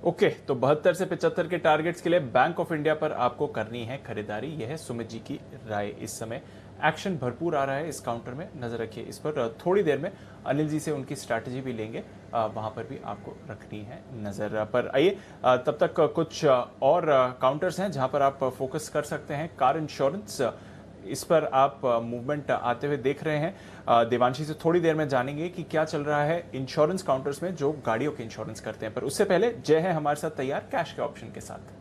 ओके, तो 72 से 75 के टारगेट्स के लिए बैंक ऑफ इंडिया पर आपको करनी है खरीदारी। यह है सुमित जी की राय। इस समय एक्शन भरपूर आ रहा है इस काउंटर में, नजर रखिए इस पर। थोड़ी देर में अनिल जी से उनकी स्ट्रैटेजी भी लेंगे, वहां पर भी आपको रखनी है नजर। पर आइए तब तक कुछ और काउंटर्स हैं जहां पर आप फोकस कर सकते हैं। कार इंश्योरेंस, इस पर आप मूवमेंट आते हुए देख रहे हैं। देवांशी से थोड़ी देर में जानेंगे कि क्या चल रहा है इंश्योरेंस काउंटर्स में जो गाड़ियों के इंश्योरेंस करते हैं। पर उससे पहले जय है हमारे साथ तैयार कैश के ऑप्शन के साथ।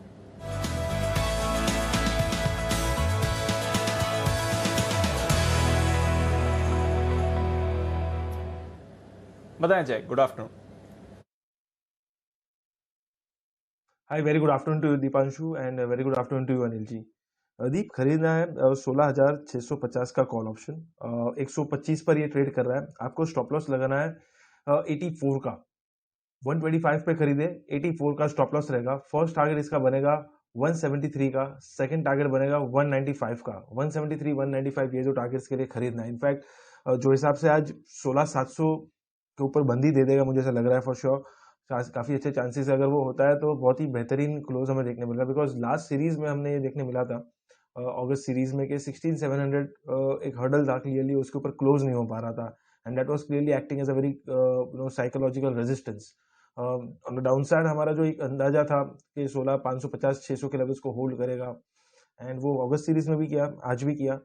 बताएं Jai, good afternoon. Hi, very good afternoon to Deepanshu and very good afternoon to Anil ji. Deep, खरीदना है 16,650 का कॉल ऑप्शन, 125 पर ये ट्रेड कर रहा है। आपको स्टॉप लॉस लगाना है 84 का। 125 पे खरीदे, 84 का स्टॉप लॉस रहेगा। फर्स्ट टारगेट इसका बनेगा 173 का, सेकंड टारगेट बनेगा 195 का। 173 195 ये जो टारगेट्स के लिए खरीदना है। इनफैक्ट जो हिसाब से आज 16,700 के ऊपर बंदी दे देगा, मुझे ऐसा लग रहा है फॉर श्योर। काफी अच्छे चांसेस है, अगर वो होता है तो बहुत ही बेहतरीन क्लोज हमें देखने मिलेगा। बिकॉज लास्ट सीरीज में हमने ये देखने मिला था अगस्त सीरीज में कि 16,700 एक हर्डल था क्लियरली, उसके ऊपर क्लोज नहीं हो पा रहा था and that was clearly acting as a very psychological resistance. On the down side हमारा जो एक अंदाजा था कि 16,550 600 के लेवल्स को होल्ड करेगा एंड वो अगस्त सीरीज में भी किया, आज भी किया।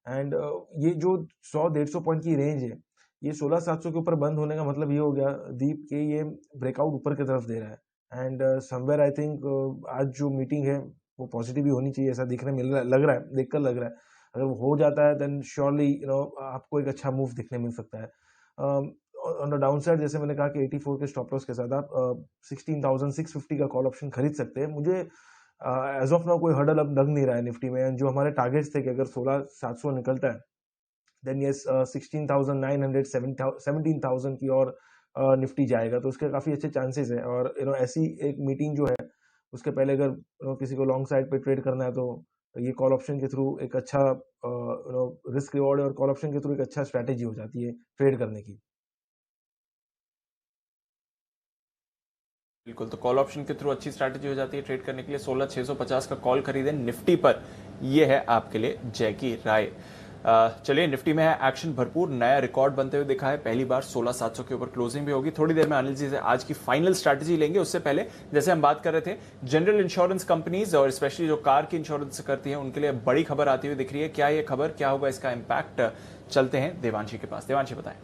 एंड ये जो 100-150 पॉइंट की रेंज है, ये 16,700 के ऊपर बंद होने का मतलब ये हो गया दीप के ये ब्रेकआउट ऊपर की तरफ दे रहा है। एंड समवेयर आई थिंक आज जो मीटिंग है वो पॉजिटिव भी होनी चाहिए, ऐसा देखने मिल रहा लग रहा है, देखकर लग रहा है। अगर वो हो जाता है देन श्योरली आपको एक अच्छा मूव दिखने मिल सकता है। ऑन द डाउन साइड जैसे मैंने कहा कि 84 के स्टॉप लॉस के साथ आप 16,650 का कॉल ऑप्शन खरीद सकते हैं। मुझे एज ऑफ नाउ कोई हर्डल अब लग नहीं रहा है निफ्टी में। जो हमारे टारगेट्स थे कि अगर 16,700 निकलता है देन यस 16,900 17,000 की और निफ्टी जाएगा, तो उसके काफी अच्छे चांसेस है। और ऐसी एक मीटिंग जो है उसके पहले अगर किसी को लॉन्ग साइड पे ट्रेड करना है तो ये कॉल ऑप्शन के थ्रू एक अच्छा रिस्क रिवॉर्ड है और कॉल ऑप्शन के थ्रू एक अच्छा स्ट्रैटेजी हो जाती है ट्रेड करने की। बिल्कुल, तो कॉल ऑप्शन के थ्रू अच्छी स्ट्रैटेजी हो जाती है ट्रेड करने के लिए। 16,650 का कॉल खरीदें निफ्टी पर, यह है आपके लिए जय की राय। चलिए, निफ्टी में है एक्शन भरपूर, नया रिकॉर्ड बनते हुए दिखा है। पहली बार 16,700 के ऊपर क्लोजिंग भी होगी। थोड़ी देर में अनिल जी से आज की फाइनल स्ट्रैटेजी लेंगे। उससे पहले जैसे हम बात कर रहे थे जनरल इंश्योरेंस कंपनीज और स्पेशली जो कार की इंश्योरेंस करती हैं उनके लिए बड़ी खबर आती हुई दिख रही है। क्या ये खबर, क्या होगा इसका इम्पैक्ट? चलते हैं देवांशी के पास। देवांशी बताएं।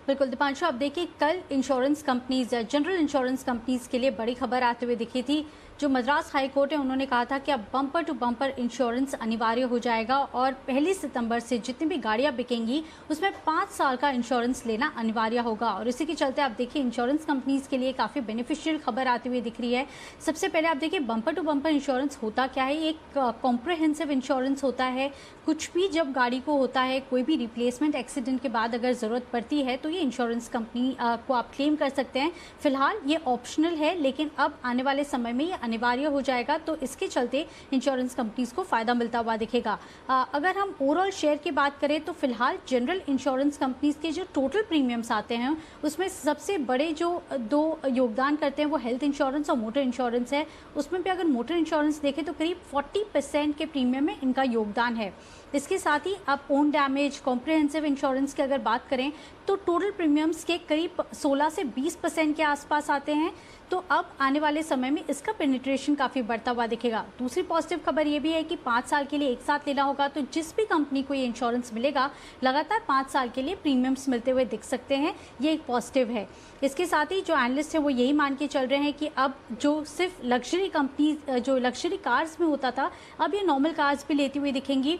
बिल्कुल दीपांशु, आप देखिए कल इंश्योरेंस कंपनीज या जनरल इंश्योरेंस कंपनीज के लिए बड़ी खबर आते हुए दिखी थी। जो मद्रास हाई कोर्ट है उन्होंने कहा था कि अब बम्पर टू बम्पर इंश्योरेंस अनिवार्य हो जाएगा और 1 सितंबर से जितनी भी गाड़ियां बिकेंगी उसमें 5 साल का इंश्योरेंस लेना अनिवार्य होगा। और इसी के चलते आप देखिए इंश्योरेंस कंपनीज के लिए काफ़ी बेनिफिशियल खबर आती हुई दिख रही है। सबसे पहले आप देखिए बम्पर टू बम्पर इंश्योरेंस होता क्या है, एक कॉम्प्रहेंसिव इंश्योरेंस होता है। कुछ भी जब गाड़ी को होता है, कोई भी रिप्लेसमेंट एक्सीडेंट के बाद अगर ज़रूरत पड़ती है तो ये इंश्योरेंस कंपनी को आप क्लेम कर सकते हैं। फिलहाल ये ऑप्शनल है, लेकिन अब आने वाले समय में ये अनिवार्य हो जाएगा, तो इसके चलते इंश्योरेंस कंपनीज को फायदा मिलता हुआ दिखेगा। अगर हम ओवरऑल शेयर की बात करें तो फिलहाल जनरल इंश्योरेंस कंपनीज के जो टोटल प्रीमियम्स आते हैं उसमें सबसे बड़े जो 2 योगदान करते हैं वो हेल्थ इंश्योरेंस और मोटर इंश्योरेंस है। उसमें भी अगर मोटर इंश्योरेंस देखें तो करीब 40% के प्रीमियम में इनका योगदान है। इसके साथ ही आप ओन डैमेज, कॉम्प्रिहेंसिव इंश्योरेंस की अगर बात करें तो टोटल प्रीमियम्स के करीब 16 से 20% के आसपास आते हैं। तो अब आने वाले समय में इसका पेनिट्रेशन काफ़ी बढ़ता हुआ दिखेगा। दूसरी पॉजिटिव खबर ये भी है कि 5 साल के लिए एक साथ लेना होगा, तो जिस भी कंपनी को ये इंश्योरेंस मिलेगा लगातार 5 साल के लिए प्रीमियम्स मिलते हुए दिख सकते हैं। ये एक पॉजिटिव है। इसके साथ ही जो एनालिस्ट है वो यही मान के चल रहे हैं कि अब जो सिर्फ लग्जरी कंपनी, जो लग्जरी कार्स में होता था, अब ये नॉर्मल कार्स भी लेती हुई दिखेंगी।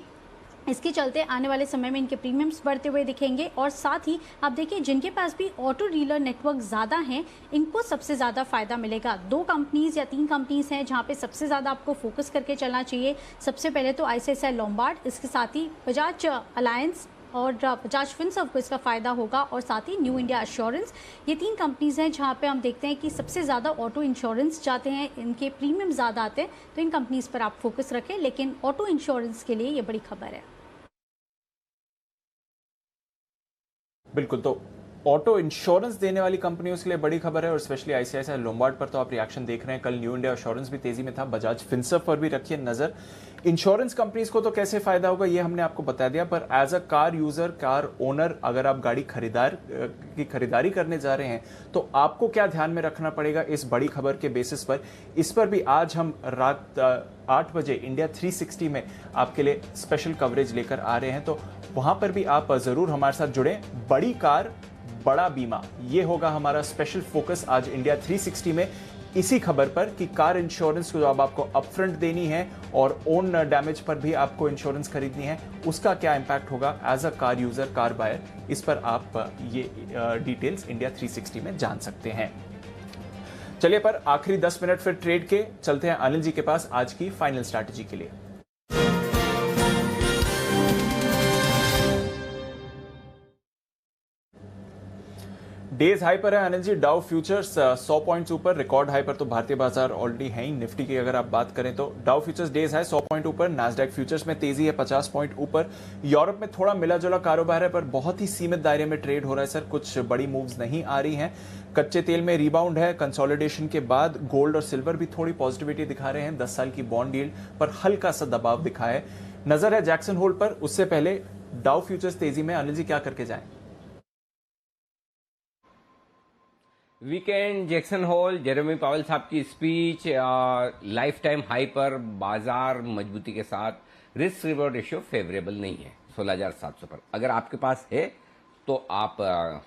इसके चलते आने वाले समय में इनके प्रीमियम्स बढ़ते हुए दिखेंगे। और साथ ही आप देखिए जिनके पास भी ऑटो डीलर नेटवर्क ज़्यादा हैं इनको सबसे ज़्यादा फ़ायदा मिलेगा। 2 कंपनीज़ या 3 कंपनीज़ हैं जहाँ पे सबसे ज़्यादा आपको फोकस करके चलना चाहिए। सबसे पहले तो ICICI लोम्बार्ड, इसके साथ ही बजाज अलायंस और बजाज फिनसर्व को इसका फ़ायदा होगा, और साथ ही न्यू इंडिया एश्योरेंस। ये 3 कंपनीज़ हैं जहाँ पे हम देखते हैं कि सबसे ज़्यादा ऑटो इंश्योरेंस चाहते हैं, इनके प्रीमियम ज़्यादा आते हैं, तो इन कंपनीज़ पर आप फोकस रखें। लेकिन ऑटो इंश्योरेंस के लिए ये बड़ी खबर है। बिल्कुल, तो ऑटो इंश्योरेंस देने वाली कंपनियों के लिए बड़ी खबर है, और स्पेशली ICICI लोम्बार्ड पर तो आप रिएक्शन देख रहे हैं। कल न्यू इंडिया एश्योरेंस भी तेजी में था, बजाज फिनसर्व पर भी रखिए नजर। इंश्योरेंस कंपनीज को तो कैसे फायदा होगा ये हमने आपको बता दिया, पर as a car user, car owner, अगर आप गाड़ी खरीदारी करने जा रहे हैं तो आपको क्या ध्यान में रखना पड़ेगा इस बड़ी खबर के बेसिस पर। इस पर भी आज हम रात 8 बजे इंडिया 360 में आपके लिए स्पेशल कवरेज लेकर आ रहे हैं, तो वहां पर भी आप जरूर हमारे साथ जुड़े। बड़ी कार बड़ा बीमा, ये होगा हमारा स्पेशल फोकस आज इंडिया 360 में, इसी खबर पर कि कार इंश्योरेंस को जब आपको अपफ्रंट देनी है और ओन डैमेज पर भी आपको इंश्योरेंस खरीदनी है, उसका क्या इंपैक्ट होगा as a car user, car buyer. इस पर आप ये डिटेल्स इंडिया 360 में जान सकते हैं। चलिए, पर आखिरी 10 मिनट फिर ट्रेड के चलते हैं अनिल जी के पास आज की फाइनल स्ट्रैटेजी के लिए। डेज हाई पर है अनिल जी, डाउ फ्यूचर्स 100 पॉइंट्स ऊपर, रिकॉर्ड हाई पर तो भारतीय बाजार ऑलरेडी है ही। निफ्टी की अगर आप बात करें तो Dow futures days high 100 point ऊपर, नैस्डैक फ्यूचर्स में तेजी है 50 पॉइंट ऊपर। यूरोप में थोड़ा मिला जुला कारोबार है पर बहुत ही सीमित दायरे में ट्रेड हो रहा है सर, कुछ बड़ी मूव्स नहीं आ रही हैं। कच्चे तेल में रिबाउंड है कंसोलिडेशन के बाद, गोल्ड और सिल्वर भी थोड़ी पॉजिटिविटी दिखा रहे हैं। 10 साल की बॉन्ड यील्ड पर हल्का सा दबाव दिखा है। नजर है जैक्सन होल पर, उससे पहले डाउ फ्यूचर्स तेजी में, अनिल जी क्या करके जाएं? Weekend Jackson Hole, Jeremy Powell साहब की स्पीच, लाइफ टाइम हाई पर बाजार मजबूती के साथ, रिस्क रिवॉर्ड रेशियो फेवरेबल नहीं है 16,700 पर। अगर आपके पास है तो आप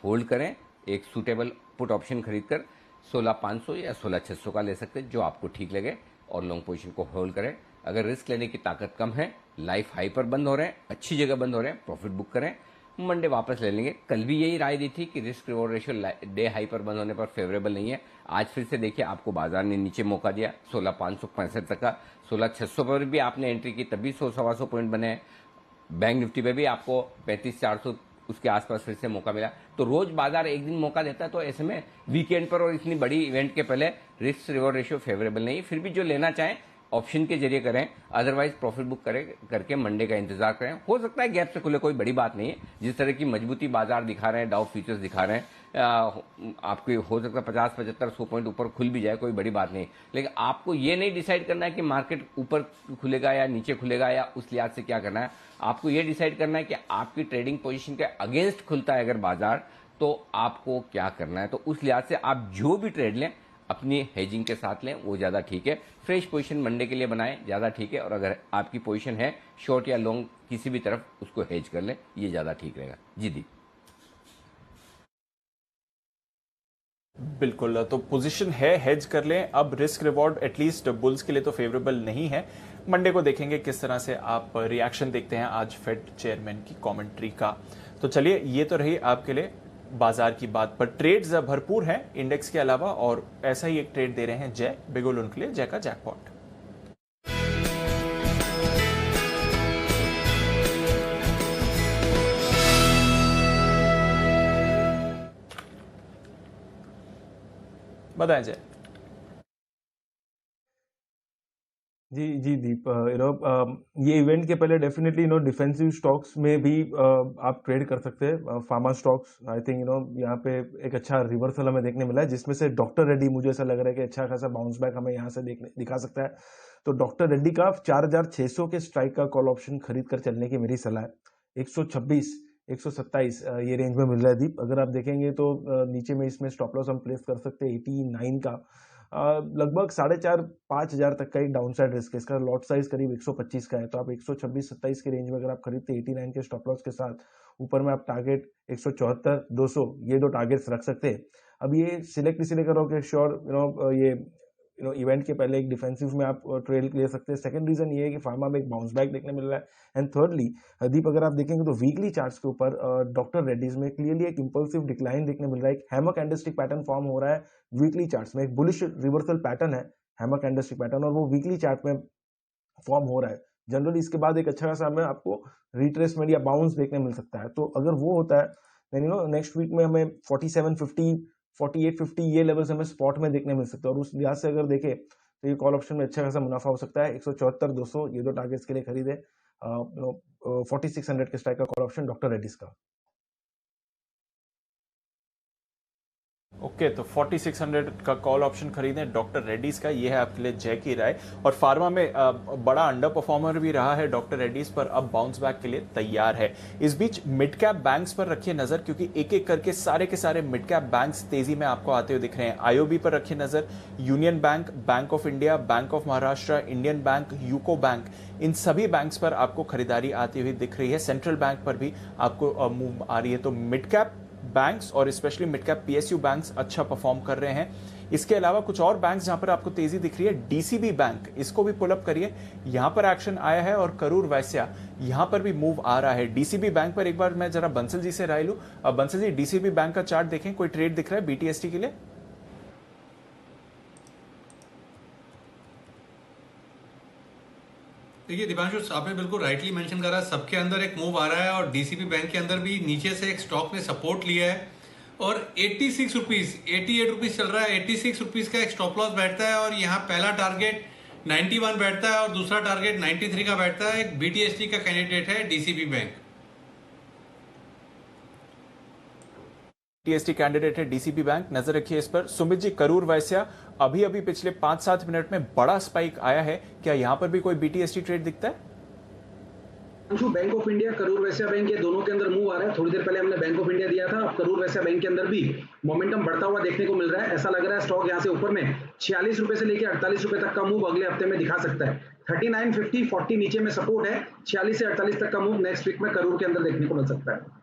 होल्ड करें, एक सूटेबल पुट ऑप्शन खरीदकर 16,500 या 16,600 का ले सकते हैं, जो आपको ठीक लगे, और लॉन्ग पोजीशन को होल्ड करें। अगर रिस्क लेने की ताकत कम है, लाइफ हाई पर बंद हो रहे हैं, अच्छी जगह बंद हो रहे हैं, प्रॉफिट बुक करें, मंडे वापस ले लेंगे। कल भी यही राय दी थी कि risk reward ratio day high पर बंद होने पर फेवरेबल नहीं है। आज फिर से देखिए आपको बाजार ने नीचे मौका दिया 16,565 तक का, 16,600 पर भी आपने एंट्री की, तभी 100-125 पॉइंट बने। बैंक निफ्टी पे भी आपको 35,400 उसके आसपास फिर से मौका मिला। तो रोज बाजार एक दिन मौका देता है, तो ऐसे में वीकेंड पर और इतनी बड़ी इवेंट के पहले रिस्क रिवॉर्ड रेशियो फेवरेबल नहीं। फिर भी जो लेना चाहें ऑप्शन के जरिए करें, अदरवाइज प्रॉफिट बुक करके मंडे का इंतजार करें। हो सकता है गैप से खुले, कोई बड़ी बात नहीं है। जिस तरह की मजबूती बाजार दिखा रहे हैं, डाउ फ्यूचर्स दिखा रहे हैं, आपको हो सकता है 50-75-100 पॉइंट ऊपर खुल भी जाए, कोई बड़ी बात नहीं। लेकिन आपको ये नहीं डिसाइड करना है कि मार्केट ऊपर खुलेगा या नीचे खुलेगा या उस लिहाज से क्या करना है। आपको ये डिसाइड करना है कि आपकी ट्रेडिंग पोजीशन के अगेंस्ट खुलता है अगर बाजार, तो आपको क्या करना है। तो उस लिहाज से आप जो भी ट्रेड लें अपनी हेजिंग के साथ लें, वो ज़्यादा ठीक है। फ्रेश पोजीशन मंडे के लिए बनाएं, ज़्यादा ठीक है। और अगर आपकी पोजीशन है शॉर्ट या लॉन्ग किसी भी तरफ, उसको हेज कर लें, ये ज़्यादा ठीक रहेगा। जी दी। बिल्कुल, तो पोजीशन है, हेज कर लें। अब रिस्क रिवॉर्ड एटलीस्ट बुल्स के लिए तो फेवरेबल नहीं है। मंडे को देखेंगे किस तरह से आप रिएक्शन देखते हैं आज फेड चेयरमैन की कमेंट्री का। तो चलिए, ये तो रही आपके लिए बाजार की बात, पर ट्रेड्स भरपूर हैं इंडेक्स के अलावा, और ऐसा ही एक ट्रेड दे रहे हैं जय बिगुल उनके लिए, जय का जैकपॉट। बताएं जय। जी दीप, ये इवेंट के पहले डेफिनेटली डिफेंसिव स्टॉक्स में भी आप ट्रेड कर सकते हैं। फार्मा स्टॉक्स, आई थिंक यहाँ पे एक अच्छा रिवर्सल हमें देखने मिला है, जिसमें से डॉक्टर रेड्डी मुझे ऐसा लग रहा है कि अच्छा खासा बाउंस बैक हमें यहाँ से दिखा सकता है। तो डॉक्टर रेड्डी का 4600 के स्ट्राइक का कॉल ऑप्शन खरीद कर चलने की मेरी सलाह है। 126 127 ये रेंज में मिल रहा है दीप। अगर आप देखेंगे तो नीचे में इसमें स्टॉप लॉस हम प्लेस कर सकते हैं 89 का। लगभग 4,500-5 हजार तक का एक डाउन साइड रिस्क है। इसका लॉट साइज करीब 125 का है, तो आप 126-27 के रेंज में अगर आप खरीदते 89 के स्टॉप लॉस के साथ, ऊपर में आप टारगेट 174-200 ये दो टारगेट्स रख सकते हैं। अब ये सिलेक्ट इसलिए करो कि श्योर ये इवेंट के पहले एक डिफेंसिव में आप ट्रेड ले सकते हैं। सेकंड रीजन ये है कि फार्मा में एक बाउंस बैक देखने मिल रहा है। एंड थर्डली दीप, अगर आप देखेंगे तो वीकली चार्ट्स के ऊपर डॉक्टर रेड्डीज में क्लियरली एक इंपल्सिव डिक्लाइन देखने मिल रहा है। एक हैमर कैंडलस्टिक पैटर्न फॉर्म हो रहा है वीकली चार्ट्स में, एक बुलिश रिवर्सल पैटर्न है हैमर कैंडलस्टिक पैटर्न, और वो वीकली चार्ट में फॉर्म हो रहा है। जनरली इसके बाद एक अच्छा खासा हमें आपको रिट्रेसमेंट या बाउंस देखने मिल सकता है। तो अगर वो होता है देन नेक्स्ट वीक में हमें 4750 4850 ये लेवल्स हमें स्पॉट में देखने मिल सकते हैं। और उस लिहाज से अगर देखें तो ये कॉल ऑप्शन में अच्छा खासा मुनाफा हो सकता है। 174-200 ये दो टारगेट्स के लिए खरीदे। 4600 के स्ट्राइक का कॉल ऑप्शन डॉक्टर रेड्डीज का। ओके, तो 4600 का कॉल ऑप्शन खरीदें डॉक्टर रेड्डीज का, ये है आपके लिए जय की राय। और फार्मा में बड़ा अंडर परफॉर्मर भी रहा है डॉक्टर रेड्डीज, पर अब बाउंस बैक के लिए तैयार है। इस बीच मिड कैप बैंक्स पर रखिए नजर, क्योंकि एक एक करके सारे के सारे मिड कैप बैंक्स तेजी में आपको आते हुए दिख रहे हैं। आईओबी पर रखिए नजर, Union Bank, Bank of India, Bank of Maharashtra, Indian Bank, UCO Bank, इन सभी बैंक्स पर आपको खरीदारी आती हुई दिख रही है। सेंट्रल बैंक पर भी आपको मूव आ रही है। तो मिड कैप बैंक्स और specially mid cap PSU banks अच्छा परफॉर्म कर रहे हैं। इसके अलावा कुछ और बैंक्स जहां पर आपको तेजी दिख रही है, डीसीबी बैंक, इसको भी पुल अप करिए, यहां पर एक्शन आया है। और करूर वैश्य, यहां पर भी मूव आ रहा है। डीसीबी बैंक पर एक बार मैं जरा बंसल जी से राय लूं। बंसल जी, डीसीबी बैंक का चार्ट देखें, कोई ट्रेड दिख रहा है बीटीएसटी के लिए? देखिए दीपांशु, आपने बिल्कुल राइटली मेंशन करा, सबके अंदर एक मूव आ रहा है और डीसीबी बैंक के अंदर भी नीचे से एक स्टॉक ने सपोर्ट लिया है और 86 रुपीज 88 रुपीज चल रहा है। 86 रुपीज का एक स्टॉप लॉस बैठता है और यहाँ पहला टारगेट 91 बैठता है और दूसरा टारगेट 93 का बैठता है। एक बीटीएसटी का कैंडिडेट है डीसीबी बैंक। टीएसटी कैंडिडेट है डीसीबी बैंक, नजर रखिए इस पर। सुमित जी, करूर वैश्य अभी पिछले 5-7 मिनट में बड़ा स्पाइक आया है, क्या यहां पर भी कोई बीटीएसटी ट्रेड दिखता है? Bank of India, Karur Vysya bank, ये दोनों के अंदर मूव आ रहा है। थोड़ी देर पहले हमने बैंक ऑफ इंडिया दिया था, अब करूर वैश्य बैंक के अंदर भी मोमेंटम बढ़ता हुआ देखने को मिल रहा है। ऐसा लग रहा है स्टॉक यहां से ऊपर में 46 रुपए से लेकर 48 रुपए तक का मूव अगले हफ्ते में दिखा सकता है। 3950 40 नीचे में सपोर्ट है, 46 से 48 तक का मूव नेक्स्ट वीक में करूर के अंदर देखने को मिल सकता है।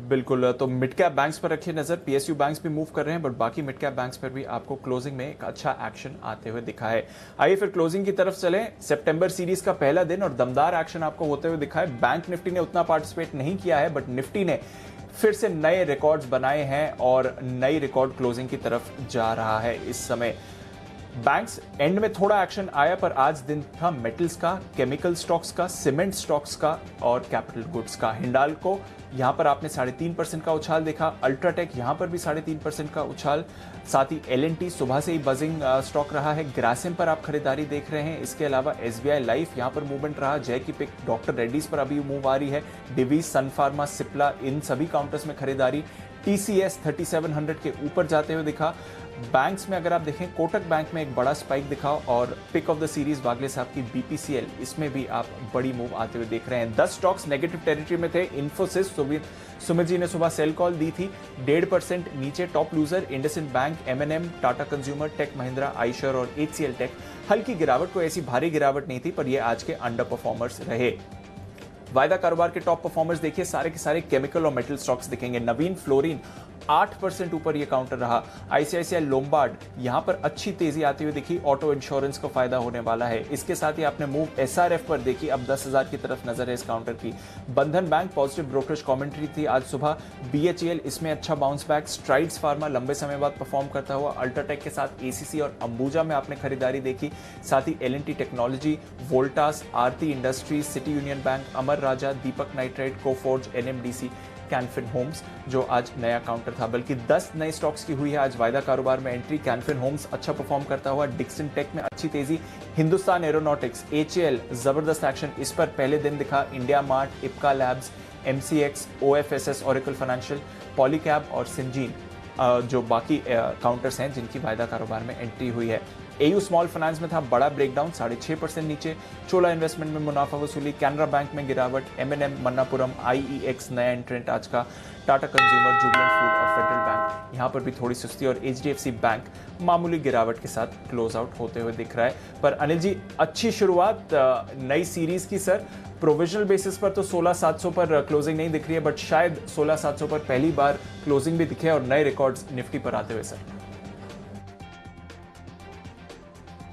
बिल्कुल, तो मिड कैप बैंक्स पर रखिए नजर। पीएसयू बैंक्स भी मूव कर रहे हैं, बट बाकी मिड कैप बैंक्स पर भी आपको क्लोजिंग में एक अच्छा एक्शन आते हुए दिखा है। आइए फिर क्लोजिंग की तरफ चलें। सितंबर सीरीज का पहला दिन और दमदार एक्शन आपको होते हुए दिखा है। बैंक निफ्टी ने उतना पार्टिसिपेट नहीं किया है, बट निफ्टी ने फिर से नए रिकॉर्ड्स बनाए हैं और नई रिकॉर्ड क्लोजिंग की तरफ जा रहा है इस समय। बैंक्स एंड में थोड़ा एक्शन आया, पर आज दिन था मेटल्स का, केमिकल स्टॉक्स का, सीमेंट स्टॉक्स का और कैपिटल गुड्स का। हिंडाल्को यहां पर आपने 3.5% का उछाल देखा, अल्ट्राटेक यहां पर भी 3.5% का उछाल, साथ ही एलएनटी सुबह से ही बजिंग स्टॉक रहा है। ग्रासिम पर आप खरीदारी देख रहे हैं। इसके अलावा एसबीआई लाइफ यहां पर मूवमेंट रहा। जय की पिक डॉक्टर रेड्डीज पर अभी मूव आ रही है। डिवीज, सन फार्मा, सिप्ला, इन सभी काउंटर्स में खरीदारी। टीसीएस 3700 के ऊपर जाते हुए दिखा। बैंक्स में अगर आप देखें, कोटक बैंक में एक बड़ा स्पाइक दिखा और पिक ऑफ द सीरीज वागले साहब की बीपीसीएल, इसमें भी आप बड़ी मूव आते हुए देख रहे हैं। 10 स्टॉक्स नेगेटिव टेरिटरी में थे। इन्फोसिस, सुमित जी ने सुबह सेल कॉल दी थी, 1.5% नीचे। Top loser IndusInd bank, MNM, Tata consumer, tech Mahindra, Eicher और एचसीएल टेक। हल्की गिरावट, कोई ऐसी भारी गिरावट नहीं थी, पर ये आज के अंडर परफॉर्मर्स रहे। वायदा कारोबार के टॉप परफॉर्मर्स देखिए, सारे के सारे केमिकल और मेटल स्टॉक्स दिखेंगे। नवीन फ्लोरिन 8% ऊपर ये काउंटर रहा। आईसीआईसीआई लोम्बार्ड यहां पर अच्छी तेजी आती हुई दिखी, ऑटो इंश्योरेंस को फायदा होने वाला है। इसके साथ ही आपने मूव एसआरएफ पर देखी, अब 10,000 की तरफ नजर है इस काउंटर की। बंधन बैंक पॉजिटिव ब्रोकरेज कमेंट्री थी आज सुबह। बीएचईएल इसमें अच्छा बाउंस बैक। स्ट्राइड्स फार्मा लंबे समय बाद परफॉर्म करता हुआ। अल्ट्राटेक के साथ एसीसी और अंबुजा में आपने खरीदारी देखी। साथ ही LNT technology, Voltas, Aarti Industries, City Union Bank, Amara Raja, Deepak Nitrite, Coforge, NMDC, Canfin Homes जो आज नया काउंटर था। बल्कि 10 नए स्टॉक्स की हुई है आज वायदा कारोबार में एंट्री। कैनफिन होम्स अच्छा परफॉर्म करता हुआ। डिक्सन टेक में अच्छी तेजी। हिंदुस्तान एरोनॉटिक्स, एचएएल जबरदस्त एक्शन इस पर पहले दिन दिखा। India mart, Ipca labs, MCX, OFSS, oracle financial, Polycab और सिंजीन जो बाकी काउंटर्स हैं जिनकी वायदा कारोबार में एंट्री हुई है। एयू स्मॉल फाइनेंस में था बड़ा ब्रेकडाउन, 6.5% नीचे। चोला इन्वेस्टमेंट में मुनाफा वसूली। कैनरा बैंक में गिरावट। एमएनएम, मन्नापुरम, आईईएक्स नया एंट्रेंट आज का। टाटा कंज्यूमर, जुबिलेंट फूड और फेडरल बैंक यहां पर भी थोड़ी सुस्ती। और एचडीएफसी बैंक मामूली गिरावट के साथ क्लोज आउट होते हुए दिख रहा है। पर अनिल जी, अच्छी शुरुआत नई सीरीज की सर। प्रोविजनल बेसिस पर तो 16,700 पर क्लोजिंग नहीं दिख रही है, बट शायद 16,700 पर पहली बार क्लोजिंग भी दिखे और नए रिकॉर्ड्स निफ्टी पर आते हुए सर।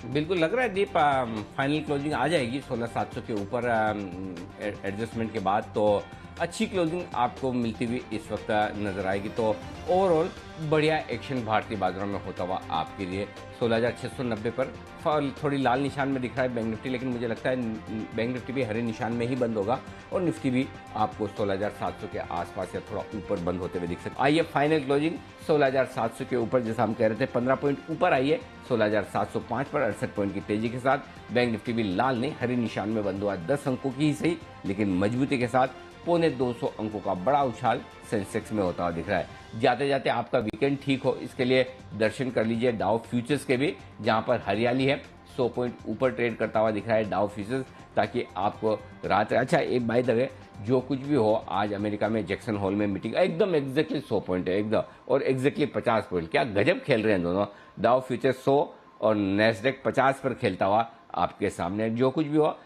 बिल्कुल लग रहा है दीप, फाइनल क्लोजिंग आ जाएगी 16,700 के ऊपर एडजस्टमेंट के बाद, तो अच्छी क्लोजिंग आपको मिलती हुई इस वक्त नजर आएगी। तो ओवरऑल बढ़िया एक्शन भारतीय बाजारों में होता हुआ आपके लिए 16,690 पर थोड़ी लाल निशान में दिख रहा है बैंक निफ्टी, लेकिन मुझे लगता है बैंक निफ्टी भी हरे निशान में ही बंद होगा और निफ्टी भी आपको 16,700 के आसपास या थोड़ा ऊपर बंद होते हुए दिख सकता है। आइए फाइनल क्लोजिंग 16,700 के ऊपर, जैसा हम कह रहे थे 15 पॉइंट ऊपर आइए 16,705 पर 68 पॉइंट की तेजी के साथ। बैंक निफ्टी भी लाल नहीं हरे निशान में बंद हुआ, 10 अंकों की ही सही लेकिन मजबूती के साथ। 250 अंकों का बड़ा उछाल सेंसेक्स में होता हुआ दिख रहा है। जाते जाते आपका वीकेंड ठीक हो इसके लिए दर्शन कर लीजिए डाउ फ्यूचर्स के भी, जहां पर हरियाली है। 100 पॉइंट ऊपर ट्रेड करता हुआ दिख रहा है डाउ फ्यूचर्स, ताकि आपको रात। अच्छा, एक बाय द वे, जो कुछ भी हो, आज अमेरिका में जैक्सन होल में मीटिंग एकदम एग्जैक्टली 100 पॉइंट है एकदम, और एग्जैक्टली 50 पॉइंट। क्या गजब खेल रहे हैं दोनों। डाउ फ्यूचर्स 100 और नैस्डैक 50 पर खेलता हुआ आपके सामने। जो कुछ भी हो,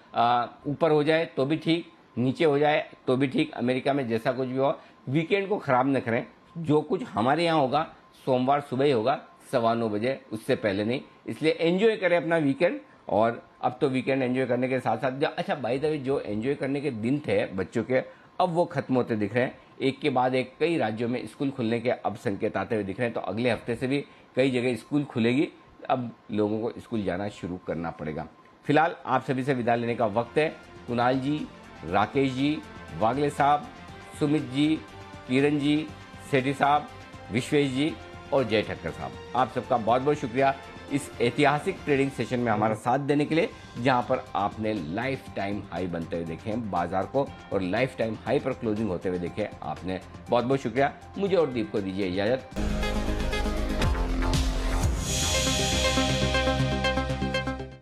ऊपर हो जाए तो भी ठीक, नीचे हो जाए तो भी ठीक। अमेरिका में जैसा कुछ भी हो, वीकेंड को खराब न करें। जो कुछ हमारे यहाँ होगा सोमवार सुबह ही होगा 9:15 बजे, उससे पहले नहीं। इसलिए एंजॉय करें अपना वीकेंड। और अब तो वीकेंड एंजॉय करने के साथ साथ, अच्छा बाय द वे, जो एंजॉय करने के दिन थे बच्चों के, अब वो खत्म होते दिख रहे हैं। एक के बाद एक कई राज्यों में स्कूल खुलने के अब संकेत आते हुए दिख रहे हैं। तो अगले हफ्ते से भी कई जगह स्कूल खुलेगी, अब लोगों को स्कूल जाना शुरू करना पड़ेगा। फिलहाल आप सभी से विदा लेने का वक्त है। कुणाल जी, राकेश जी, वागले साहब, सुमित जी, किरण जी, सेठी साहब, विश्वेश जी और जय ठक्कर साहब, आप सबका बहुत बहुत शुक्रिया इस ऐतिहासिक ट्रेडिंग सेशन में हमारा साथ देने के लिए, जहां पर आपने लाइफ टाइम हाई बनते हुए देखे हैं बाजार को और लाइफ टाइम हाई पर क्लोजिंग होते हुए देखे आपने। बहुत बहुत शुक्रिया। मुझे और दीप को दीजिए इजाजत।